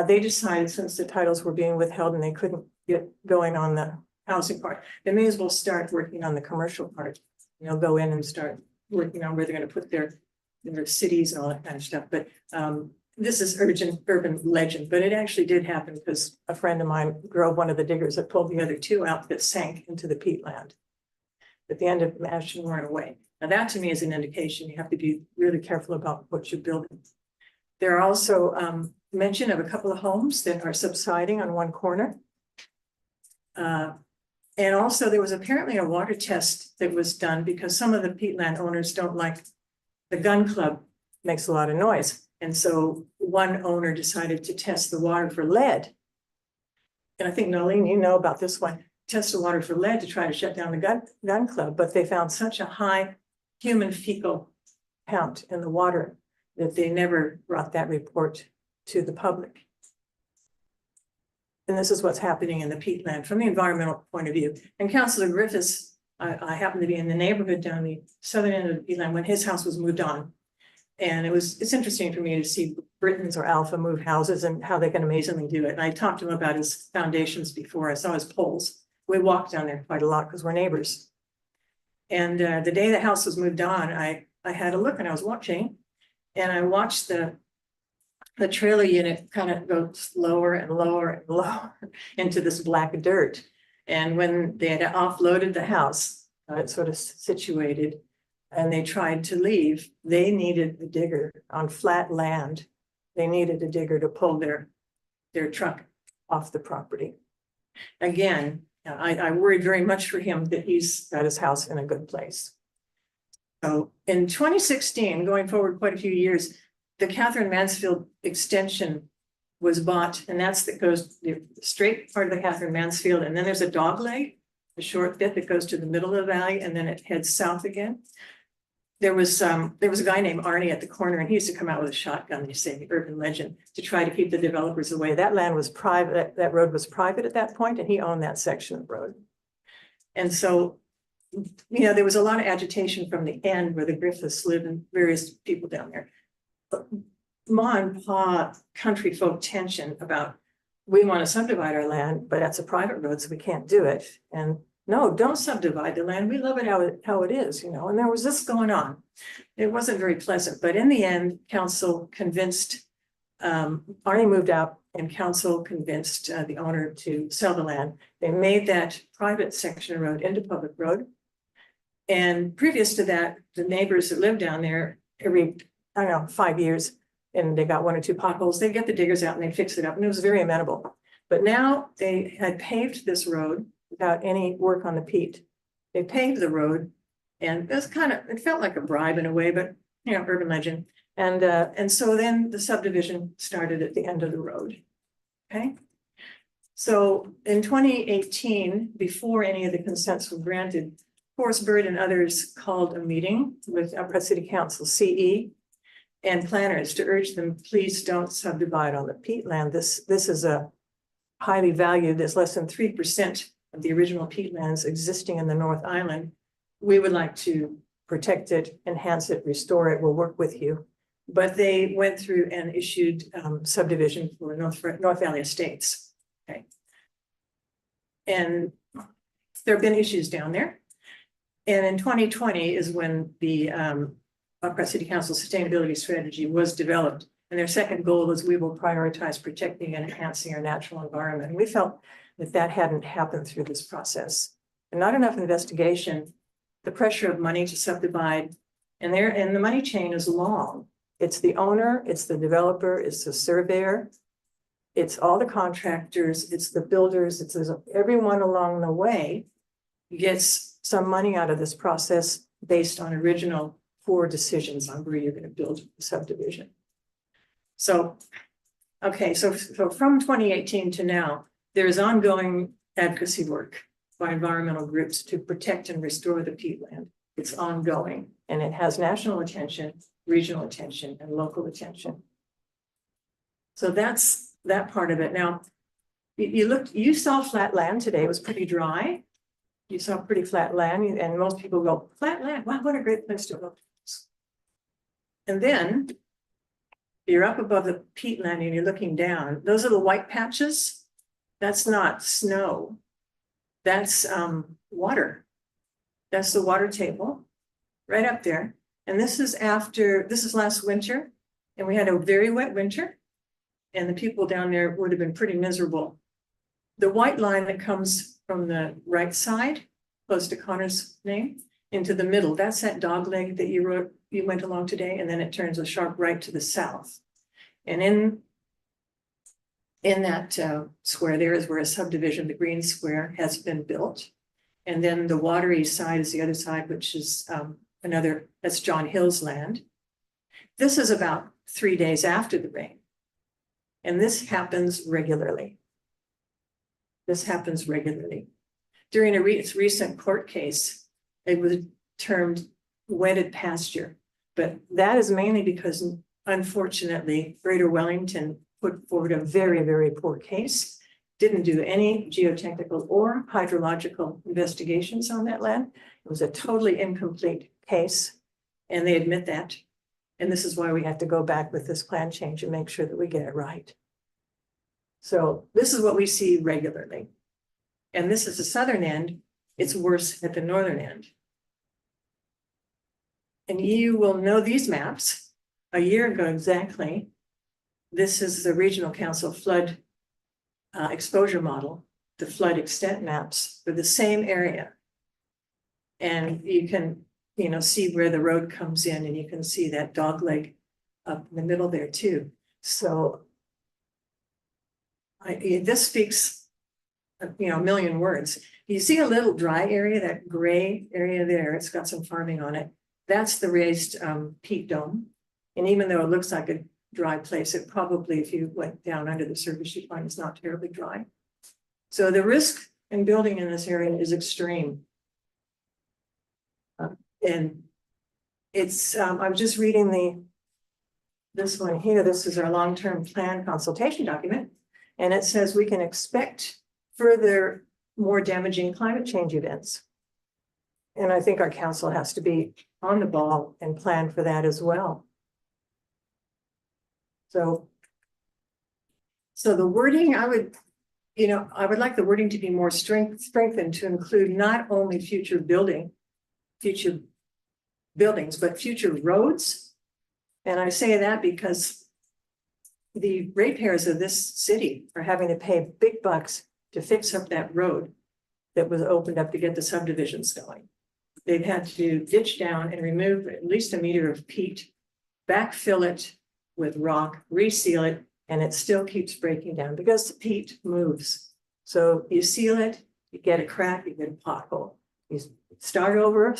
N: they decided, since the titles were being withheld and they couldn't get going on the housing part, they may as well start working on the commercial part. You know, go in and start working on where they're going to put their cities and all that kind of stuff. But this is urban legend, but it actually did happen because a friend of mine drove one of the diggers that pulled the other two out that sank into the peatland at the end of Ashton Warner Way. Now that to me is an indication you have to be really careful about what you're building. There are also mention of a couple of homes that are subsiding on one corner. And also there was apparently a water test that was done because some of the peatland owners don't like the gun club makes a lot of noise. And so one owner decided to test the water for lead. And I think, Nolene, you know about this one, test the water for lead to try to shut down the gun club, but they found such a high human fecal count in the water that they never brought that report to the public. And this is what's happening in the peatland from the environmental point of view. And Councillor Griffiths, I happened to be in the neighborhood down the southern end of the peatland when his house was moved on. And it's interesting for me to see Britons or Alpha move houses and how they can amazingly do it. And I talked to him about his foundations before. I saw his poles. We walked down there quite a lot because we're neighbors. And the day the house was moved on, I had a look and I was watching, and I watched the trailer unit kind of go lower and lower and lower into this black dirt. And when they had offloaded the house, it's sort of situated, and they tried to leave, they needed a digger on flat land. They needed a digger to pull their truck off the property. Again, I worried very much for him that he's got his house in a good place. So in 2016, going forward quite a few years, the Catherine Mansfield extension was bought, and that goes the straight part of the Catherine Mansfield, and then there's a dog leg, a short bit that goes to the middle of the valley, and then it heads south again. There was a guy named Arnie at the corner, and he used to come out with a shotgun, they say, the urban legend, to try to keep the developers away. That land was private, that road was private at that point, and he owned that section of road. And so, you know, there was a lot of agitation from the end where the Griffiths lived and various people down there. But ma and pa country folk tension about, we want to subdivide our land, but that's a private road, so we can't do it. And no, don't subdivide the land. We love it how it is, you know, and there was this going on. It wasn't very pleasant, but in the end, council convinced, Arnie moved out and council convinced the owner to sell the land. They made that private section of road into public road. And previous to that, the neighbors that lived down there, every, I don't know, 5 years, and they got 1 or 2 potholes, they'd get the diggers out and they'd fix it up, and it was very amenable. But now they had paved this road without any work on the peat. They paved the road, and it was it felt like a bribe in a way, but you know, urban legend. And so then the subdivision started at the end of the road. Okay. So in 2018, before any of the consents were granted, Forrest Bird and others called a meeting with Upper City Council CE and planners to urge them, please don't subdivide on the peatland. This is a highly valued, there's less than 3% of the original peatlands existing in the North Island. We would like to protect it, enhance it, restore it, we'll work with you. But they went through and issued subdivision for North Valley Estates, okay? And there have been issues down there. And in 2020 is when the Upper City Council Sustainability Strategy was developed. And their second goal is we will prioritize protecting and enhancing our natural environment. And we felt that that hadn't happened through this process. and not enough investigation, the pressure of money to subdivide. And the money chain is long. It's the owner, it's the developer, it's the surveyor. It's all the contractors, it's the builders, it's everyone along the way gets some money out of this process based on original poor decisions on where you're going to build a subdivision. So, okay, so from 2018 to now, there is ongoing advocacy work by environmental groups to protect and restore the peatland. It's ongoing, and it has national attention, regional attention, and local attention. So that's that part of it. Now, you saw flat land today. It was pretty dry. You saw pretty flat land, and most people go, flat land, wow, what a great place to go. And then you're up above the peatland and you're looking down. Those little white patches, that's not snow. That's water. That's the water table right up there. And this is last winter, and we had a very wet winter, and the people down there would have been pretty miserable. The white line that comes from the right side, close to Connor's name, into the middle, that's that dog leg that you went along today, and then it turns a sharp right to the south. And in that square there is where a subdivision, the green square, has been built. And then the watery side is the other side, which is that's John Hill's land. This is about 3 days after the rain. And this happens regularly. This happens regularly. During a recent court case, it was termed wetted pasture, but that is mainly because, unfortunately, Greater Wellington put forward a very, very poor case, didn't do any geotechnical or hydrological investigations on that land. It was a totally incomplete case, and they admit that. And this is why we have to go back with this plan change and make sure that we get it right. So this is what we see regularly. And this is the southern end. It's worse at the northern end. And you will know these maps. A year ago exactly, this is the Regional Council flood exposure model, the flood extent maps for the same area. And you can, see where the road comes in, and you can see that dog leg up in the middle there too. So this speaks, a million words. You see a little dry area, that gray area there, it's got some farming on it. That's the raised peat dome. And even though it looks like a dry place, it probably, if you went down under the surface, you'd find it's not terribly dry. So the risk in building in this area is extreme. And it's, I'm just reading this one here. This is our long-term plan consultation document. And it says we can expect further more damaging climate change events. And I think our council has to be on the ball and plan for that as well. So the wording, I would like the wording to be more strengthened to include not only future buildings, but future roads. And I say that because the ratepayers of this city are having to pay big bucks to fix up that road that was opened up to get the subdivisions going. They've had to ditch down and remove at least 1 meter of peat, backfill it with rock, reseal it, and it still keeps breaking down because the peat moves. So you seal it, you get a crack, you get a pothole. You start over.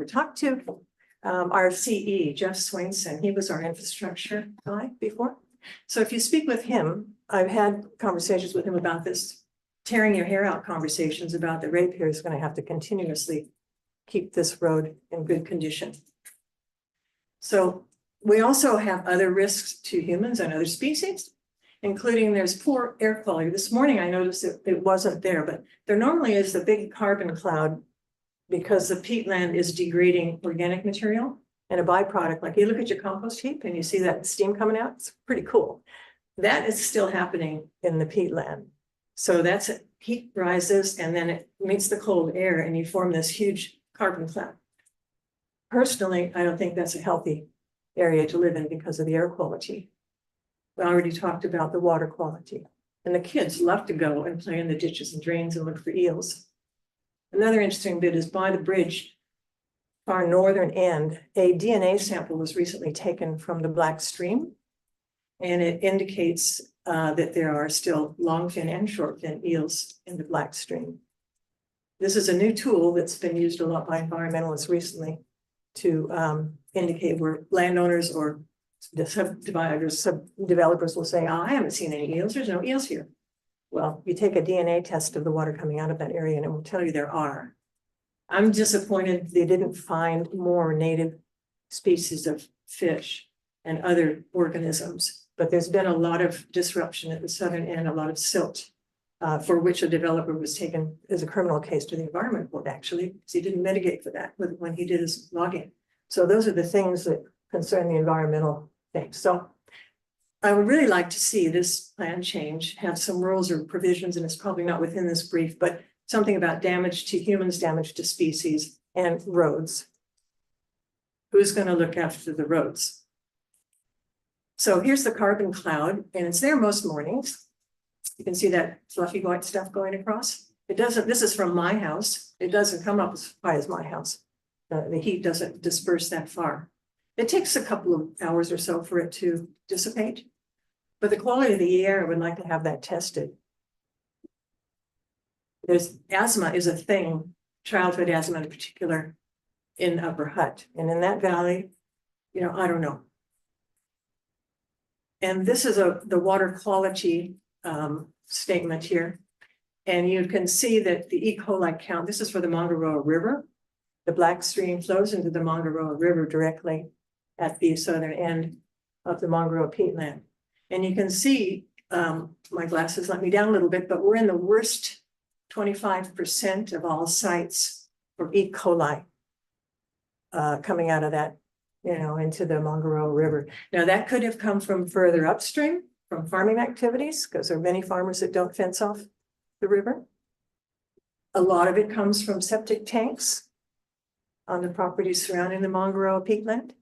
N: Talk to our CE, Jeff Swainson. He was our infrastructure guy before. So if you speak with him, I've had conversations with him about this tearing your hair out conversations about the ratepayers going to have to continuously keep this road in good condition. So we also have other risks to humans and other species, including there's poor air quality. This morning I noticed that it wasn't there, but there normally is the big carbon cloud because the peatland is degrading organic material and a byproduct. Like you look at your compost heap and you see that steam coming out, it's pretty cool. That is still happening in the peatland. So that's it. Heat rises and then it meets the cold air and you form this huge carbon cloud. Personally, I don't think that's a healthy area to live in because of the air quality. We already talked about the water quality. And the kids love to go and play in the ditches and drains and look for eels. Another interesting bit is by the bridge, far northern end, a DNA sample was recently taken from the Black Stream. And it indicates that there are still longfin and shortfin eels in the Black Stream. This is a new tool that's been used a lot by environmentalists recently to indicate where landowners or the sub-developers will say, oh, I haven't seen any eels, there's no eels here. Well, you take a DNA test of the water coming out of that area and it will tell you there are. I'm disappointed they didn't find more native species of fish and other organisms, but there's been a lot of disruption at the southern end, a lot of silt, for which a developer was taken as a criminal case to the Environment Board, actually, because he didn't mitigate for that when he did his logging. So those are the things that concern the environmental things. So I would really like to see this plan change, have some rules or provisions, and it's probably not within this brief, but something about damage to humans, damage to species, and roads. Who's going to look after the roads? So here's the carbon cloud, and it's there most mornings. You can see that fluffy white stuff going across. It doesn't, this is from my house. It doesn't come up as high as my house. The heat doesn't disperse that far. It takes a couple of hours or so for it to dissipate. But the quality of the air, I would like to have that tested. There's asthma is a thing, childhood asthma in particular, in Upper Hutt. And in that valley, you know, I don't know. And this is the water quality statement here. And you can see that the E. coli count, this is for the Mongaroa River. The Black Stream flows into the Mongaroa River directly at the southern end of the Mongaroa peatland. And you can see, my glasses let me down a little bit, but we're in the worst 25% of all sites for E. coli coming out of that, you know, into the Mongaroa River. Now that could have come from further upstream, from farming activities, because there are many farmers that don't fence off the river. A lot of it comes from septic tanks on the properties surrounding the Mongaroa peatland.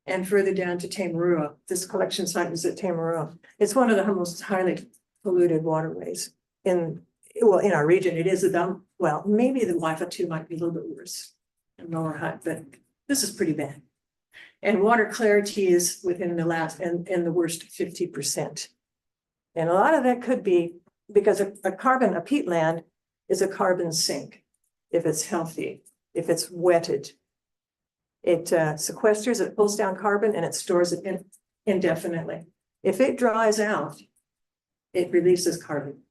N: And further down to Tamarua. This collection site was at Tamarua. It's one of the most highly polluted waterways in our region. It is well, maybe the Waifatu might be a little bit worse in Lower Hutt, but this is pretty bad. And water clarity is within the last and the worst 50%. And a lot of that could be because a peatland is a carbon sink if it's healthy, if it's wetted. It sequesters, it pulls down carbon and it stores it indefinitely. If it dries out, it releases carbon.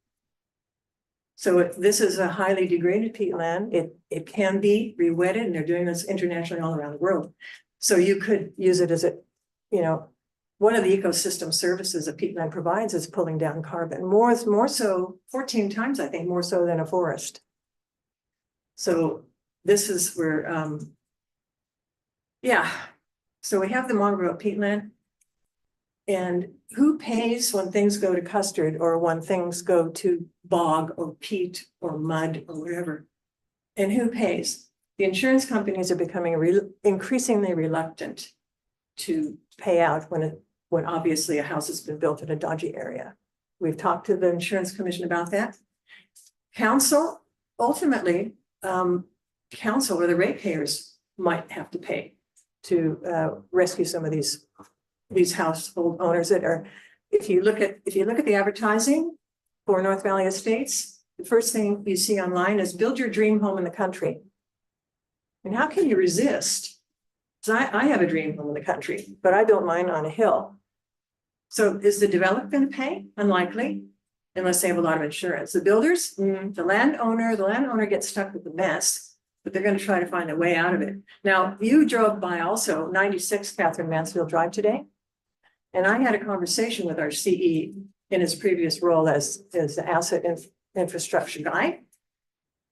N: So this is a highly degraded peatland. It can be re-wetted, and they're doing this internationally all around the world. So you could use it as one of the ecosystem services a peatland provides is pulling down carbon. More so, 14 times, I think, more so than a forest. So this is where, so we have the Mongaroa peatland. And who pays when things go to custard or when things go to bog or peat or mud or whatever? And who pays? The insurance companies are becoming increasingly reluctant to pay out when obviously a house has been built in a dodgy area. We've talked to the insurance commission about that. Council, ultimately, council or the ratepayers might have to pay to rescue some of these household owners that are, if you look at the advertising for North Valley Estates, the first thing you see online is build your dream home in the country. And how can you resist? Because I have a dream home in the country, but I built mine on a hill. So is the developer going to pay? Unlikely, unless they have a lot of insurance. The builders, the landowner gets stuck with the mess, but they're going to try to find a way out of it. Now, you drove by also 96 Catherine Mansfield Drive today. And I had a conversation with our CE in his previous role as the asset infrastructure guy.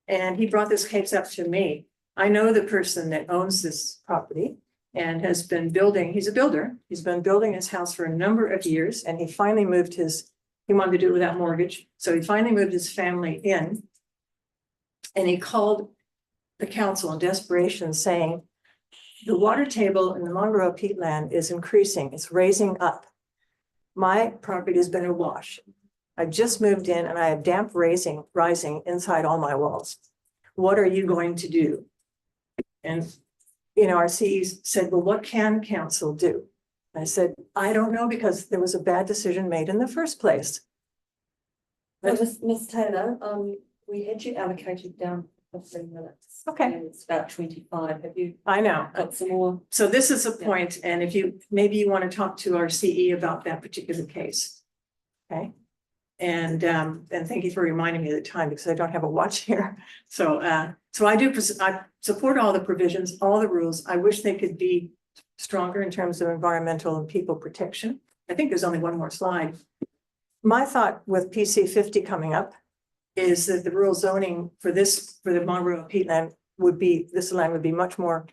N: And he brought this case up to me. I know the person that owns this property and has been building, he's a builder. He's been building his house for a number of years, and he finally moved he wanted to do it without mortgage. So he finally moved his family in, and he called the council in desperation saying, the water table in the Mongaroa peatland is increasing. It's raising up. My property has been awash. I just moved in and I have damp rising inside all my walls. what are you going to do? And, our CE said, well, what can council do? I said, I don't know, because there was a bad decision made in the first place.
B: Ms. Taylor, we had you allocated down 15 minutes.
N: Okay.
B: And it's about 25. Have you
N: I know.
B: got some more?
N: So this is a point, and if you, maybe you want to talk to our CE about that particular case. Okay? And thank you for reminding me of the time, because I don't have a watch here. So, I support all the provisions, all the rules. I wish they could be stronger in terms of environmental and people protection. I think there's only one more slide. My thought with PC 50 coming up is that the rural zoning for the Monroe peatland this land would be much more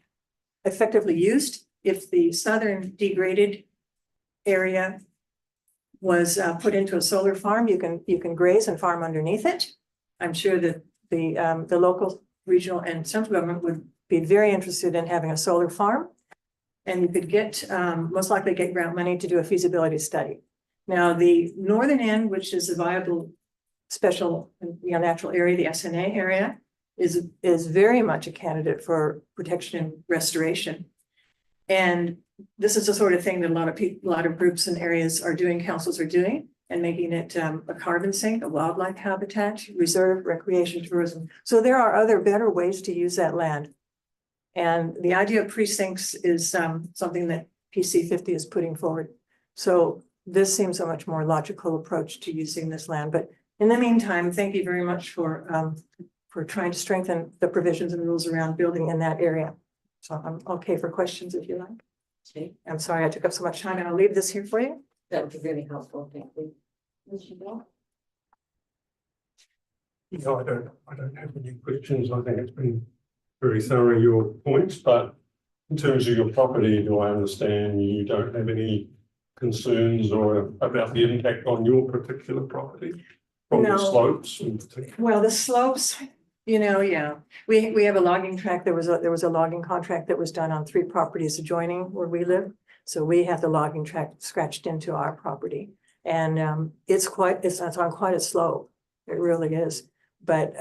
N: effectively used if the southern degraded area was put into a solar farm. You can graze and farm underneath it. I'm sure that the local, regional, and central government would be very interested in having a solar farm. And you could most likely get grant money to do a feasibility study. Now, the northern end, which is a viable special natural area, the SNA area, is very much a candidate for protection and restoration. And this is the sort of thing that a lot of groups and areas are doing, councils are doing, and making it a carbon sink, a wildlife habitat, reserve, recreation, tourism. So there are other better ways to use that land. And the idea of precincts is something that PC 50 is putting forward. So this seems a much more logical approach to using this land. But in the meantime, thank you very much for trying to strengthen the provisions and rules around building in that area. So I'm okay for questions if you like.
B: Okay.
N: I'm sorry I took up so much time, and I'll leave this here for you.
B: That would be really helpful. Thank you.
D: No, I don't have any questions. I think it's been very thorough, your points, but in terms of your property, do I understand you don't have any concerns or about the impact on your particular property from the
N: No.
D: slopes in particular?
N: Well, the slopes, yeah, we have a logging tract. There was a logging contract that was done on 3 properties adjoining where we live. So we have the logging tract scratched into our property, and it's on quite a slope. It really is, but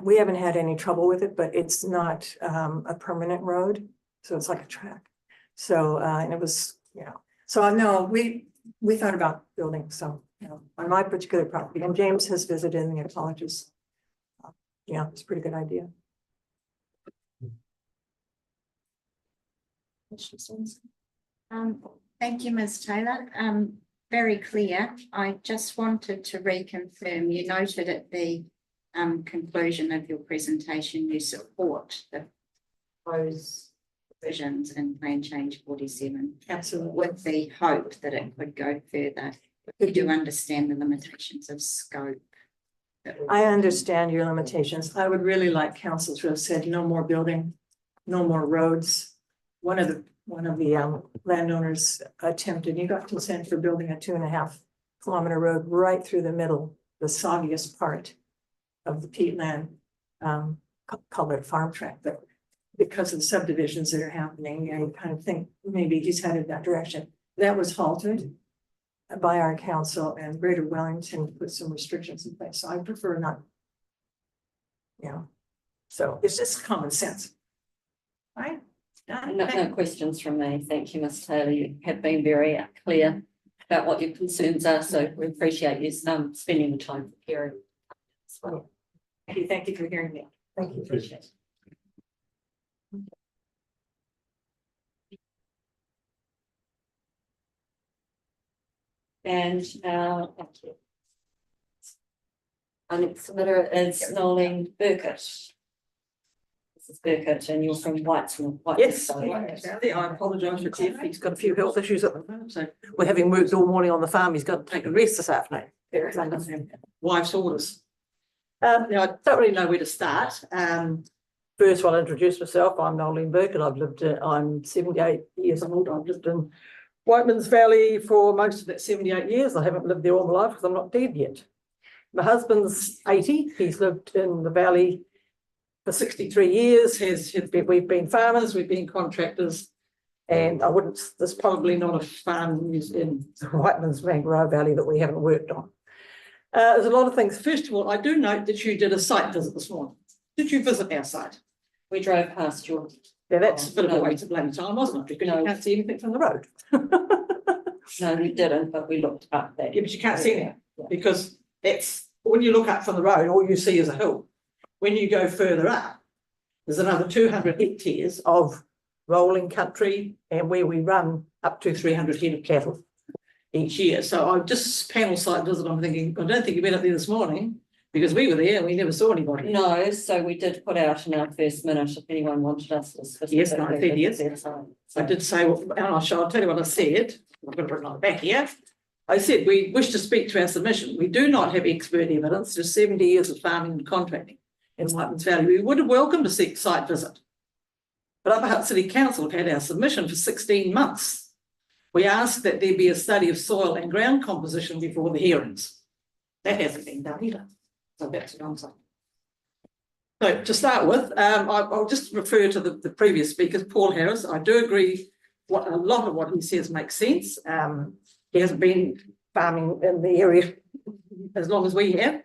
N: we haven't had any trouble with it, but it's not a permanent road, so it's like a track. So and it was, so no, we thought about building some, on my particular property, and James has visited and acknowledges. It's a pretty good idea.
C: Thank you, Ms. Taylor. Very clear. I just wanted to reconfirm, you noted at the conclusion of your presentation, you support the proposed provisions in Plan Change 47.
N: Absolutely.
C: With the hope that it could go further. You do understand the limitations of scope.
N: I understand your limitations. I would really like council to have said no more building, no more roads. One of the landowners attempted, you got consent for building a 2.5 kilometer road right through the middle, the soggiest part of the peatland, called it farm track, but because of the subdivisions that are happening, you kind of think maybe he's headed that direction. That was halted by our council, and Greater Wellington put some restrictions in place. So I prefer not. So it's just common sense. Right?
B: No questions from me. Thank you, Ms. Taylor. You have been very clear about what your concerns are, so we appreciate you spending the time preparing as well.
N: Thank you for hearing me.
B: Thank you. Appreciate it. And thank you. Our next submitter is Nolene Burkett. Mrs. Burkett, and you're from Whitesmore.
O: Yes, I apologise for Tiff. He's got a few health issues at the moment, so we're having worked all morning on the farm. He's got to take a rest this afternoon. Wife's orders. Now, I don't really know where to start. First, I'll introduce myself. I'm Nolene Burkett. I'm 78 years old. I've lived in Whitemans Valley for most of that 78 years. I haven't lived there all my life because I'm not dead yet. My husband's 80. He's lived in the valley for 63 years. We've been farmers, we've been contractors, and there's probably not a farm in Whitemans Mangrove Valley that we haven't worked on. There's a lot of things. First of all, I do note that you did a site visit this morning. Did you visit our site?
B: We drove past your.
O: Yeah, that's a bit of a
B: No.
O: waste of bloody time, wasn't it? Because
B: No.
O: you can't see anything from the road.
B: No, we didn't, but we looked up there.
O: Yeah, but you can't see anything
B: Yeah.
O: because it's, when you look up from the road, all you see is a hill. When you go further up, there's another 200 hectares of rolling country and where we run up to 300 head of cattle each year. So I just panel site visit, I'm thinking, I don't think you've been up there this morning because we were there and we never saw anybody.
B: No, so we did put out in our first minute if anyone wanted us to.
O: Yes, no, I said yes.
B: So
O: I did say, and I'll tell you what I said. I've got it written on the back here. I said, we wish to speak to our submission. We do not have expert evidence, just 70 years of farming and contracting in Whiteman's Valley. We would have welcomed a site visit. But Upper Hutt City Council have had our submission for 16 months. We asked that there be a study of soil and ground composition before the hearings. That hasn't been done either. So that's what I'm saying. So to start with, I'll just refer to the previous speakers, Paul Harris. I do agree a lot of what he says makes sense. He hasn't been farming in the area as long as we have.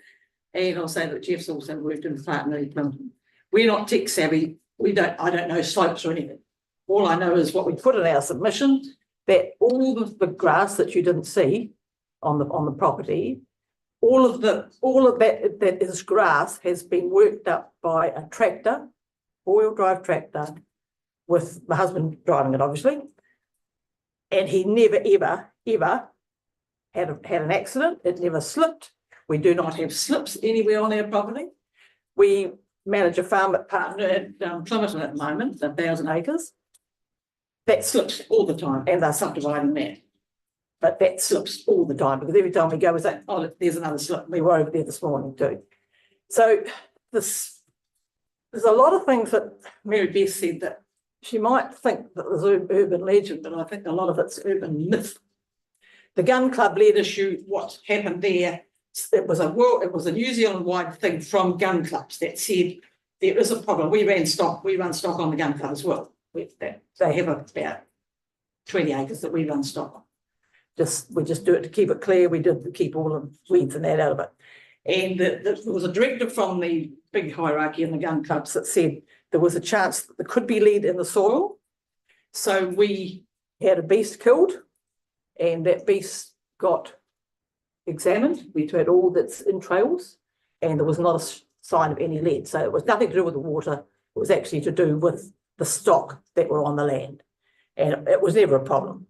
O: And I'll say that Jeff's also worked in Partner Clinton. We're not tech savvy. I don't know slopes or anything. All I know is what we put in our submission, that all of the grass that you didn't see on the property, all of that is grass has been worked up by a tractor, four-wheel drive tractor, with my husband driving it, obviously. And he never, ever had an accident. It never slipped. We do not have slips anywhere on our property. We manage a farm at Partner at Plymouth at the moment, 1,000 acres. That slips all the time, and they're subdividing that. But that slips all the time because every time we go, we say, oh, look, there's another slip. We were over there this morning too. So there's a lot of things that Mary Beth said that she might think that there's urban legend, but I think a lot of it's urban myth. The gun club led issue, what happened there, it was a New Zealand-wide thing from gun clubs that said there is a problem. We run stock on the gun club as well. They have about 20 acres that we run stock on. We just do it to keep it clear. We did keep all the weeds and that out of it. And there was a directive from the big hierarchy in the gun clubs that said there was a chance that there could be lead in the soil. So we had a beast killed and that beast got examined. We had all its entrails and there was not a sign of any lead. So it was nothing to do with the water. It was actually to do with the stock that were on the land. And it was never a problem.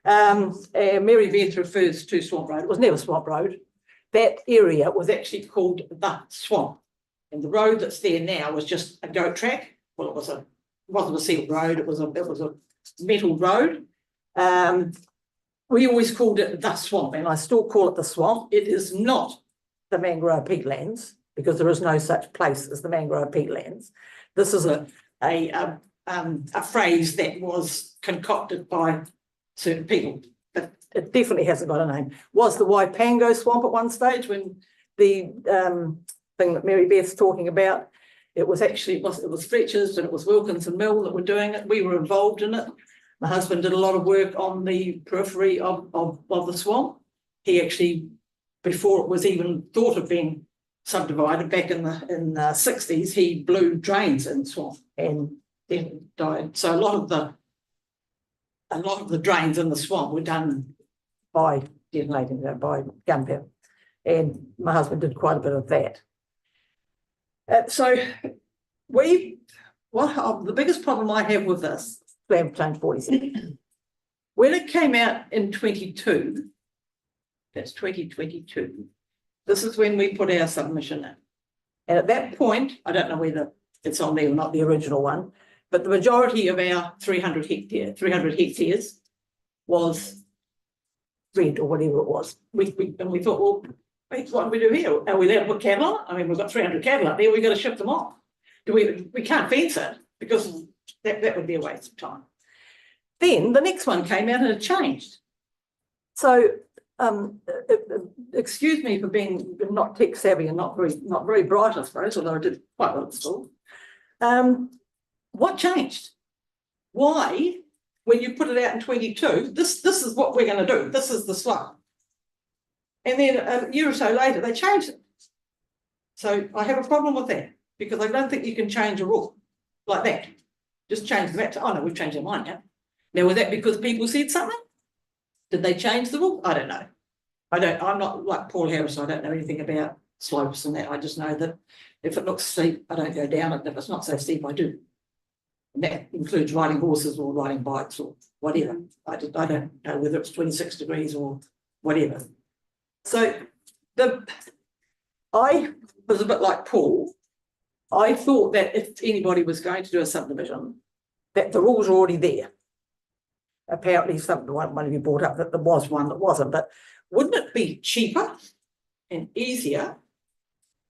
O: Mary Beth refers to Swamp Road. It was never Swamp Road. That area was actually called the Swamp. And the road that's there now was just a goat track. Well, it wasn't a sealed road. It was a metal road. We always called it the Swamp, and I still call it the Swamp. It is not the mangrove peatlands because there is no such place as the mangrove peatlands. This is a phrase that was concocted by certain people. But it definitely hasn't got a name. Was the Waipango Swamp at one stage when the thing that Mary Beth's talking about? It was Fletcher's and it was Wilkinson Mill that were doing it. We were involved in it. My husband did a lot of work on the periphery of the swamp. He actually, before it was even thought of being subdivided back in the 60s, he blew drains in the swamp and then died. So a lot of the drains in the swamp were done by detonating them, by gunpowder. And my husband did quite a bit of that. So the biggest problem I have with this, Plan Change 47, when it came out in 22, that's 2022, this is when we put our submission in. And at that point, I don't know whether it's on there or not, the original one, but the majority of our 300 hectares was red or whatever it was. We thought, well, wait, what do we do here? Are we allowed to put cattle on? I mean, we've got 300 cattle up there, we've got to ship them off. We can't fence it because that would be a waste of time. Then the next one came out and it changed. So excuse me for being not tech savvy and not very bright, I suppose, although I did quite well at school. What changed? Why, when you put it out in 22, this is what we're going to do. This is the slum. And then a year or so later, they changed it. So I have a problem with that, because I don't think you can change a rule like that. Just change the map to, oh no, we've changed our mind now. Now, was that because people said something? Did they change the rule? I don't know. I'm not like Paul Harris, I don't know anything about slopes and that. I just know that if it looks steep, I don't go down it. If it's not so steep, I do. And that includes riding horses or riding bikes or whatever. I don't know whether it's 26 degrees or whatever. So I was a bit like Paul. I thought that if anybody was going to do a subdivision, that the rules are already there. Apparently, one of you brought up that there was one that wasn't, but wouldn't it be cheaper and easier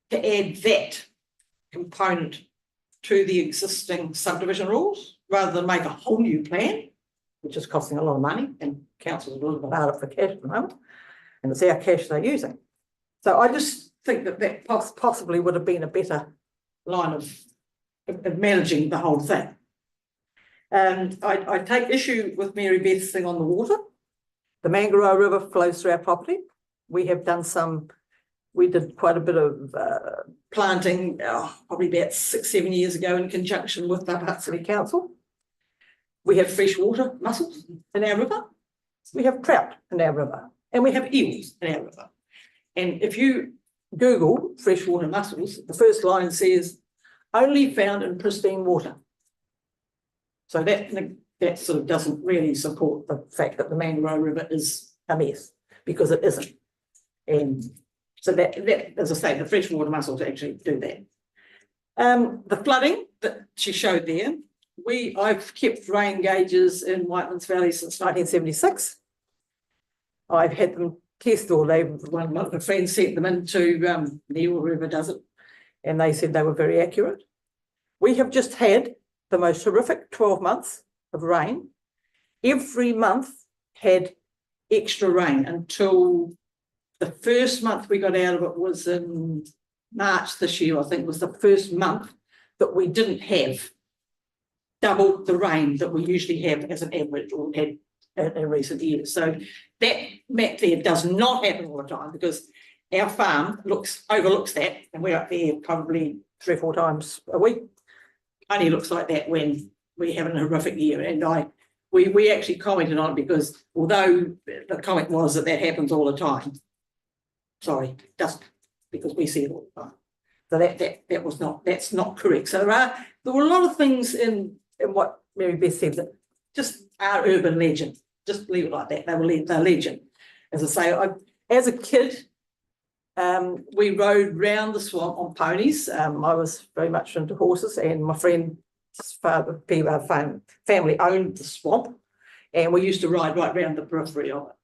O: to add that component to the existing subdivision rules rather than make a whole new plan, which is costing a lot of money and councils are a little bit harder for cash at the moment, and it's our cash they're using. So I just think that possibly would have been a better line of managing the whole thing. And I take issue with Mary Beth's thing on the water. The Mangaroo River flows through our property. We did quite a bit of planting probably about 6-7 years ago in conjunction with the Hutt City Council. We have freshwater mussels in our river. We have trout in our river. And we have eels in our river. And if you Google freshwater mussels, the first line says, only found in pristine water. So that sort of doesn't really support the fact that the Mangaroo River is a mess, because it isn't. And so that as I say, the freshwater mussels actually do that. The flooding that she showed there, I've kept rain gauges in Whiteman's Valley since 1976. I've had them test, or one of the friends sent them into Neil River does it, and they said they were very accurate. We have just had the most horrific 12 months of rain. Every month had extra rain until the first month we got out of it was in March this year, I think was the first month that we didn't have double the rain that we usually have as an average or had in recent years. So that map there does not happen all the time, because our farm overlooks that, and we're up there probably 3 or 4 times a week. Only looks like that when we have a horrific year. And we actually commented on it, because although the comment was that happens all the time, sorry, doesn't, because we see it all the time. So that's not correct. So there were a lot of things in what Mary Beth said that just are urban legend. Just leave it like that. They're legend. As I say, as a kid, we rode round the swamp on ponies. I was very much into horses, and my friend's family owned the swamp, and we used to ride right round the periphery of it.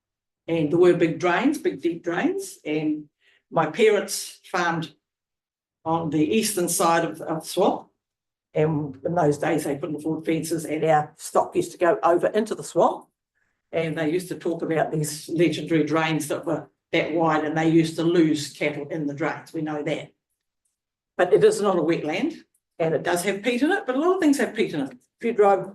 O: And there were big deep drains, and my parents farmed on the eastern side of the swamp. And in those days, they couldn't afford fences, and our stock used to go over into the swamp. And they used to talk about these legendary drains that were that wide, and they used to lose cattle in the drains. We know that. But it is not a wetland, and it does have peat in it, but a lot of things have peat in it. If you drive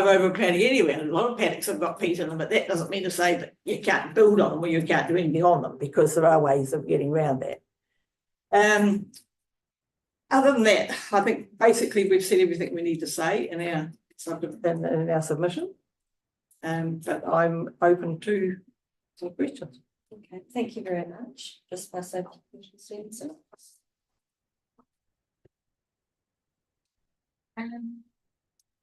O: over a paddock anywhere, a lot of paddocks have got peat in them, but that doesn't mean to say that you can't build on them or you can't do anything on them, because there are ways of getting around that. Other than that, I think basically we've said everything we need to say in our submission. But I'm open to some questions.
B: Okay, thank you very much. Just pass over to Commissioner Stevenson.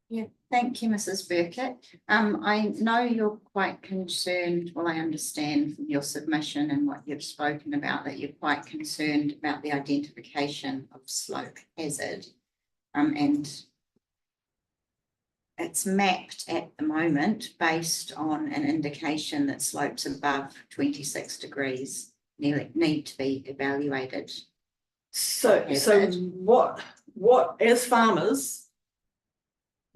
C: Yeah, thank you, Mrs. Burkett. I know you're quite concerned, well, I understand from your submission and what you've spoken about, that you're quite concerned about the identification of slope hazard. And it's mapped at the moment based on an indication that slopes above 26 degrees need to be evaluated.
O: So what as farmers,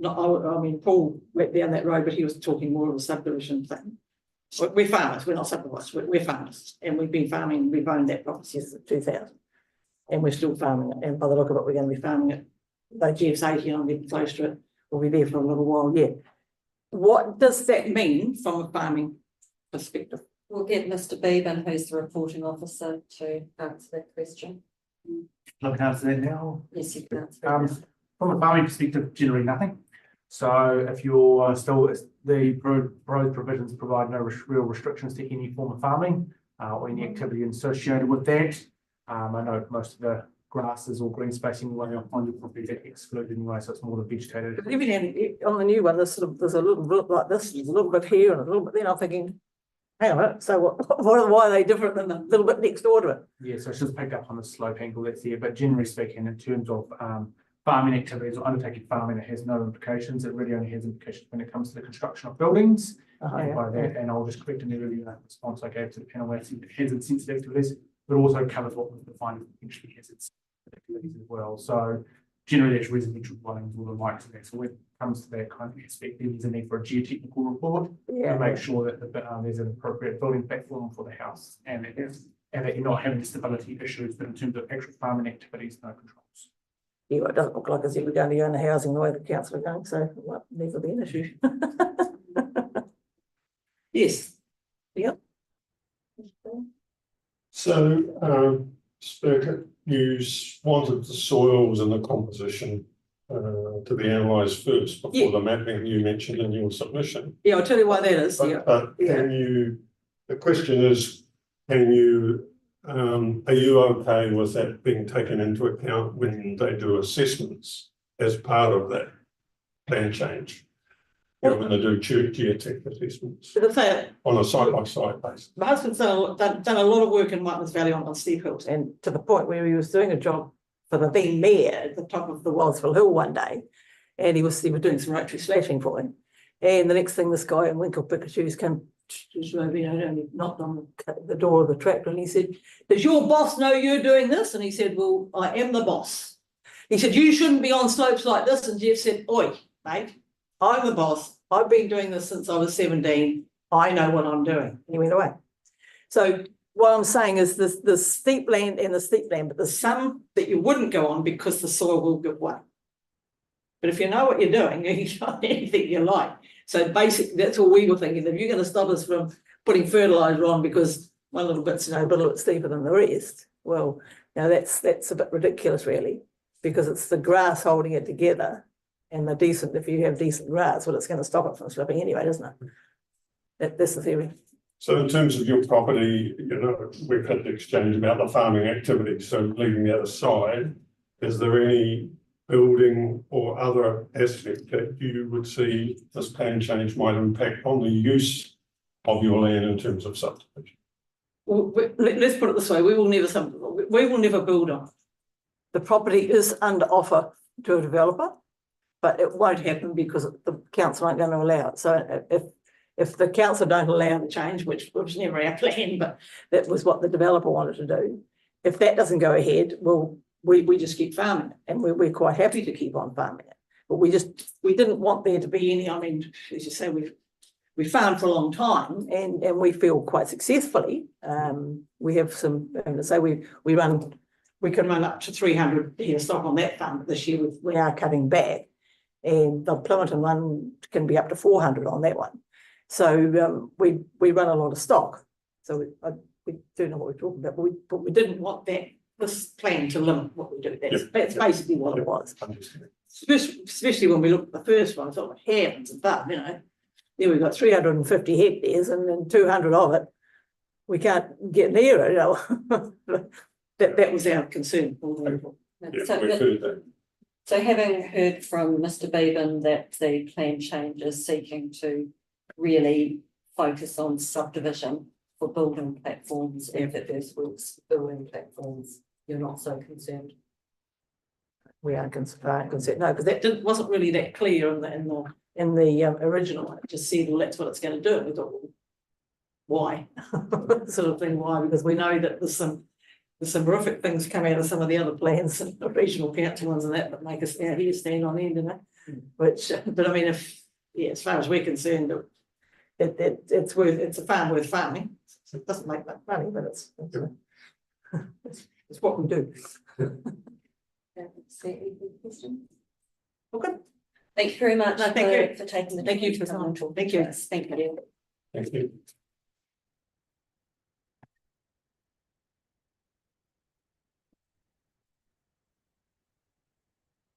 O: I mean, Paul went down that road, but he was talking more of a subdivision thing. We're farmers, we're not subdivisions, we're farmers, and we've been farming, we've owned that property since 2000, and we're still farming it, and by the look of it, we're going to be farming it. Though GS80, and I'm getting close to it, we'll be there for a little while yet. What does that mean from a farming perspective?
B: We'll get Mr. Bevan, who's the reporting officer, to answer that question.
M: I can answer that now.
B: Yes, you can answer that now.
M: From a farming perspective, generally nothing. So if you're still, the road provisions provide no real restrictions to any form of farming or any activity associated with that. I know most of the grasses or green space anyway on your property are excluded anyway, so it's more the vegetated.
O: But even on the new one, there's a little bit like this, there's a little bit here and a little bit there. I'm thinking, hang on a minute, so why are they different than the little bit next door to it?
M: Yeah, so it's just picked up on the slope angle that's there, but generally speaking, in terms of farming activities or undertaking farming, it has no implications. It really only has implications when it comes to the construction of buildings. And by that, and I'll just correct an earlier response I gave to the panel, it has its sensitive activities, but also covers what was defined as potentially has its activities as well. So generally, it's residential dwellings or the likes of that. So when it comes to that kind of aspect, there is a need for a geotechnical report to make sure that there's an appropriate building platform for the house and that you're not having stability issues, but in terms of actual farming activities, no controls.
O: Yeah, it doesn't look like as if we're going to own the housing the way the council are going, so it won't never be an issue. Yes. Yep.
D: So, Spurkett, you wanted the soils and the composition to be analysed first before the mapping you mentioned in your submission.
O: Yeah, I'll tell you why that is.
D: But can you, the question is, can you, are you okay with that being taken into account when they do assessments as part of that plan change? You're going to do geotech assessments on a site-by-site basis.
O: My husband's done a lot of work in Whiteman's Valley on steep hills, and to the point where he was doing a job for the then mayor at the top of the Wellsville Hill one day, and he was doing some rotary slashing for him. And the next thing, this guy in Winkle Pickashoes came, only knocked on the door of the tractor, and he said, "Does your boss know you're doing this?" And he said, "Well, I am the boss." He said, "You shouldn't be on slopes like this." And Jeff said, "Oi, mate, I'm the boss. I've been doing this since I was 17. I know what I'm doing." And he went away. So what I'm saying is the steep land and the steep land, but there's some that you wouldn't go on because the soil will give way. But if you know what you're doing, you can try anything you like. So basically, that's what we were thinking. If you're going to stop us from putting fertiliser on because one little bit's a little bit steeper than the rest, well, now that's a bit ridiculous, really, because it's the grass holding it together. And the decent, if you have decent grass, well, it's going to stop it from slipping anyway, doesn't it? That's the theory.
D: So in terms of your property, you know, we've had the exchange about the farming activity. So leaving that aside, is there any building or other aspect that you would see this plan change might impact on the use of your land in terms of subdivision?
O: Well, let's put it this way: we will never build on. The property is under offer to a developer, but it won't happen because the council aren't going to allow it. So if the council don't allow the change, which was never our plan, but that was what the developer wanted to do, if that doesn't go ahead, well, we just keep farming it, and we're quite happy to keep on farming it. But we didn't want there to be any. I mean, as you say, we farmed for a long time, and we feel quite successfully. We have some, say we can run up to 300 head of stock on that farm, but this year we are cutting back. And the Plympton one can be up to 400 on that one. So we run a lot of stock. So we do know what we're talking about, but we didn't want this plan to limit what we do. That's basically what it was. Especially when we looked at the first one, I thought, heavens above, there we've got 350 hectares and then 200 of it, we can't get near it. That was our concern.
B: So having heard from Mr. Bevan that the plan change is seeking to really focus on subdivision for building platforms, if it is works building platforms, you're not so concerned?
O: We aren't concerned, no, because that wasn't really that clear in the original one. It just said, well, that's what it's going to do. And we thought, well, why? Sort of thing, why? Because we know that there's some horrific things come out of some of the other plans, the regional council ones and that make us out here stand on end, Which, but I mean, as far as we're concerned, it's a farm worth farming. So it doesn't make much money, but it's what we do.
B: Okay. Thank you very much.
O: No, thank you
B: for taking the
O: time.
B: Thank you for
O: Thank you.
B: Thank you.
D: Thank you.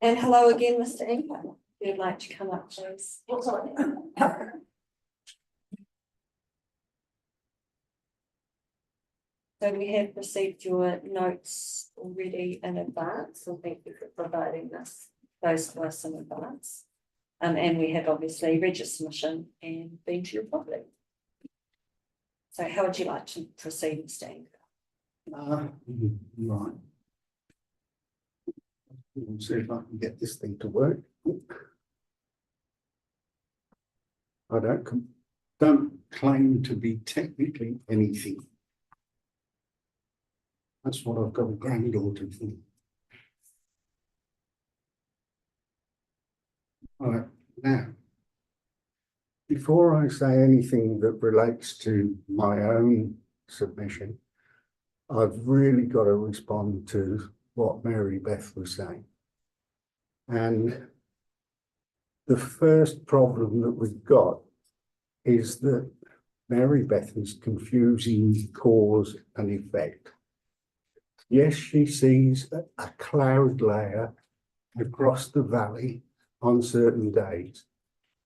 B: And hello again, Mr. Inker. If you'd like to come up, please. So we have received your notes already in advance, so thank you for providing those to us in advance. And we have obviously read your submission and been to your property. So how would you like to proceed, Mr. Inker?
P: Right. We'll see if I can get this thing to work. I don't claim to be technically anything. That's what I've got a granddaughter for. All right, now, before I say anything that relates to my own submission, I've really got to respond to what Mary Beth was saying. And the first problem that we've got is that Mary Beth is confusing cause and effect. Yes, she sees a cloud layer across the valley on certain days.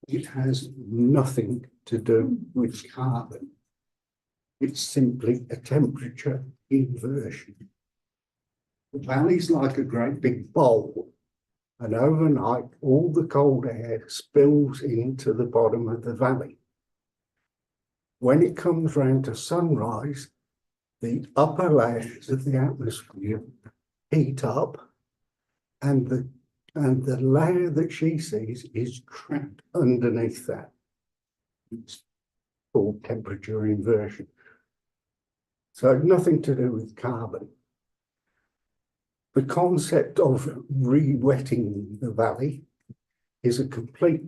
P: It has nothing to do with carbon. It's simply a temperature inversion. The valley's like a great big bowl, and overnight all the cold air spills into the bottom of the valley. When it comes round to sunrise, the upper layers of the atmosphere heat up, and the layer that she sees is trapped underneath that. It's called temperature inversion. So nothing to do with carbon. The concept of re-wetting the valley is a complete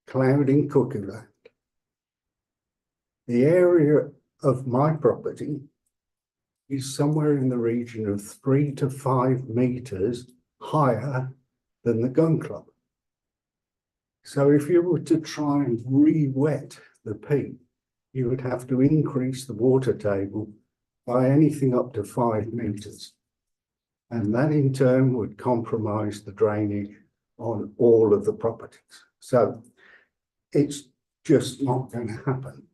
P: clouding cuckoo land. The area of my property is somewhere in the region of 3 to 5 meters higher than the gun club. So if you were to try and re-wet the peak, you would have to increase the water table by anything up to 5 meters. And that in turn would compromise the drainage on all of the properties. So it's just not going to happen.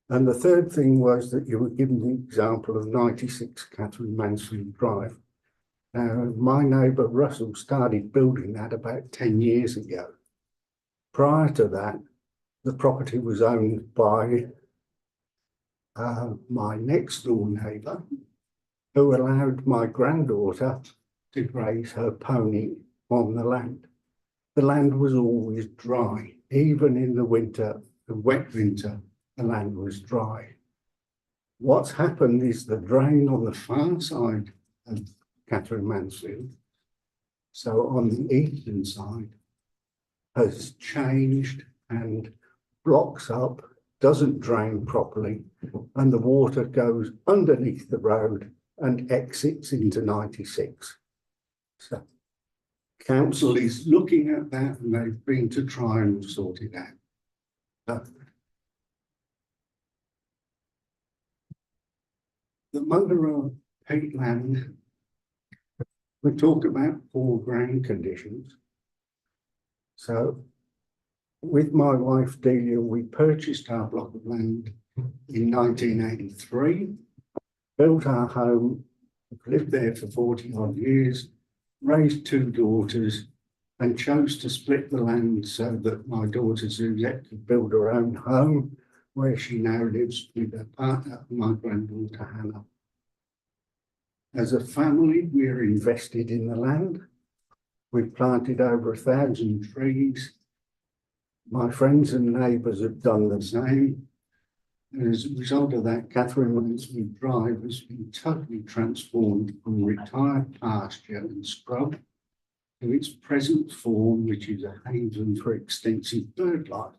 P: And the third thing was that you were given the example of 96 Catherine Mansfield Drive. Now, my neighbour Russell started building that about 10 years ago. Prior to that, the property was owned by my next door neighbour, who allowed my granddaughter to graze her pony on the land. The land was always dry, even in the winter, the wet winter, the land was dry. What's happened is the drain on the far side of Catherine Mansfield, so on the eastern side, has changed and blocks up, doesn't drain properly, and the water goes underneath the road and exits into 96. So council is looking at that, and they've been to try and sort it out. The Mungaroa peatland, we talk about poor ground conditions. So with my wife Delia, we purchased our block of land in 1983, built our home, lived there for 40 odd years, raised 2 daughters, and chose to split the land so that my daughter Suzette could build her own home, where she now lives with her partner, my granddaughter Hannah. As a family, we're invested in the land. We've planted over 1,000 trees. My friends and neighbours have done the same. And as a result of that, Catherine Mansfield Drive has been totally transformed from retired pasture and scrub to its present form, which is a haven for extensive bird life.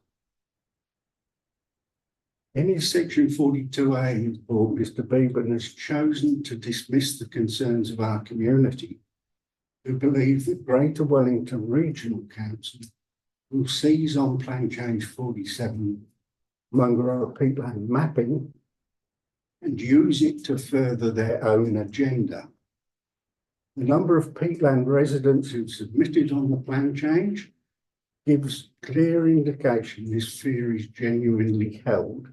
P: In his section 42A report, Mr. Beban has chosen to dismiss the concerns of our community, who believe that Greater Wellington Regional Council will seize on Plan Change 47 Mungaroa peatland mapping and use it to further their own agenda. The number of peatland residents who submitted on the plan change gives clear indication this fear is genuinely held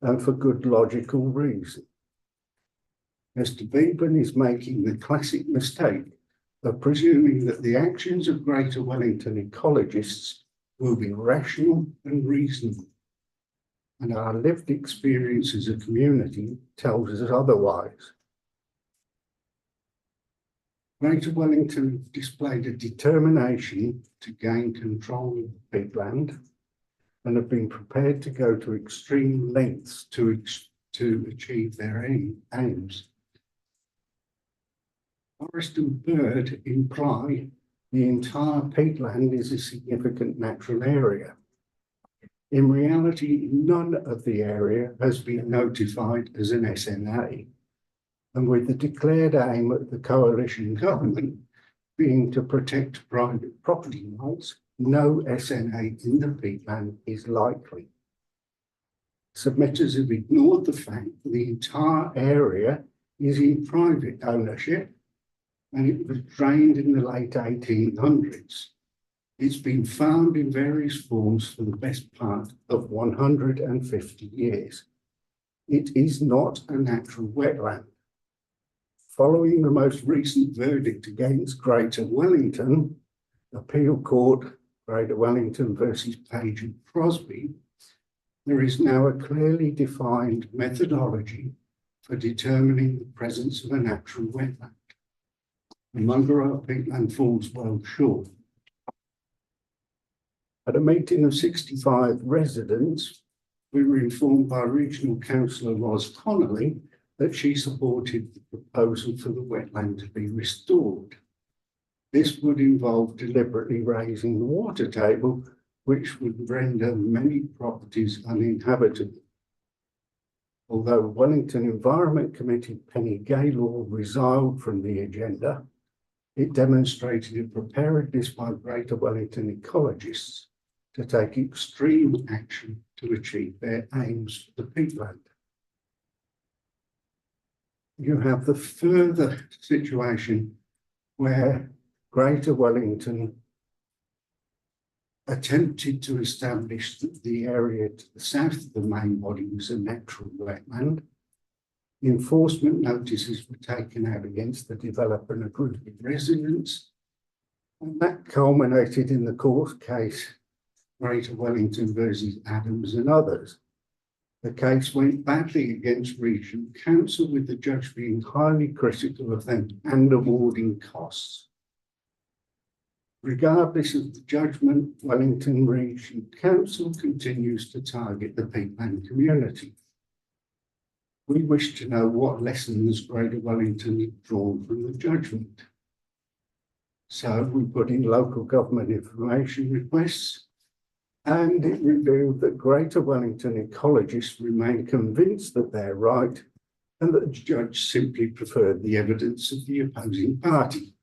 P: and for good logical reason. Mr. Beban is making the classic mistake of presuming that the actions of Greater Wellington ecologists will be rational and reasonable. And our lived experience as a community tells us otherwise. Greater Wellington displayed a determination to gain control of the peatland and have been prepared to go to extreme lengths to achieve their aims. Forest and bird imply the entire peatland is a significant natural area. In reality, none of the area has been notified as an SNA. And with the declared aim of the coalition government being to protect private property rights, no SNA in the peatland is likely. Submitters have ignored the fact that the entire area is in private ownership and it was drained in the late 1800s. It's been found in various forms for the best part of 150 years. It is not a natural wetland. Following the most recent verdict against Greater Wellington, Appeal Court, Greater Wellington versus Page and Crosby, there is now a clearly defined methodology for determining the presence of a natural wetland. The Mungaroa peatland falls well short. At a meeting of 65 residents, we were informed by Regional Councillor Ros Connolly that she supported the proposal for the wetland to be restored. This would involve deliberately raising the water table, which would render many properties uninhabitable. Although Wellington Environment Committee Penny Gaylor resigned from the agenda, it demonstrated a preparedness by Greater Wellington ecologists to take extreme action to achieve their aims for the peatland. You have the further situation where Greater Wellington attempted to establish that the area to the south of the main body was a natural wetland. Enforcement notices were taken out against the developer and a group of residents, and that culminated in the court case Greater Wellington versus Adams and others. The case went badly against Regional Council, with the judge being highly critical of them and awarding costs. Regardless of the judgment, Wellington Regional Council continues to target the peatland community. We wish to know what lessons Greater Wellington has drawn from the judgment. So we put in local government information requests, and it revealed that Greater Wellington ecologists remain convinced that they're right and that the judge simply preferred the evidence of the opposing party.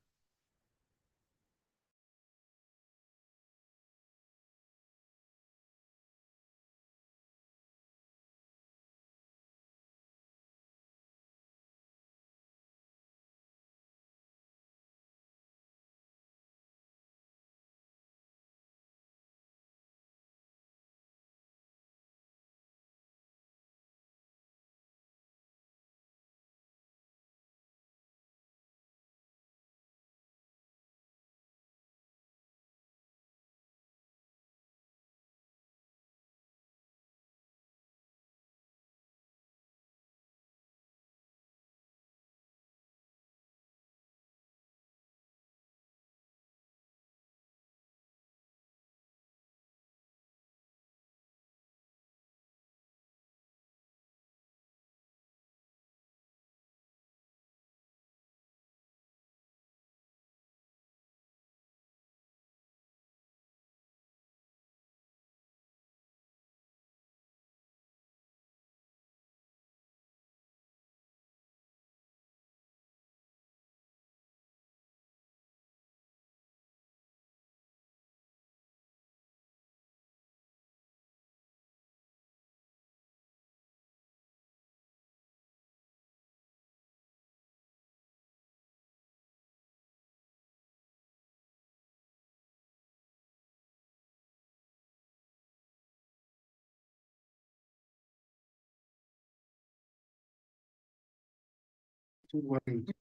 P: Wellington.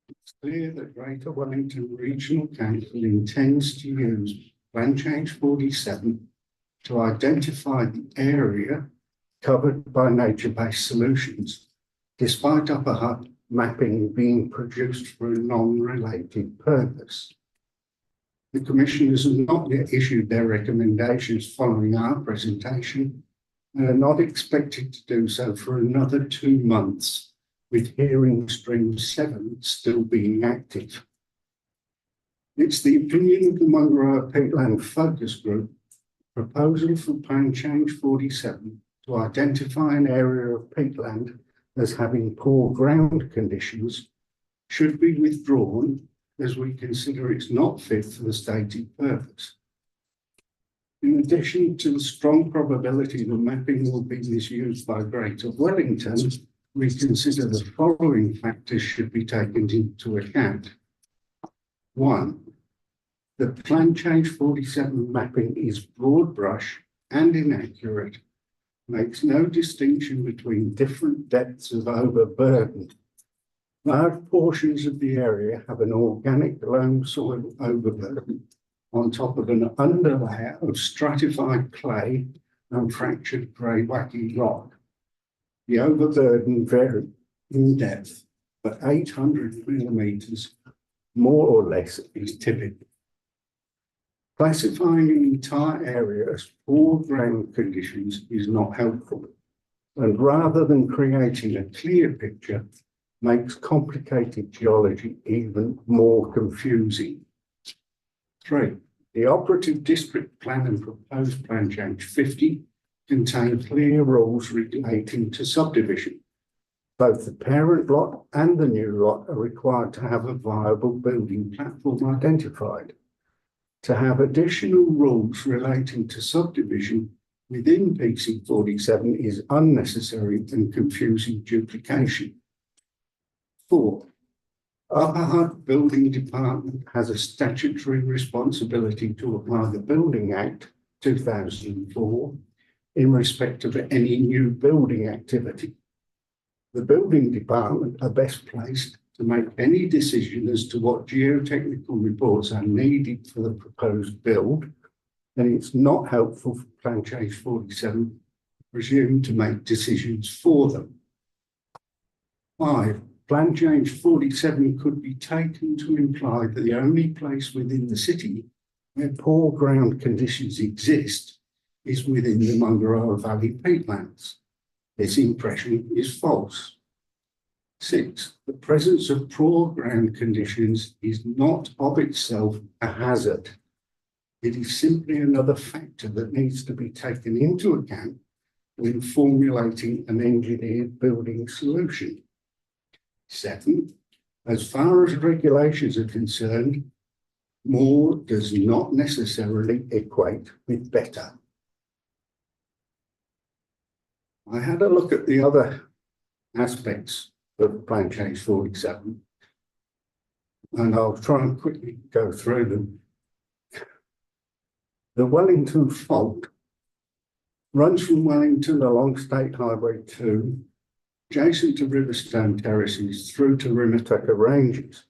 P: It's clear that Greater Wellington Regional Council intends to use Plan Change 47 to identify the area covered by nature-based solutions, despite Upper Hutt mapping being produced for a non-related purpose. The Commission has not yet issued their recommendations following our presentation and are not expected to do so for another 2 months, with hearing stream 7 still being active. It's the opinion of the Mungaroa Peatland Focus Group proposal for Plan Change 47 to identify an area of peatland as having poor ground conditions should be withdrawn, as we consider it's not fit for the stated purpose. In addition to the strong probability the mapping will be misused by Greater Wellington, we consider the following factors should be taken into account. 1. The Plan Change 47 mapping is broad brush and inaccurate, makes no distinction between different depths of overburden. Large portions of the area have an organic loam soil overburden on top of an underlayer of stratified clay and fractured grey wacky rock. The overburden varied in depth, but 800 millimetres more or less is typical. Classifying an entire area as poor ground conditions is not helpful, and rather than creating a clear picture, makes complicated geology even more confusing. 3. The operative district plan and proposed Plan Change 50 contain clear rules relating to subdivision. Both the parent lot and the new lot are required to have a viable building platform identified. To have additional rules relating to subdivision within PC 47 is unnecessary and confusing duplication. 4. Upper Hutt Building Department has a statutory responsibility to apply the Building Act 2004 in respect of any new building activity. The Building Department are best placed to make any decision as to what geotechnical reports are needed for the proposed build, and it's not helpful for Plan Change 47 presumed to make decisions for them. 5. Plan Change 47 could be taken to imply that the only place within the city where poor ground conditions exist is within the Mungaroa Valley peatlands. This impression is false. 6. The presence of poor ground conditions is not of itself a hazard. It is simply another factor that needs to be taken into account when formulating an engineered building solution. 7. As far as regulations are concerned, more does not necessarily equate with better. I had a look at the other aspects of Plan Change 47, and I'll try and quickly go through them. The Wellington Fault runs from Wellington along State Highway 2, adjacent to Riverstone Terraces, through to Rimutaka Ranges.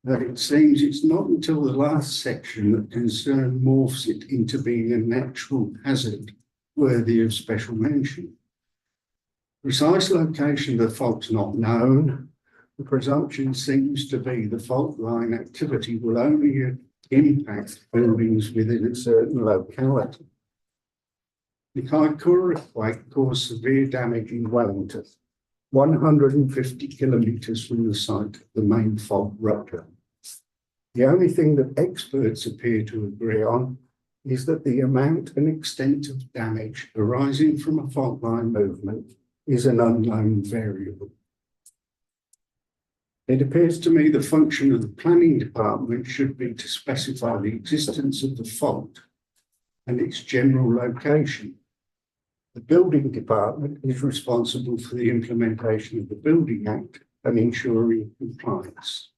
P: But it seems it's not until the last section that concern morphs it into being a natural hazard worthy of special mention. Precise location of the fault's not known. The presumption seems to be the fault line activity will only impact buildings within a certain locality. The Kaikoura quake caused severe damage in Wellington, 150 kilometres from the site of the main fault rupture. The only thing that experts appear to agree on is that the amount and extent of damage arising from a fault line movement is an unknown variable. It appears to me the function of the planning department should be to specify the existence of the fault and its general location. The building department is responsible for the implementation of the Building Act and ensuring compliance.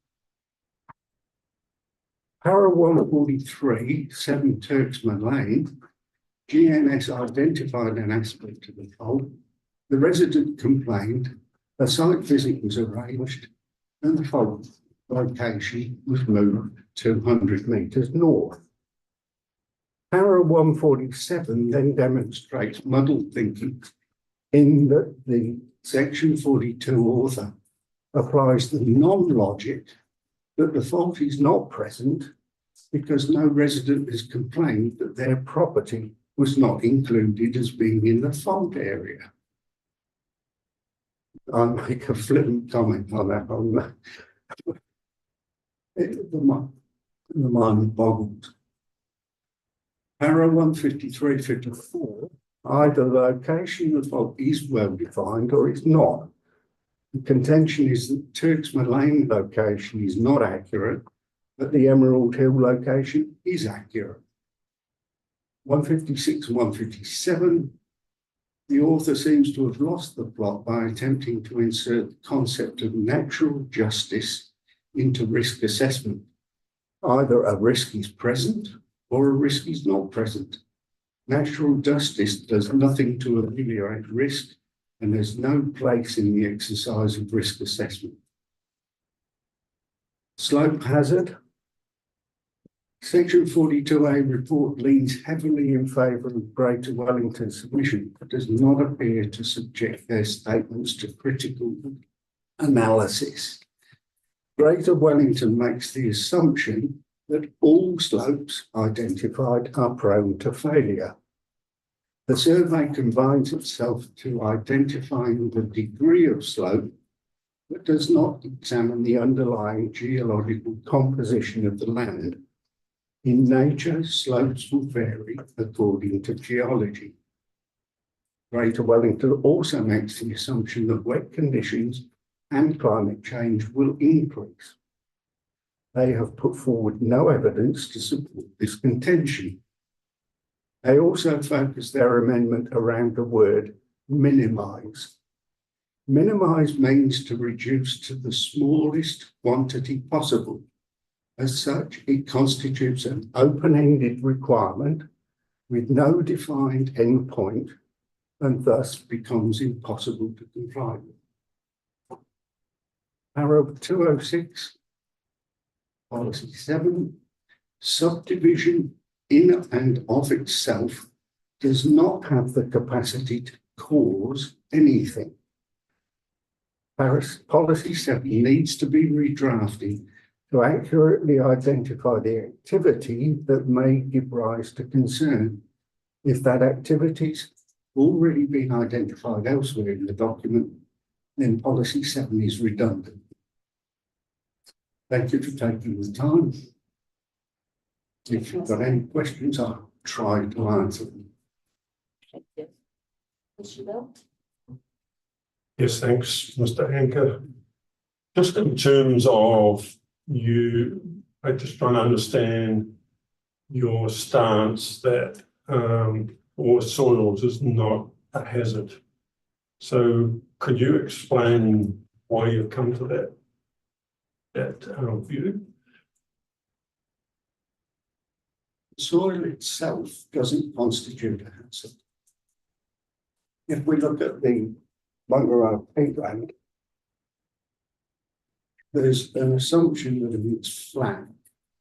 P: Para 143, 7 Turksman Lane, GNS identified an aspect of the fault. The resident complained A site visit was arranged and the fault location was moved 200 metres north. Para 147 then demonstrates muddled thinking in that the section 42 author applies the non-logic that the fault is not present because no resident has complained that their property was not included as being in the fault area. I make a flippant comment on that. The mind boggled. Para 153.54, either the location of the fault is well defined or it's not. The contention is that Turksma Lane location is not accurate, but the Emerald Hill location is accurate. 156 and 157, the author seems to have lost the plot by attempting to insert the concept of natural justice into risk assessment. Either a risk is present or a risk is not present. Natural justice does nothing to ameliorate risk, and there's no place in the exercise of risk assessment. Slope hazard. Section 42A report leans heavily in favour of Greater Wellington submission, but does not appear to subject their statements to critical analysis. Greater Wellington makes the assumption that all slopes identified are prone to failure. The survey confines itself to identifying the degree of slope, but does not examine the underlying geological composition of the land. In nature, slopes will vary according to geology. Greater Wellington also makes the assumption that wet conditions and climate change will increase. They have put forward no evidence to support this contention. They also focus their amendment around the word minimise. Minimise means to reduce to the smallest quantity possible. As such, it constitutes an open-ended requirement with no defined endpoint and thus becomes impossible to comply with. Paragraph 206, Policy 7, subdivision in and of itself does not have the capacity to cause anything. Policy 7 needs to be redrafted to accurately identify the activity that may give rise to concern. If that activity's already been identified elsewhere in the document, then Policy 7 is redundant. Thank you for taking the time. If you've got any questions, I'll try to answer them.
B: Thank you. Isabel?
D: Yes, thanks, Mr. Anker. Just in terms of I'm just trying to understand your stance that poor soils is not a hazard. So could you explain why you've come to that view?
P: Soil itself doesn't constitute a hazard. If we look at the Bungaroo peatland, there's an assumption that if it's flat,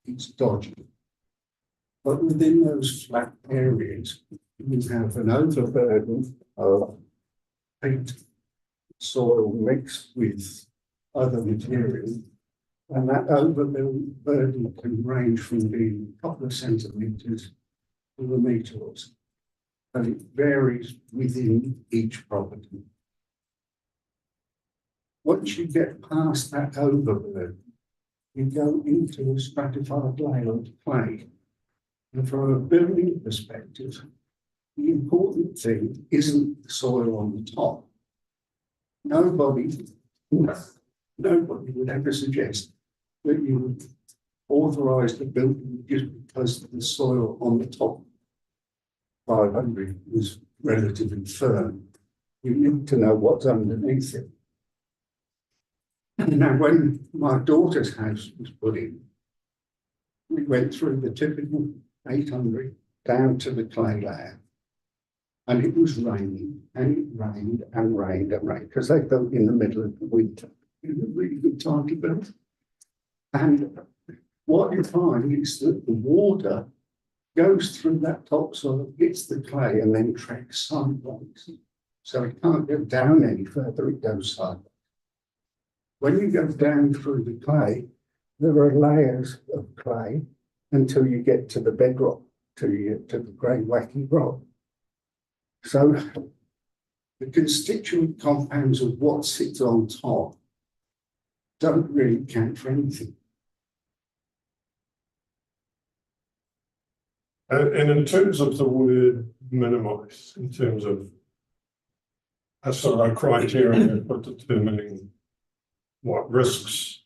P: it's dodgy. But within those flat areas, you have an overburden of peat soil mixed with other material, and that overburden can range from being a couple of centimetres to a metre or so. And it varies within each property. Once you get past that overburden, you go into a stratified layer of clay. And from a building perspective, the important thing isn't the soil on the top. Nobody would ever suggest that you would authorise the building just because the soil on the top 500 was relatively firm. You need to know what's underneath it. Now, when my daughter's house was put in, we went through the typical 800 down to the clay layer. And it was raining, and it rained and rained and rained, because they built in the middle of the winter. It was a really good time to build. And what you find is that the water goes through that topsoil, hits the clay, and then tracks sideways. So it can't go down any further, it goes sideways. When you go down through the clay, there are layers of clay until you get to the bedrock, till you get to the grey wacky rock. So the constituent compounds of what sits on top don't really count for anything.
D: And in terms of the word minimise, in terms of a sort of criteria for determining what risks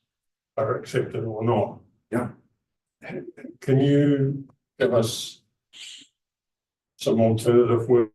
D: are accepted or not.
P: Yeah.
D: Can you give us some alternative words?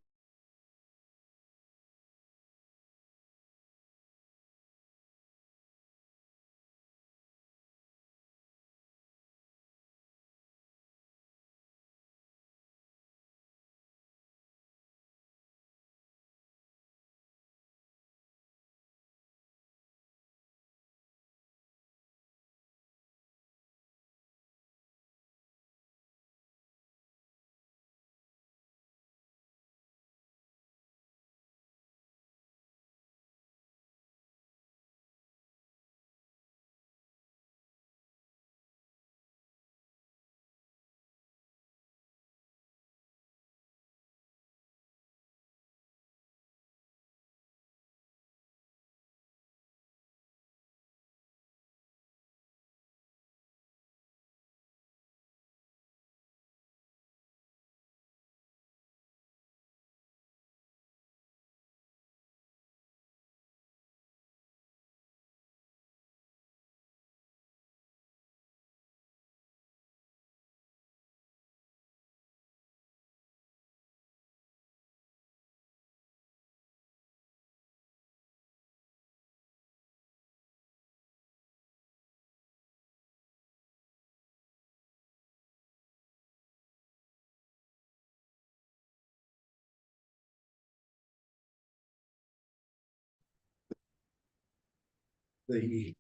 P: The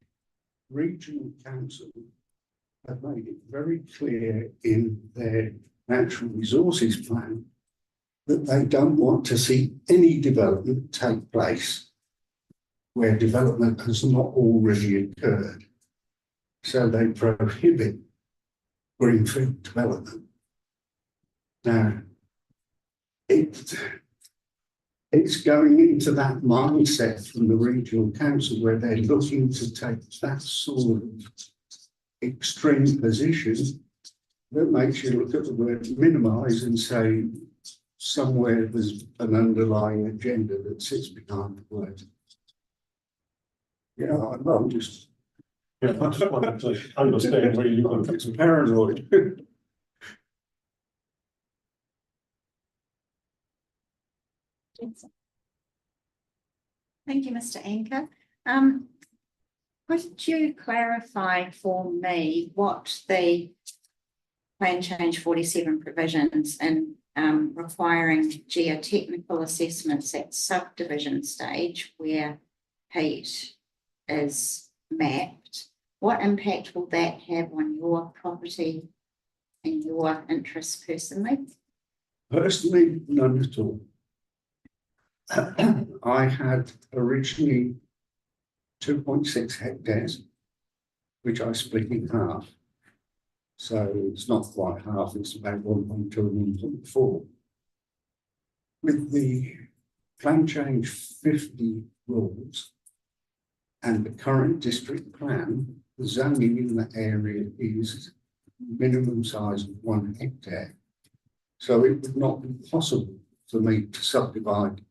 P: regional council have made it very clear in their natural resources plan that they don't want to see any development take place where development has not already occurred. So they prohibit greenfield development. Now, it's going into that mindset from the regional council where they're looking to take that sort of extreme position that makes you look at the word minimise and say somewhere there's an underlying agenda that sits behind the word. Yeah, I'm just.
D: Yeah, I just wanted to understand where you want
P: It's paranoid.
C: Thank you, Mr. Anker. Could you clarify for me what the plan change 47 provisions and requiring geotechnical assessments at subdivision stage where peat is mapped, what impact will that have on your property and your interests personally?
P: Personally, none at all. I had originally 2.6 hectares, which I split in half. So it's not quite half, it's about 1.2 and 1.4. With the plan change 50 rules and the current district plan, the zoning in that area is minimum size of 1 hectare. So it would not be possible for me to subdivide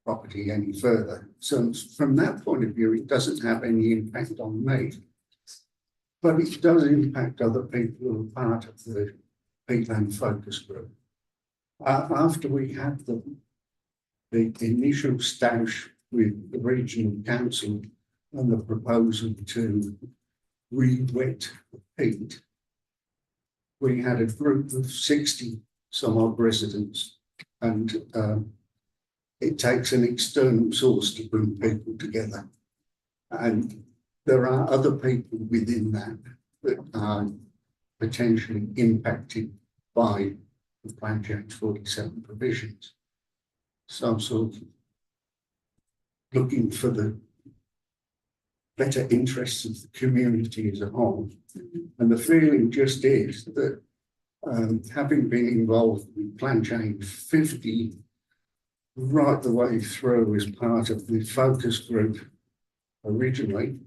P: property any further. So from that point of view, it doesn't have any impact on me. But it does impact other people who are part of the peatland focus group. After we had the initial stoush with the regional council and the proposal to re-wet the peat, we had a group of 60 some odd residents And it takes an external source to bring people together. And there are other people within that are potentially impacted by the Plan Change 47 provisions. So I'm sort of looking for the better interests of the community as a whole. And the feeling just is that having been involved with Plan Change 50 right the way through as part of the focus group originally,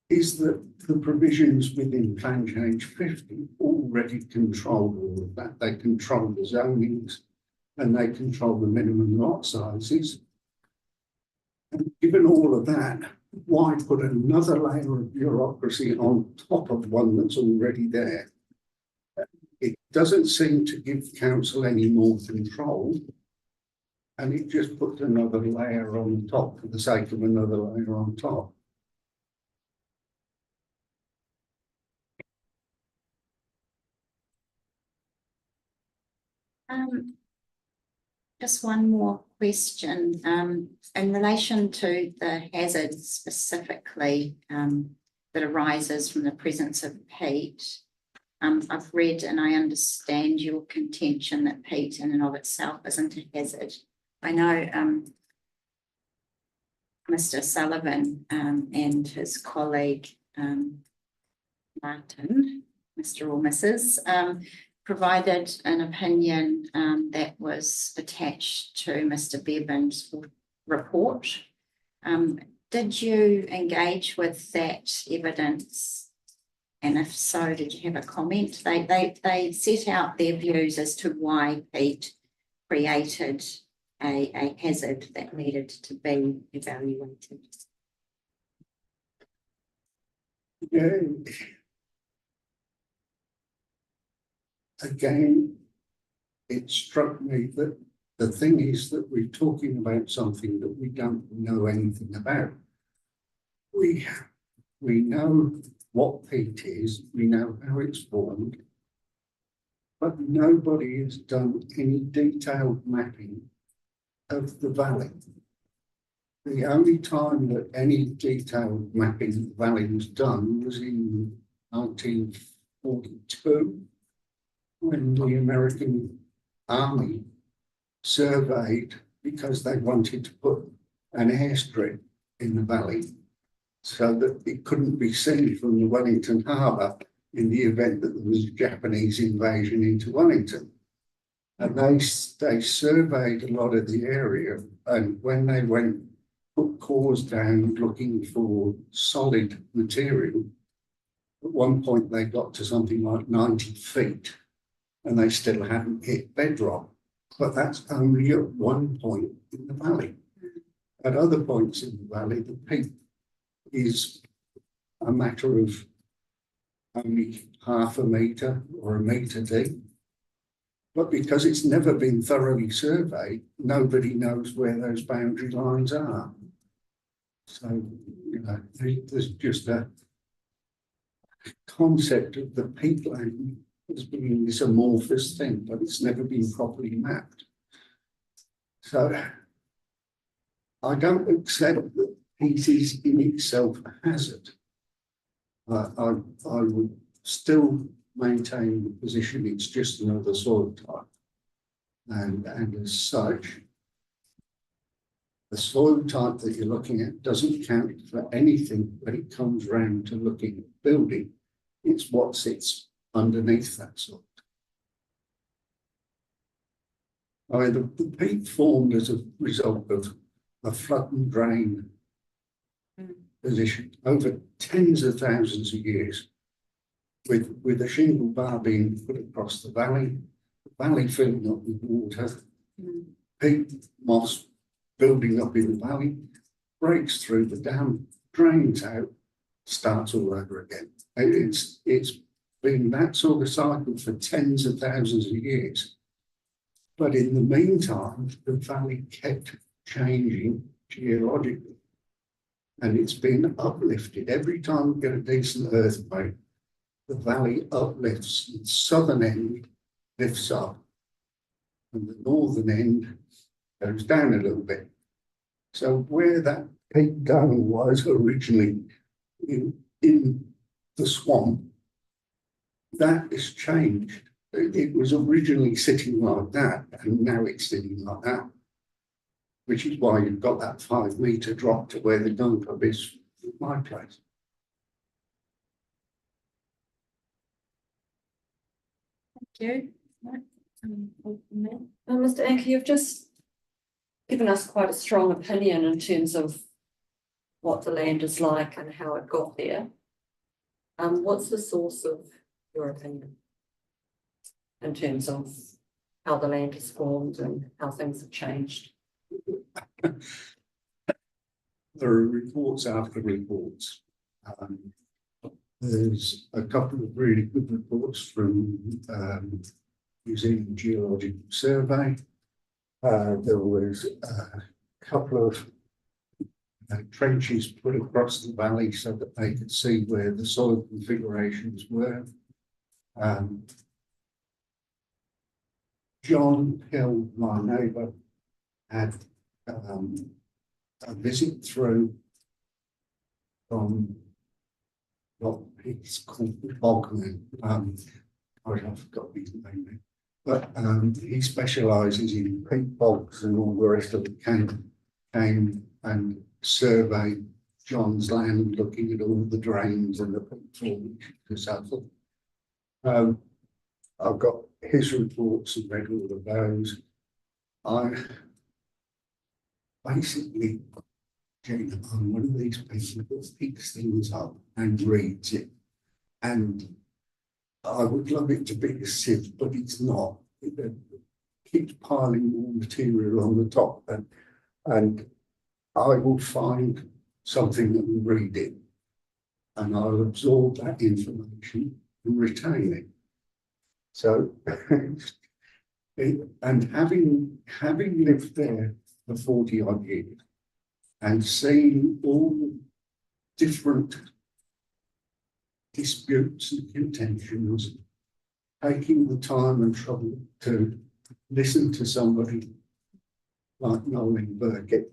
P: is that the provisions within Plan Change 50 already control all of that. They control the zonings and they control the minimum lot sizes. And given all of that, why put another layer of bureaucracy on top of one that's already there? It doesn't seem to give council any more control, and it just puts another layer on top for the sake of another layer on top.
C: Just one more question, in relation to the hazards specifically, that arises from the presence of peat. I've read and I understand your contention that peat in and of itself isn't a hazard. I know, Mr. Sullivan, and his colleague, Martin, Mr. or Mrs., provided an opinion that was attached to Mr. Bevan's report. Did you engage with that evidence? And if so, did you have a comment? They set out their views as to why peat created a hazard that needed to be evaluated.
P: Yeah. Again, it struck me that the thing is that we're talking about something that we don't know anything about. We know what peat is, we know how it's formed, but nobody has done any detailed mapping of the valley. The only time that any detailed mapping of the valley was done was in 1942. When the American Army surveyed because they wanted to put an airstrip in the valley so that it couldn't be seen from the Wellington Harbour in the event that there was a Japanese invasion into Wellington. And they surveyed a lot of the area, and when they went put cores down looking for solid material, at one point they got to something like 90 feet. And they still haven't hit bedrock, but that's only at one point in the valley. At other points in the valley, the peat is a matter of only half a metre or a metre deep. But because it's never been thoroughly surveyed, nobody knows where those boundary lines are. So, you know, there's just a concept of the peat land as being this amorphous thing, but it's never been properly mapped. So I don't accept that peat is in itself a hazard. I would still maintain the position it's just another soil type. And as such, the soil type that you're looking at doesn't count for anything when it comes round to looking at building. It's what sits underneath that soil. I mean, the peat formed as a result of a flood and drain position over tens of thousands of years, with a shingle bar being put across the valley filling up with water, peat moss building up in the valley, breaks through the dam, drains out, starts all over again. It's been that sort of cycle for tens of thousands of years. But in the meantime, the valley kept changing geologically. And it's been uplifted. Every time we get a decent earthquake, the valley uplifts, the southern end lifts up. and the northern end goes down a little bit. So where that peak dome was originally in the swamp, that has changed. It was originally sitting like that, and now it's sitting like that, which is why you've got that 5 metre drop to where the gun club is in my place.
B: Thank you. Mr. Anker, you've just given us quite a strong opinion in terms of what the land is like and how it got there. What's the source of your opinion in terms of how the land is formed and how things have changed?
P: There are reports after reports. There's a couple of really good reports from New Zealand Geological Survey. There was a couple of trenches put across the valley so that they could see where the soil configurations were. John Hill, my neighbour, had a visit through from what he's called Bogman. I forgot his name, but he specialises in peat bogs and all the rest of it. Came and surveyed John's land, looking at all the drains and the peat formation and so forth. I've got his reports and read all of those. I basically, Gina, I'm one of these people that picks things up and reads it. And I would love it to be a sieve, but it's not. It keeps piling more material on the top. And I will find something and read it. And I'll absorb that information and retain it. So, and having lived there for 40 odd years and seen all different disputes and contentions, taking the time and trouble to listen to somebody like Nolan Burkett,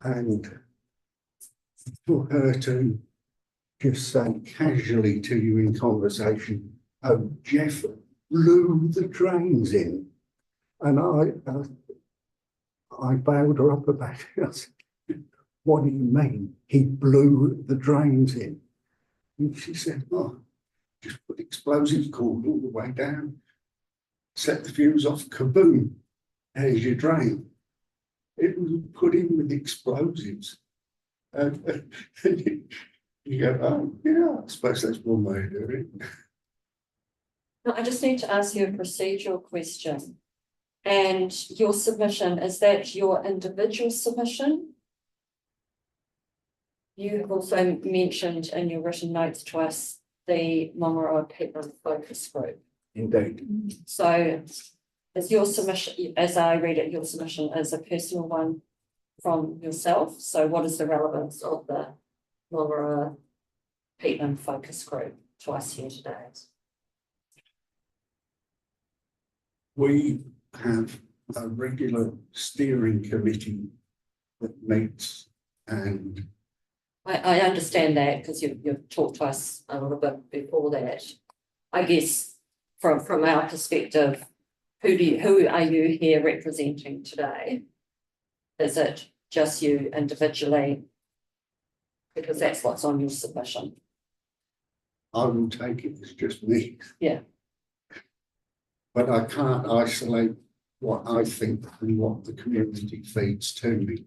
P: and for her to just say casually to you in conversation, "Oh, Jeff blew the drains in," and I bailed her up about it. I said, "What do you mean? He blew the drains in?" And she said, "Oh, just put explosives cord all the way down, set the fuse off, kaboom, there's your drain." It was put in with explosives. And you go, "Oh, yeah, I suppose that's one way of doing it."
B: No, I just need to ask you a procedural question. And your submission, is that your individual submission? You have also mentioned in your written notes to us the Mongaroa Peatland Focus Group.
P: Indeed.
B: So is your submission, as I read it, your submission is a personal one from yourself. So what is the relevance of the Mongaroa Peatland Focus Group to us here today?
P: We have a regular steering committee that meets, and
B: I understand that because you've talked to us a little bit before that. I guess from our perspective, who are you here representing today? Is it just you individually? Because that's what's on your submission.
P: I will take it as just me.
B: Yeah.
P: But I can't isolate what I think and what the community feeds to me.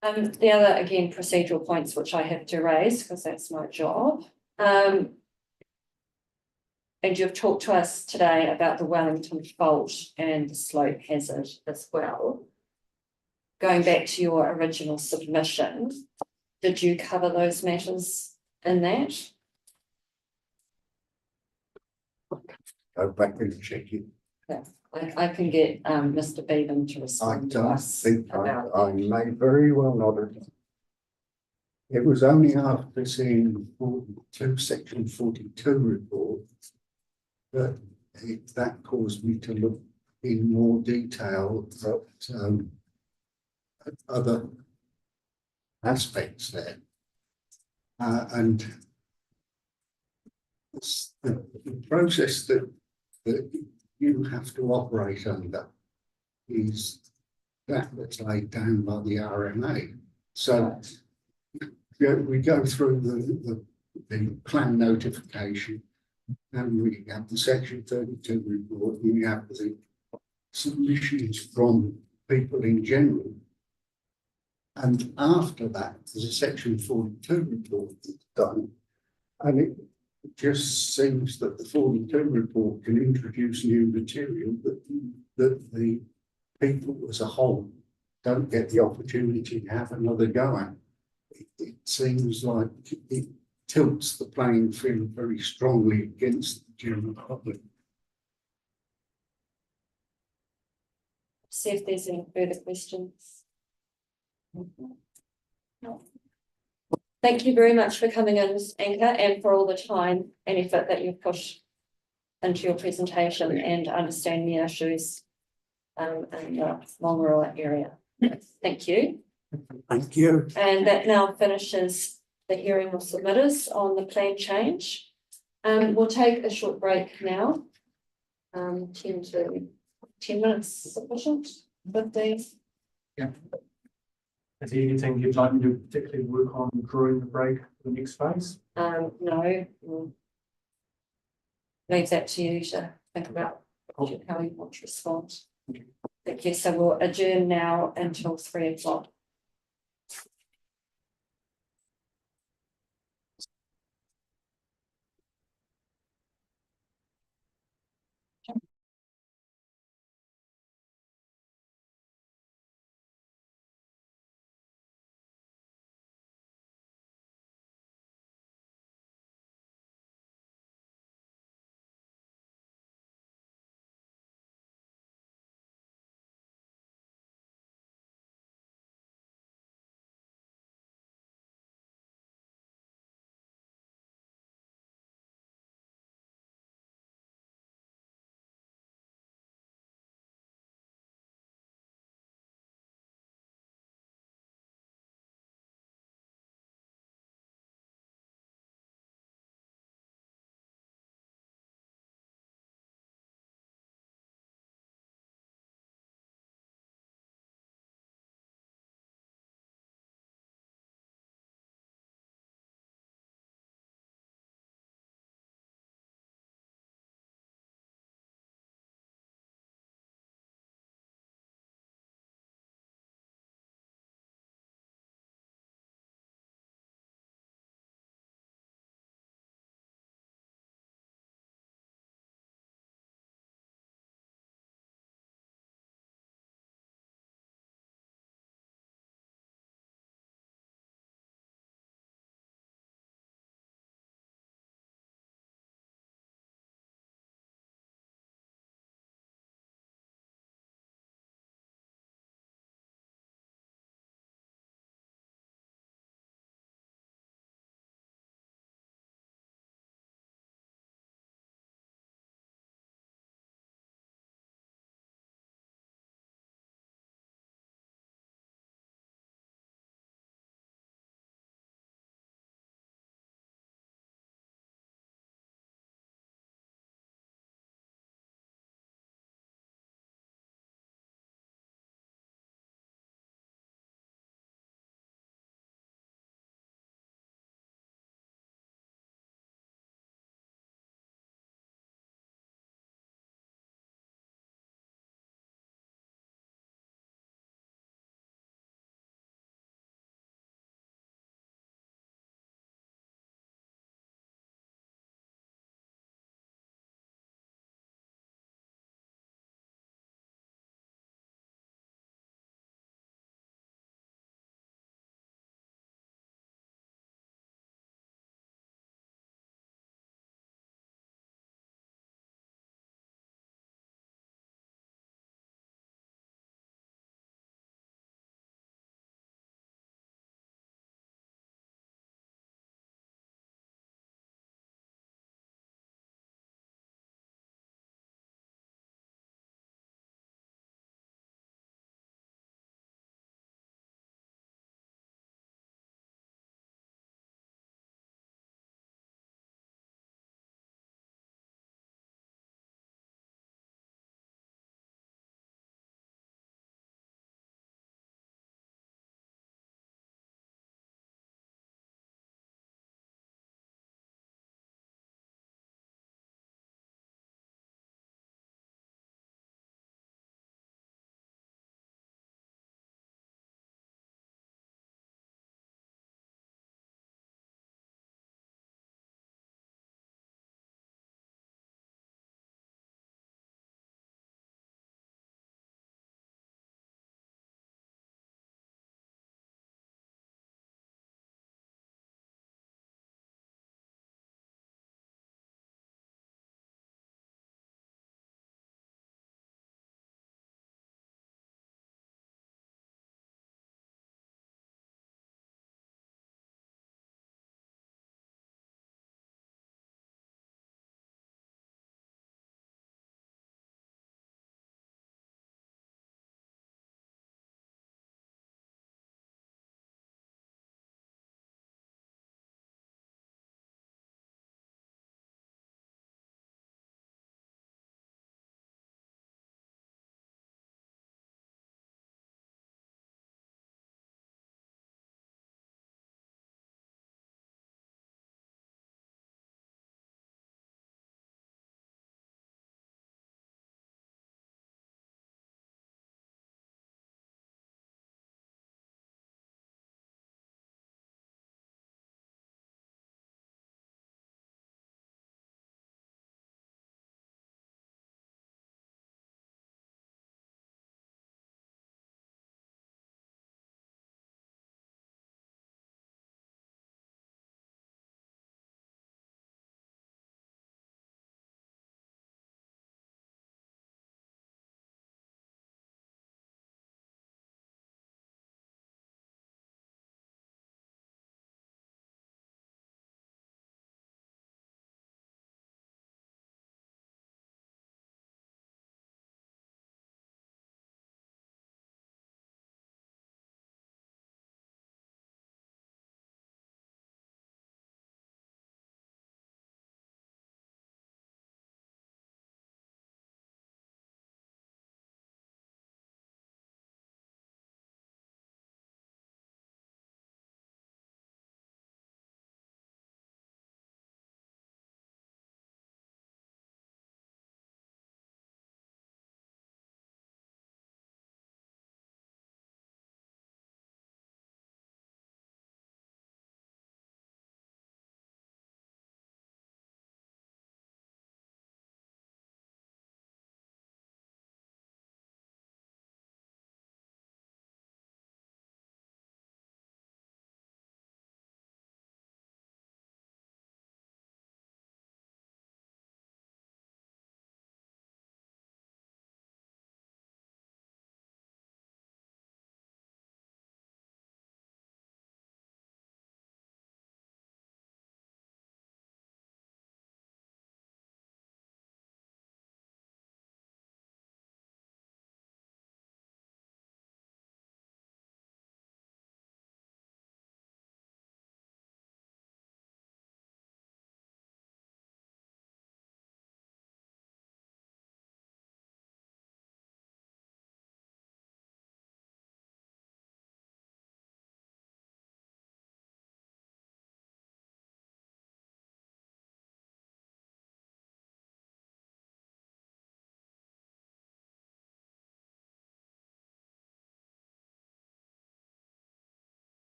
B: The other, again, procedural points which I have to raise because that's my job. And you've talked to us today about the Wellington Fault and the slope hazard as well. Going back to your original submission, did you cover those matters in that?
P: Go back and check it.
B: Yeah, I can get Mr. Bevan to
P: I
B: respond to
P: don't
B: us
P: think
B: about
P: I may very well not have. it was only after seeing 42, section 42 report that that caused me to look in more detail at other aspects there. And the process that you have to operate under is that's laid down by the RMA. So we go through the plan notification, and we have the section 32 report, and we have the submissions from people in general. And after that, there's a section 42 report that's done, and it just seems that the 42 report can introduce new material that the people as a whole don't get the opportunity to have another go at. It seems like it tilts the playing field very strongly against the general public.
B: See if there's any further questions. No. Thank you very much for coming in, Ms. Anchor, and for all the time and effort that you've pushed into your presentation and understanding the issues in the Mongaroa area. Thank you.
P: Thank you.
B: And that now finishes the hearing of submitters on the plan change. We'll take a short break now. 10 minutes sufficient, 15.
M: Yeah. Is there anything you'd like me to particularly work on during the break for the next phase?
B: No. We'll leave that to you to think about how you want to respond. Thank you. So we'll adjourn now until 3 o'clock.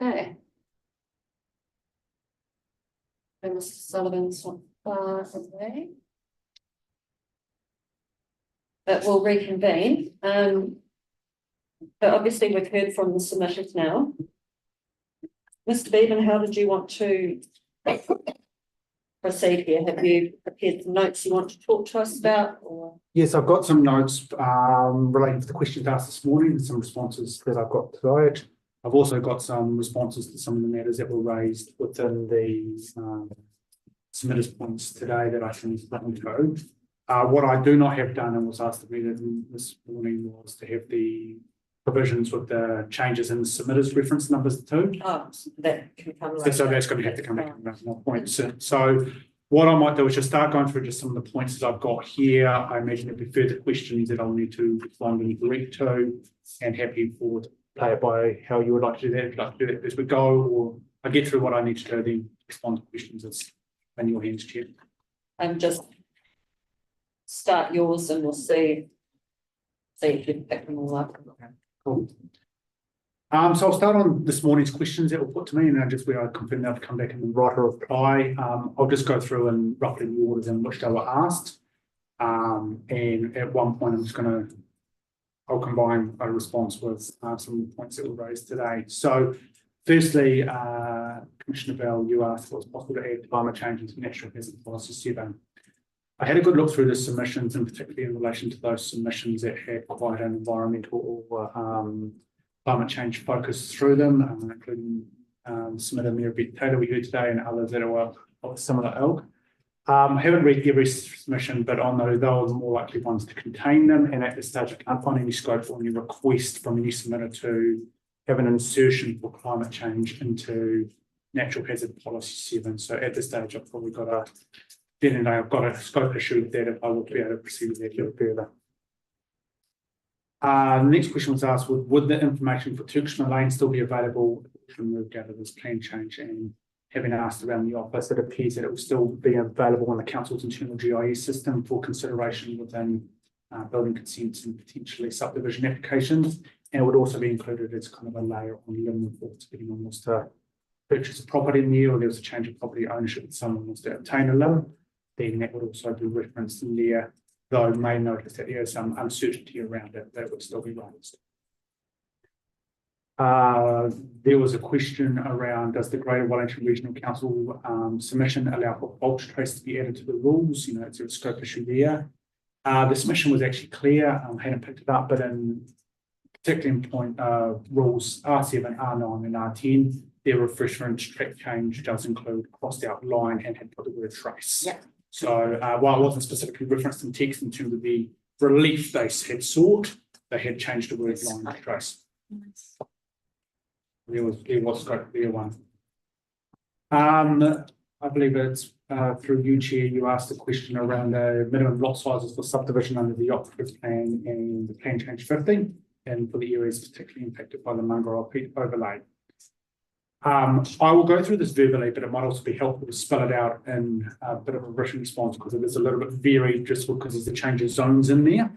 B: Okay. And Mr. Sullivan's not far away. But we'll reconvene. But obviously we've heard from the submitters now. Mr. Bevan, how did you want to proceed here? Have you prepared some notes you want to talk to us about, or?
G: Yes, I've got some notes relating to the questions asked this morning and some responses that I've got tonight. I've also got some responses to some of the matters that were raised within the submitters points today that I can run through. What I do not have done and was asked to be this morning was to have the provisions with the changes in the submitters reference numbers too.
B: Oh, that can come later.
G: So that's going to have to come back and make more points. So what I might do is just start going through just some of the points that I've got here. I imagine there'll be further questions that I'll need to respond and direct to, and happy for to play it by how you would like to do that. If you'd like to do that as we go, or I get through what I need to do, then respond to questions as in your hands, Chair.
B: And just start yours and we'll see if you can pick them all up.
G: Cool. So I'll start on this morning's questions that were put to me, and just where I confirm they'll come back and write a reply. I'll just go through in roughly the orders in which they were asked. And at one point, I'll combine a response with some points that were raised today. So firstly, Commissioner Bell, you asked if it was possible to add climate change into National Hazard Policy 7. I had a good look through the submissions, and particularly in relation to those submissions that had quite an environmental or climate change focus through them, including submitter Mirabet Taylor we heard today and others that are of similar ilk. I haven't read every submission, but on those, they were the more likely ones to contain them. And at this stage, I can't find any scope for any request from any submitter to have an insertion for climate change into Natural Hazard Policy 7. So at this stage, I've probably got a scope issue with that if I would be able to proceed with that a little further. The next question was asked, would the information for Turkshire Lane still be available if we moved out of this plan change? And having asked around the office, it appears that it will still be available on the council's internal GIS system for consideration within building consents and potentially subdivision applications. And it would also be included as kind of a layer on limb reports, depending on wants to purchase a property in there, or there was a change of property ownership and someone wants to obtain a limb, then that would also be referenced in there, though you may notice that there is some uncertainty around it that would still be raised. There was a question around, does the Greater Wellington Regional Council submission allow for mulch trace to be added to the rules? You know, it's a scope issue there. The submission was actually clear, I hadn't picked it up, but in particularly in point rules R7, R9 and R10, their reference track change does include crossed out line and had put the word trace.
C: Yeah.
G: So while it wasn't specifically referenced in text in terms of the relief they had sought, they had changed the word line to trace.
C: Nice.
G: There was scope there one. I believe it's through you, Chair, you asked a question around the minimum lot sizes for subdivision under the operative plan and the plan change 15, and for the areas particularly impacted by the Mungaroa peat overlay. I will go through this verbally, but it might also be helpful to spell it out in a bit of a written response because it is a little bit varied just because there's a change of zones in there.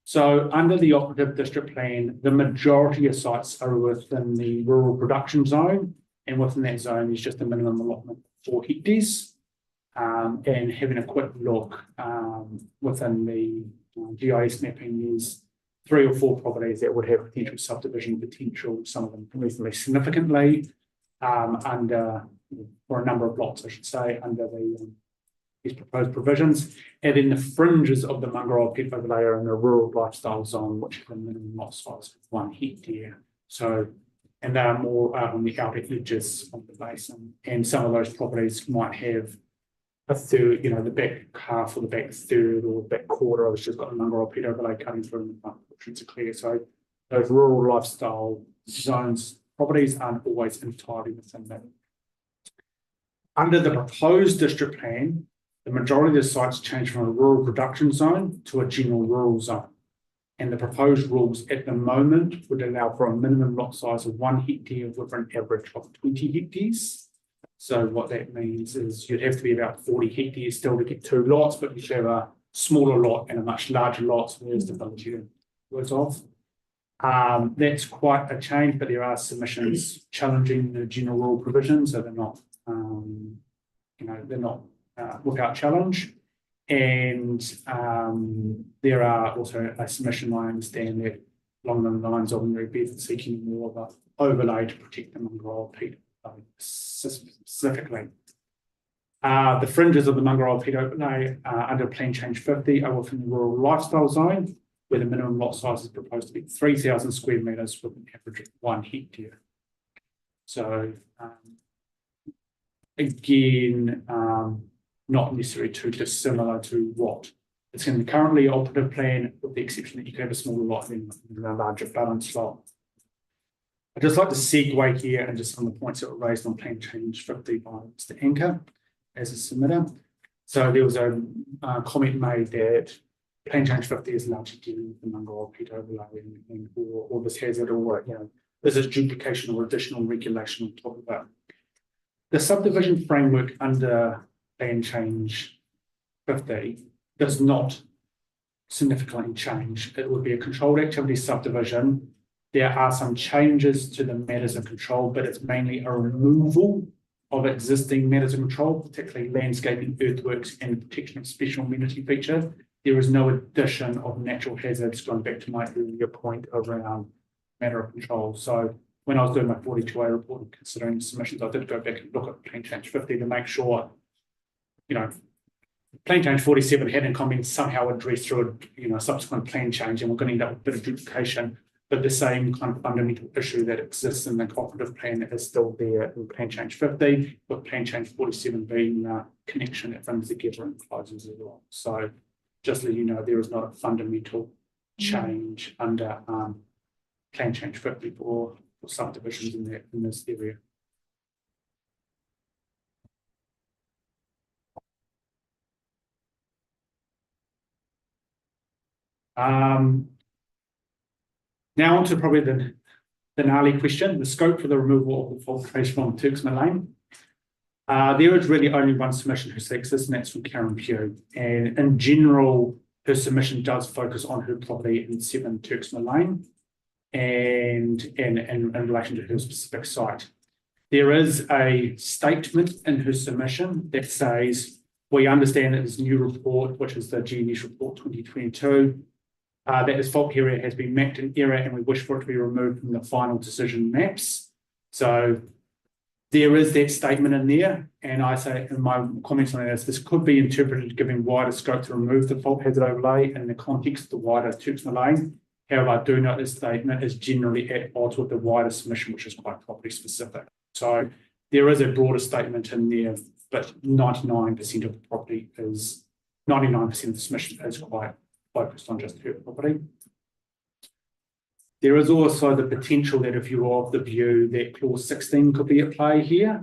G: So under the operative district plan, the majority of sites are within the rural production zone, and within that zone is just a minimum allotment of 4 hectares. And having a quick look within the GIS mapping, there's 3 or 4 properties that would have potential subdivision potential, some of them reasonably significantly, under, or a number of lots, I should say, under these proposed provisions. And then the fringes of the Mungaroa peat overlay are in a rural lifestyle zone, which is the minimum lot size of 1 hectare. So, and they are more on the outer edges of the basin. And some of those properties might have a third, the back half or the back third or back quarter of it's just got a Mungaroa peat overlay cutting through in the front, which are clear. So those rural lifestyle zones properties aren't always entirely within that. Under the proposed district plan, the majority of the sites change from a rural production zone to a general rural zone. And the proposed rules at the moment would allow for a minimum lot size of 1 hectare with an average of 20 hectares. So what that means is you'd have to be about 40 hectares still to get 2 lots, but you have a smaller lot and a much larger lot, so there's the ability to work off. That's quite a change, but there are submissions challenging the general rule provisions, so they're not, they're not without challenge. And there are also a submission, I understand, that along the lines of Mary Beth seeking more of an overlay to protect the Mangaroa peat specifically. The fringes of the Mangaroa peat overlay under Plan Change 50 are within the rural lifestyle zone, where the minimum lot size is proposed to be 3,000 square metres with an average of 1 hectare. So again, not necessarily too dissimilar to what it's in the currently operative plan, with the exception that you can have a smaller lot than a larger balanced lot. I'd just like to segue here and just some of the points that were raised on Plan Change 50 by Mr. Anker as a submitter. So there was a comment made that Plan Change 50 is largely dealing with the Mangaroa peat overlay or this hazard, or this is duplication or additional regulation on top of that. The subdivision framework under Plan Change 50 does not significantly change. It would be a controlled activity subdivision. There are some changes to the matters of control, but it's mainly a removal of existing matters of control, particularly landscaping, earthworks, and protection of special amenity features. There is no addition of natural hazards, going back to my earlier point around matter of control. So when I was doing my 42A report and considering submissions, I did go back and look at Plan Change 50 to make sure, Plan Change 47 hadn't been somehow addressed through a subsequent plan change, and we're going to end up with a bit of duplication. But the same kind of fundamental issue that exists in the cooperative plan is still there in Plan Change 50, with Plan Change 47 being a connection that brings together and closes as well. So just let you know, there is not a fundamental change under Plan Change 50 for subdivisions in this area. Now on to probably the gnarly question, the scope for the removal of the fault trace from Turksmere Lane. There is really only one submission who seeks this, and that's from Karen Pugh. And in general, her submission does focus on her property in 7 Turksmere Lane and in relation to her specific site. There is a statement in her submission that says, we understand that this new report, which is the GNS report 2022, that this fault area has been mapped in error and we wish for it to be removed from the final decision maps. So there is that statement in there, and I say in my comments on this could be interpreted giving wider scope to remove the fault hazard overlay in the context of the wider Turksmere Lane. However, I do note this statement is generally at odds with the wider submission, which is quite property specific. So there is a broader statement in there, but 99% of the property is, 99% of the submission is quite focused on just her property. There is also the potential that if you're of the view that clause 16 could be at play here,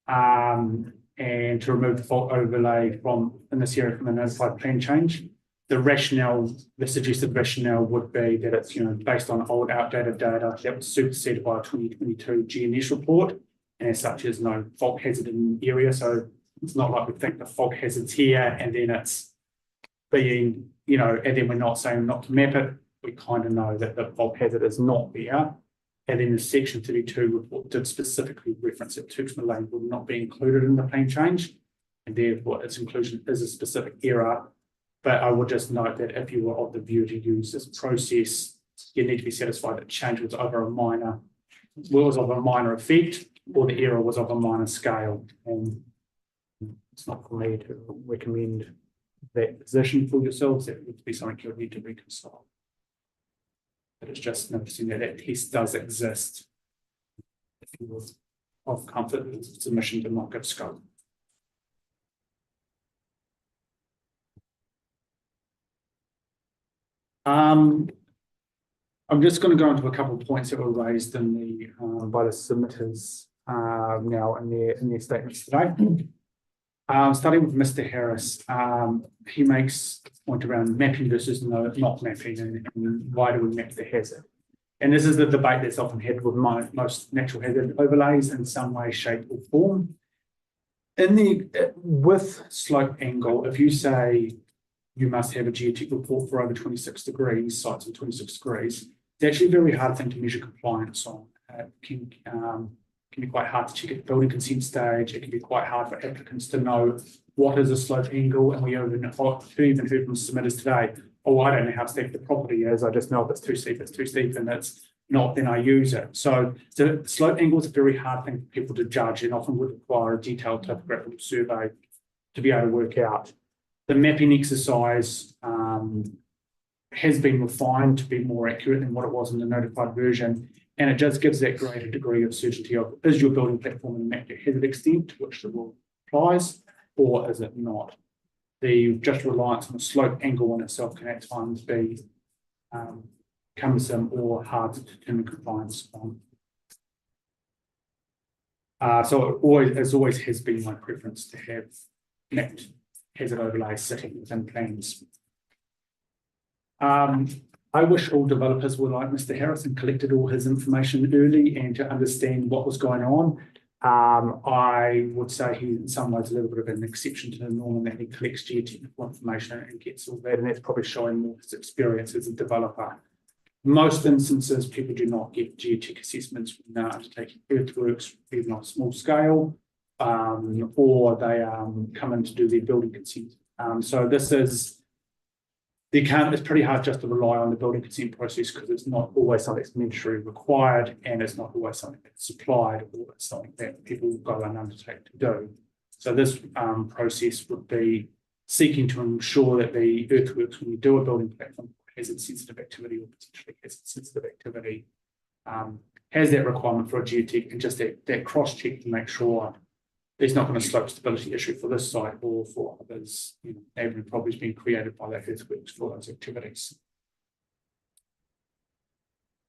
G: and to remove the fault overlay from in this area from the notified plan change, the rationale, the suggested rationale would be that it's based on old outdated data that was superseded by a 2022 GNS report, and as such is no fault hazard in the area. So it's not like we think the fault hazard's here and then it's being, and then we're not saying not to map it. We kind of know that the fault hazard is not there. And then the section 32 report did specifically reference that Turksmere Lane would not be included in the plan change, and therefore its inclusion is a specific error. But I would just note that if you were of the view to use this process, you need to be satisfied that change was of a minor effect, or the error was of a minor scale. And it's not for me to recommend that position for yourselves. That would be something you'll need to reconcile. But it's just noticing that that test does exist. If you were of comfort, the submission did not give scope. I'm just going to go into a couple of points that were raised in the by the submitters now in their statements today. Starting with Mr. Harris, he makes a point around mapping versus not mapping, and why do we map the hazard? And this is the debate that's often had with most natural hazard overlays in some way, shape, or form. With slope angle, if you say you must have a geotech report for over 26 degrees, sites of 26 degrees, It's actually a very hard thing to measure compliance on. It can be quite hard to check at the building consent stage. It can be quite hard for applicants to know what is a slope angle, and we even heard from submitters today, oh, I don't know how steep the property is, I just know if it's too steep, and it's not, then I use it. So the slope angle is a very hard thing for people to judge, and often would require a detailed topographical survey to be able to work out. The mapping exercise has been refined to be more accurate than what it was in the notified version, and it just gives that greater degree of certainty of, is your building platform in the mapped hazard extent to which the rule applies, or is it not? The just reliance on the slope angle in itself can at times be cumbersome or hard to determine compliance on. So it always has been my preference to have mapped hazard overlays sitting within plans. I wish all developers were like Mr. Harris and collected all his information early and to understand what was going on. I would say he's in some ways a little bit of an exception to the norm in that he collects geotechnical information and gets all that, and that's probably showing more his experience as a developer. Most instances, people do not get geotech assessments when they're undertaking earthworks, even on a small scale, or they come in to do their building consent. So this is, it's pretty hard just to rely on the building consent process because it's not always something that's mandatory required, and it's not always something that's supplied, or it's something that people go and undertake to do. So this process would be seeking to ensure that the earthworks, when you do a building platform, hazard sensitive activity or potentially hazard sensitive activity, has that requirement for a geotech, and just that cross check to make sure there's not going to slope stability issue for this site or for others, neighbouring properties being created by that earthworks for those activities.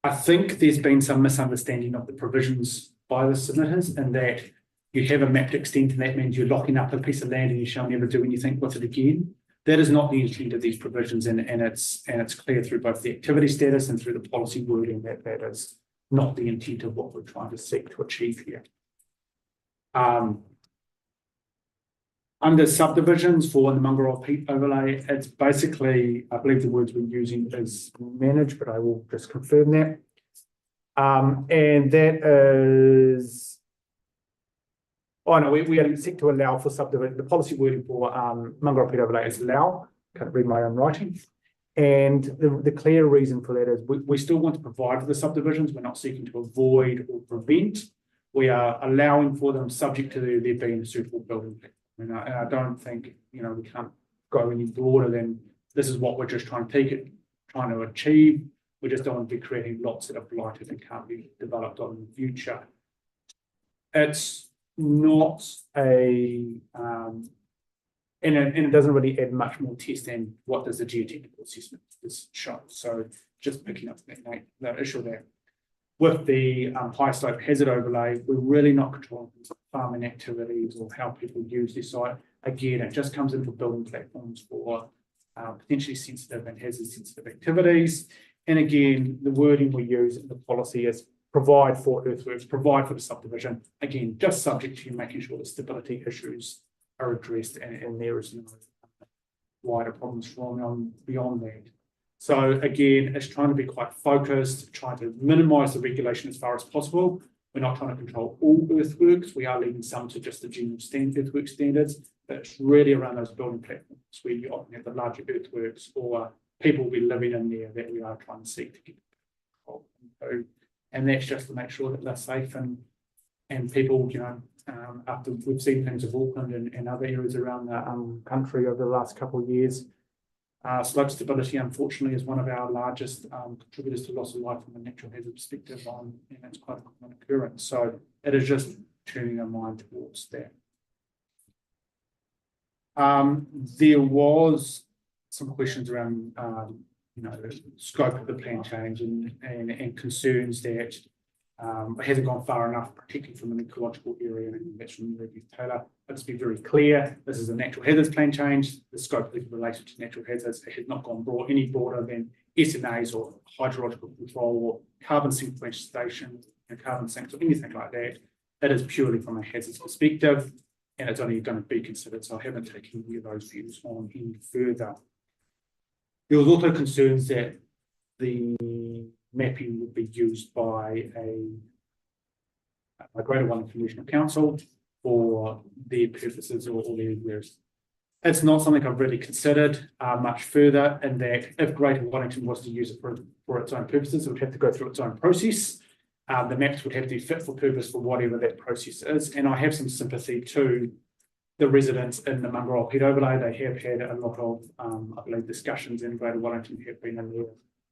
G: I think there's been some misunderstanding of the provisions by the submitters, and that you have a mapped extent and that means you're locking up a piece of land and you shall never do anything with it again. That is not the intent of these provisions, and it's clear through both the activity status and through the policy wording that that is not the intent of what we're trying to seek to achieve here. Under subdivisions for the Mangaroa Peak overlay, it's basically, I believe the words we're using is manage, but I will just confirm that. And that is, oh no, we are seek to allow for subdivision. The policy wording for Mangaroa Peak overlay is allow. Can't read my own writing. And the clear reason for that is we still want to provide for the subdivisions. We're not seeking to avoid or prevent. We are allowing for them subject to there being a suitable building plan. And I don't think, we can't go any broader than this is what we're just trying to achieve. We just don't want to be creating lots that are blighted and can't be developed on in the future. It's not a, and it doesn't really add much more test than what does the geotechnical assessment show. So just picking up that issue there. With the high slope hazard overlay, we're really not controlling farming activities or how people use this site. Again, it just comes into building platforms for potentially sensitive and hazard sensitive activities. And again, the wording we use in the policy is provide for earthworks, provide for the subdivision. Again, just subject to making sure the stability issues are addressed and there is no wider problems flowing on beyond that. So again, it's trying to be quite focused, trying to minimise the regulation as far as possible. We're not trying to control all earthworks. We are leaving some to just the general earthwork standards, but it's really around those building platforms where you often have the larger earthworks or people will be living in there that we are trying to seek to get control. And that's just to make sure that they're safe and people, after we've seen things of Auckland and other areas around the country over the last couple of years, slope stability, unfortunately, is one of our largest contributors to loss of life from a natural hazard perspective, and it's quite a common occurrence. So it is just turning our mind towards that. There was some questions around, the scope of the plan change and concerns that it hasn't gone far enough, particularly from an ecological area, and that's from Review Taylor. Let's be very clear, this is a natural hazards plan change. The scope is related to natural hazards. It has not gone any broader than SNAs or hydrological control or carbon sequestration and carbon sinks or anything like that. That is purely from a hazards perspective, and it's only going to be considered. So I haven't taken any of those views on any further. There was also concerns that the
M: mapping would be used by a Greater Wellington Regional Council for their purposes or their use. It's not something I've really considered much further, in that if Greater Wellington was to use it for its own purposes, it would have to go through its own process. The maps would have to be fit for purpose for whatever that process is. And I have some sympathy to the residents in the Mangaroa Pit Overlay. They have had a lot of, I believe, discussions, and Greater Wellington have been in there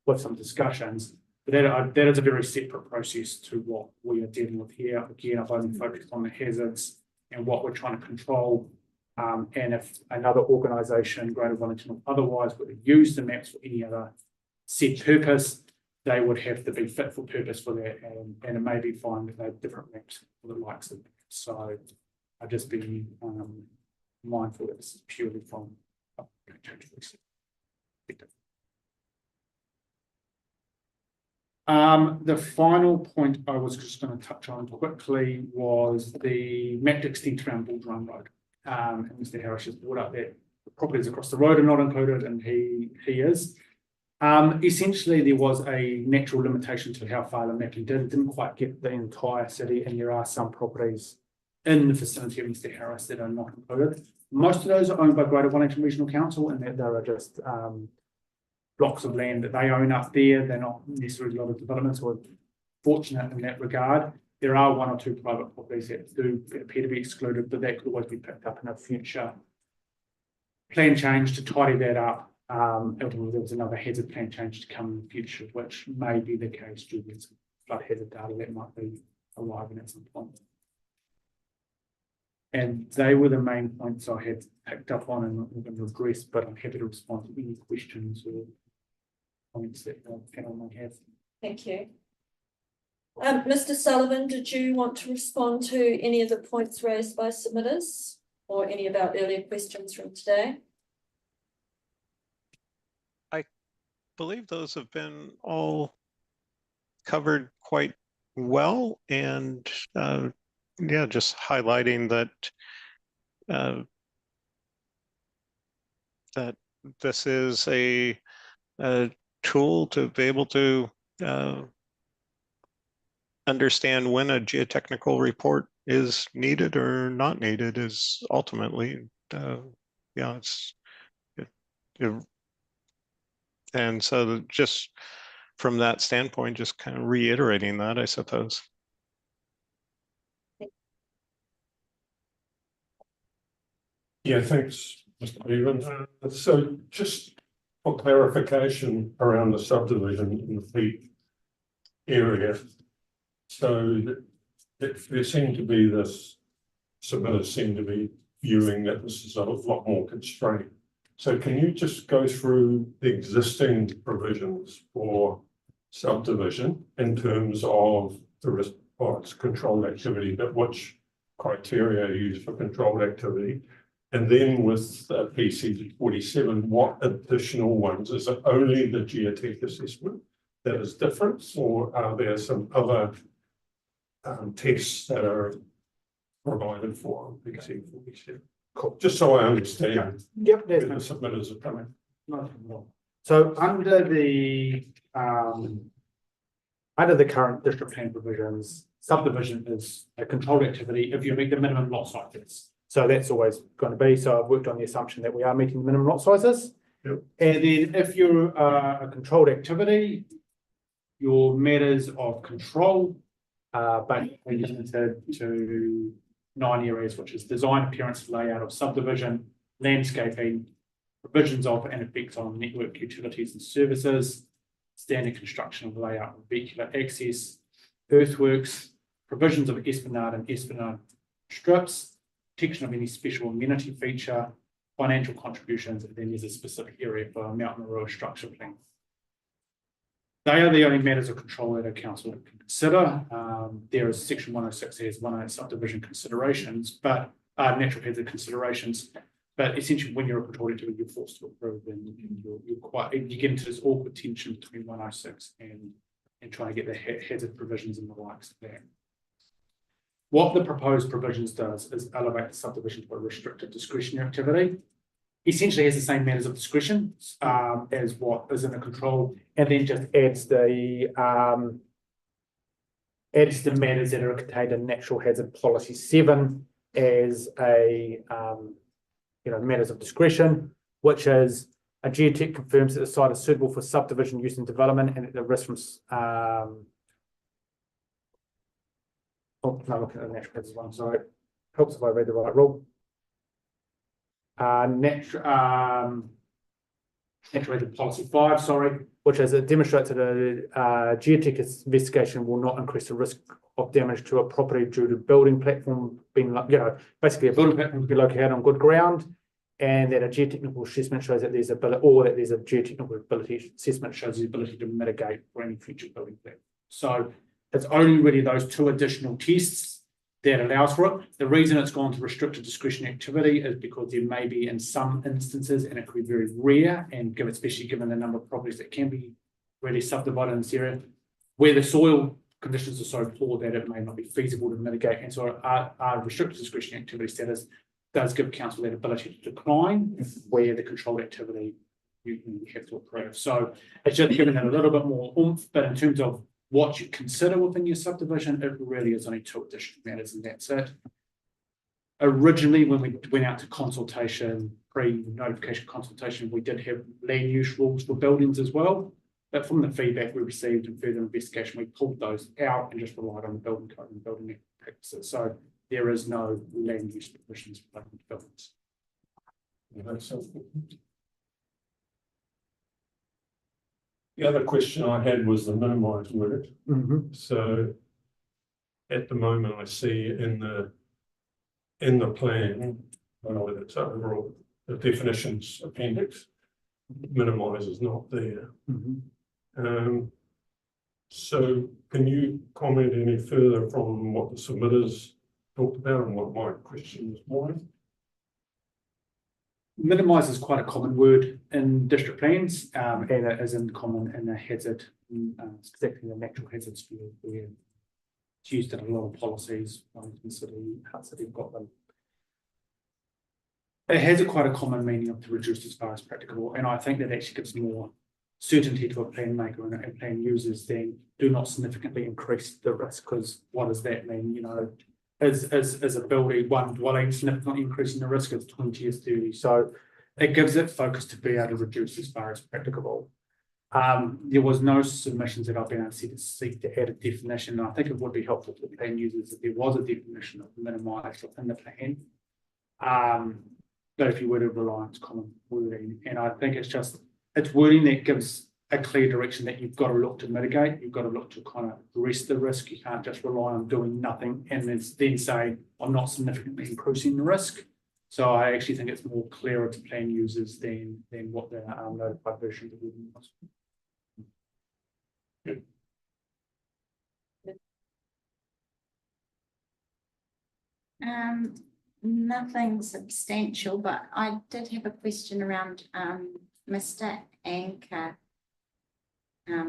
M: with some discussions. But that is a very separate process to what we are dealing with here. Again, I've only focused on the hazards and what we're trying to control. And if another organisation, Greater Wellington or otherwise, were to use the maps for any other set purpose, they would have to be fit for purpose for that, and it may be fine that they have different maps for the likes of that. So I'd just be mindful that this is purely from a perspective. The final point I was just going to touch on quickly was the mapped extent around Bull Run Road. And Mr. Harris just brought up that the properties across the road are not included, and he is. Essentially, there was a natural limitation to how far the mapping did. It didn't quite get the entire city, and there are some properties in the vicinity of Mr. Harris that are not included. Most of those are owned by Greater Wellington Regional Council, and that there are just blocks of land that they own up there. They're not necessarily a lot of developments, or fortunate in that regard. There are one or two private properties that do appear to be excluded, but that could always be picked up in a future plan change to tidy that up. If there was another hazard plan change to come in the future, which may be the case due to some flood hazard data that might be arriving at some point. And they were the main points I had picked up on and going to address, but I'm happy to respond to any questions or comments that the panel may have.
J: Thank you. Mr. Sullivan, did you want to respond to any of the points raised by submitters or any of our earlier questions from today?
F: I believe those have been all covered quite well, and yeah, just highlighting that that this is a tool to be able to understand when a geotechnical report is needed or not needed is ultimately, yeah, and so just from that standpoint, just kind of reiterating that, I suppose.
D: Yeah, thanks, Mr. Bevan. So just for clarification around the subdivision in the Peak area. So there seemed to be this, submitters seem to be viewing that this is a lot more constrained. So can you just go through the existing provisions for subdivision in terms of the response controlled activity, but which criteria are used for controlled activity? And then with PC 47, what additional ones? Is it only the geotech assessment that is different, or are there some other tests that are provided for PC 47? Cool. Just so I understand.
M: Yep,
D: where the submitters are coming.
M: So under the current district plan provisions, subdivision is a controlled activity if you meet the minimum lot sizes. So that's always going to be. So I've worked on the assumption that we are meeting the minimum lot sizes.
D: Yep. And
M: then if you're a controlled activity, your matters of control but limited to 9 areas, which is design, appearance, layout of subdivision, landscaping, provisions of and effects on network utilities and services, standard construction of layout and vehicular access, earthworks, provisions of esplanade and esplanade strips, protection of any special amenity feature, financial contributions, and then there's a specific area for Mount Maroa structure plan. They are the only matters of control that a council can consider. There is section 106, there's 108 subdivision considerations, but natural hazard considerations. But essentially, when you're a controlled activity, you're forced to approve, and you get into this awkward tension between 106 and trying to get the hazard provisions and the likes of that. What the proposed provisions does is elevate the subdivision to a restricted discretionary activity. essentially has the same matters of discretion as what is in the control, and then just adds the matters that are contained in Natural Hazard Policy 7 as a matters of discretion, which is a geotech confirms that the site is suitable for subdivision use and development, and that the risk from look at the natural hazards one, sorry. Helps if I read the right rule. Natural Hazard Policy 5, sorry, which is it demonstrates that a geotech investigation will not increase the risk of damage to a property due to building platform being, basically a building platform to be located on good ground, and that a geotechnical assessment shows that there's a geotechnical ability assessment shows the ability to mitigate for any future building platform. So it's only really those two additional tests that allows for it. The reason it's gone to restricted discretionary activity is because there may be in some instances, and it could be very rare, and especially given the number of properties that can be really subdivided in this area, where the soil conditions are so poor that it may not be feasible to mitigate. And so our restricted discretionary activity status does give council that ability to decline where the controlled activity you have to approve. So it's just giving it a little bit more oomph, but in terms of what you consider within your subdivision, it really is only two additional matters, and that's it. Originally, when we went out to consultation, pre-notification consultation, we did have land use rules for buildings as well. But from the feedback we received and further investigation, we pulled those out and just relied on the building code and building practices. So there is no land use provisions for buildings.
D: The other question I had was the minimise word. So at the moment, I see in the plan, I don't know whether it's overall, the definitions appendix, minimise is not there. So can you comment any further from what the submitters talked about and what my question was why?
M: Minimise is quite a common word in district plans, and it isn't common in the hazard, particularly the natural hazards field, where it's used in a lot of policies. Parts that have got them. It has quite a common meaning of to reduce as far as practicable, and I think that actually gives more certainty to a plan maker and plan users than do not significantly increase the risk. Because what does that mean? Is a building, one dwelling significantly increasing the risk of 20 or 30. So it gives it focus to be able to reduce as far as practicable. There was no submissions that I've been able to seek to add a definition. And I think it would be helpful to plan users if there was a definition of minimise within the plan. But if you were to rely on common wording, and I think it's wording that gives a clear direction that you've got to look to mitigate, you've got to look to kind of arrest the risk. You can't just rely on doing nothing and then say, I'm not significantly increasing the risk. So I actually think it's more clearer to plan users than what the notified version of the wording was.
C: Nothing substantial, but I did have a question around Mr. Anchor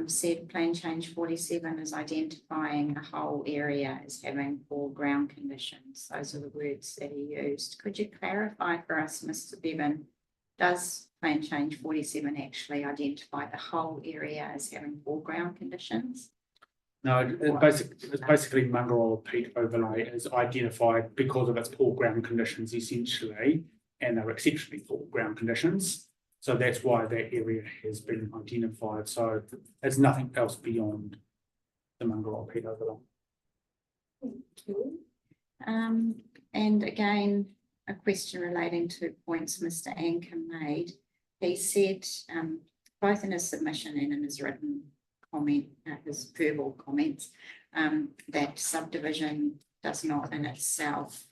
C: said plan change 47 is identifying a whole area as having poor ground conditions. Those are the words that he used. Could you clarify for us, Mr. Bevan, does plan change 47 actually identify the whole area as having poor ground conditions?
M: No, it's basically Mangaroa peat overlay is identified because of its poor ground conditions essentially, and they're exceptionally poor ground conditions. So that's why that area has been identified. So there's nothing else beyond the Mangaroa peat overlay.
C: Thank you. And again, a question relating to points Mr. Anchor made. He said, both in his submission and in his written comment, his verbal comments, that subdivision does not in itself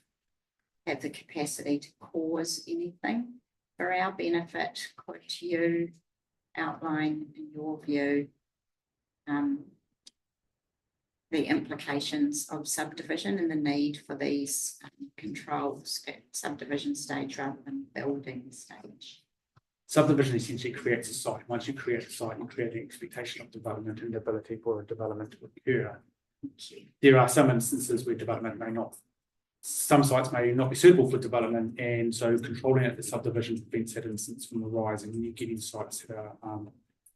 C: have the capacity to cause anything. For our benefit, could you outline, in your view, the implications of subdivision and the need for these controls at subdivision stage rather than building stage?
M: Subdivision essentially creates a site. Once you create a site, you create an expectation of development and the ability for a development to occur. There are some instances where development may not
G: some sites may not be suitable for development, and so controlling it, the subdivision prevents that instance from arising. And you get in sites that are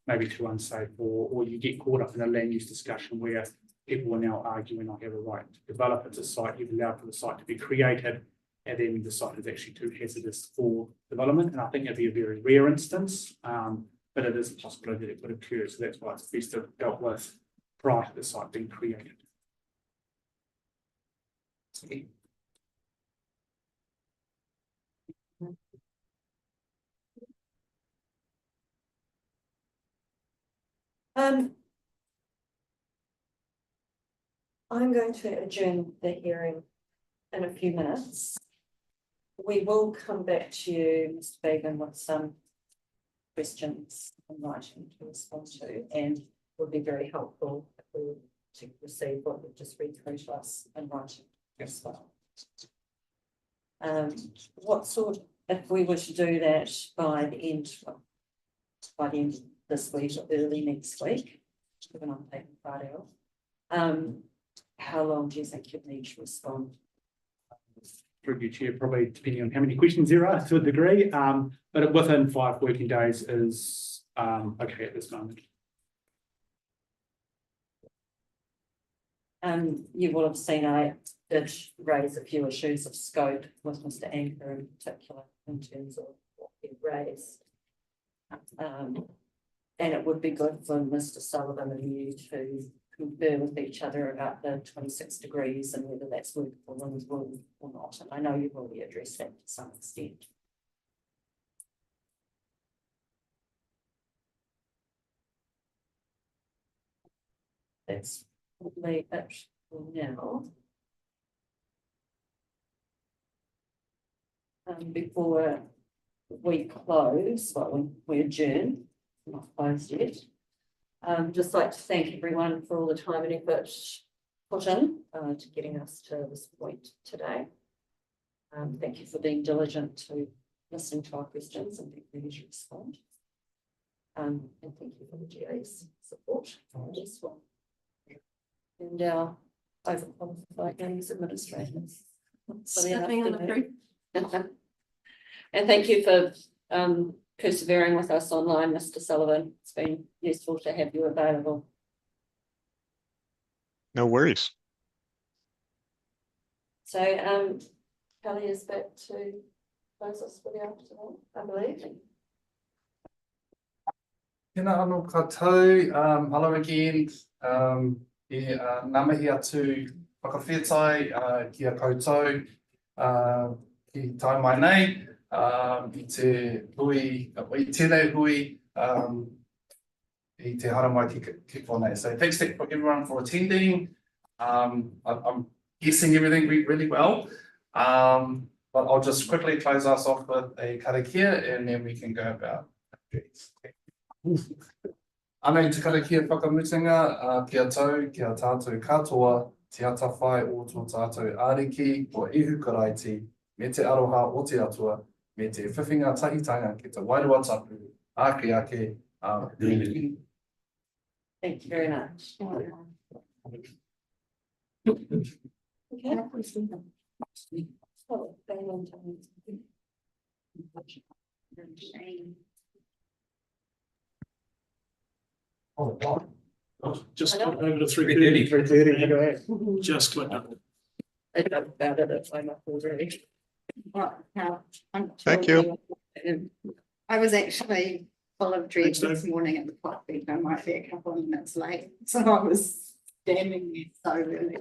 G: maybe too unsafe, or you get caught up in a land use discussion where people are now arguing I have a right to develop. It's a site you've allowed for the site to be created, and then the site is actually too hazardous for development. And I think it'd be a very rare instance, but it is a possibility that it could occur. So that's why it's best to have dealt with prior to the site being created.
B: I'm going to adjourn the hearing in a few minutes. We will come back to you, Mr. Began, with some questions in writing to respond to, and would be very helpful if we were to receive what you've just read through to us in writing as well. What sort, if we were to do that by the end of this week or early next week, given I'm taking Friday off, how long do you think you'd need to respond?
G: Through you, Chair, probably depending on how many questions there are to a degree, but within 5 working days is okay at this moment.
B: You will have seen I did raise a few issues of scope with Mr. Anker in particular in terms of what he raised. And it would be good for Mr. Sullivan and you to confer with each other about the 26 degrees and whether that's workable in his room or not. And I know you've already addressed that to some extent. That's probably it for now. Before we close, well, we adjourn, not closed yet. Just like to thank everyone for all the time and effort put in to getting us to this point today. Thank you for being diligent to listening to our questions and being ready to respond. And thank you for the GA's support on this one. And our overqualified games administrators.
J: Stepping in the group.
B: And thank you for persevering with us online, Mr. Sullivan. It's been useful to have you available.
F: No worries.
B: So Kelly is back to close us for the afternoon, I believe.
A: Tēnā anō koutou, hello again. Ngā mihi atu whakawhetai ki a koutou, ki tai mai nei, i te hui, i tēnei hui, i te haramai ki whanei. So thanks to everyone for attending. I'm guessing everything went really well. But I'll just quickly close us off with a karakia and then we can go about it. Anei te karakia whakamutinga, kia tau, kia tātou katoa, te ata whai o tō tātou āriki, o ihu karaiti, me te aroha o te atua, me te whiwhinga tahitanga ki te wairua tapu, ake ake,
B: Thank you very much.
G: Just click over to 3:30. Just click up.
B: I don't about it, it's I'm up already.
F: Thank you.
K: I was actually full of dread
G: Thanks, Dave.
K: this morning at the clock beat. I might be a couple of minutes late, so I was standing there so early.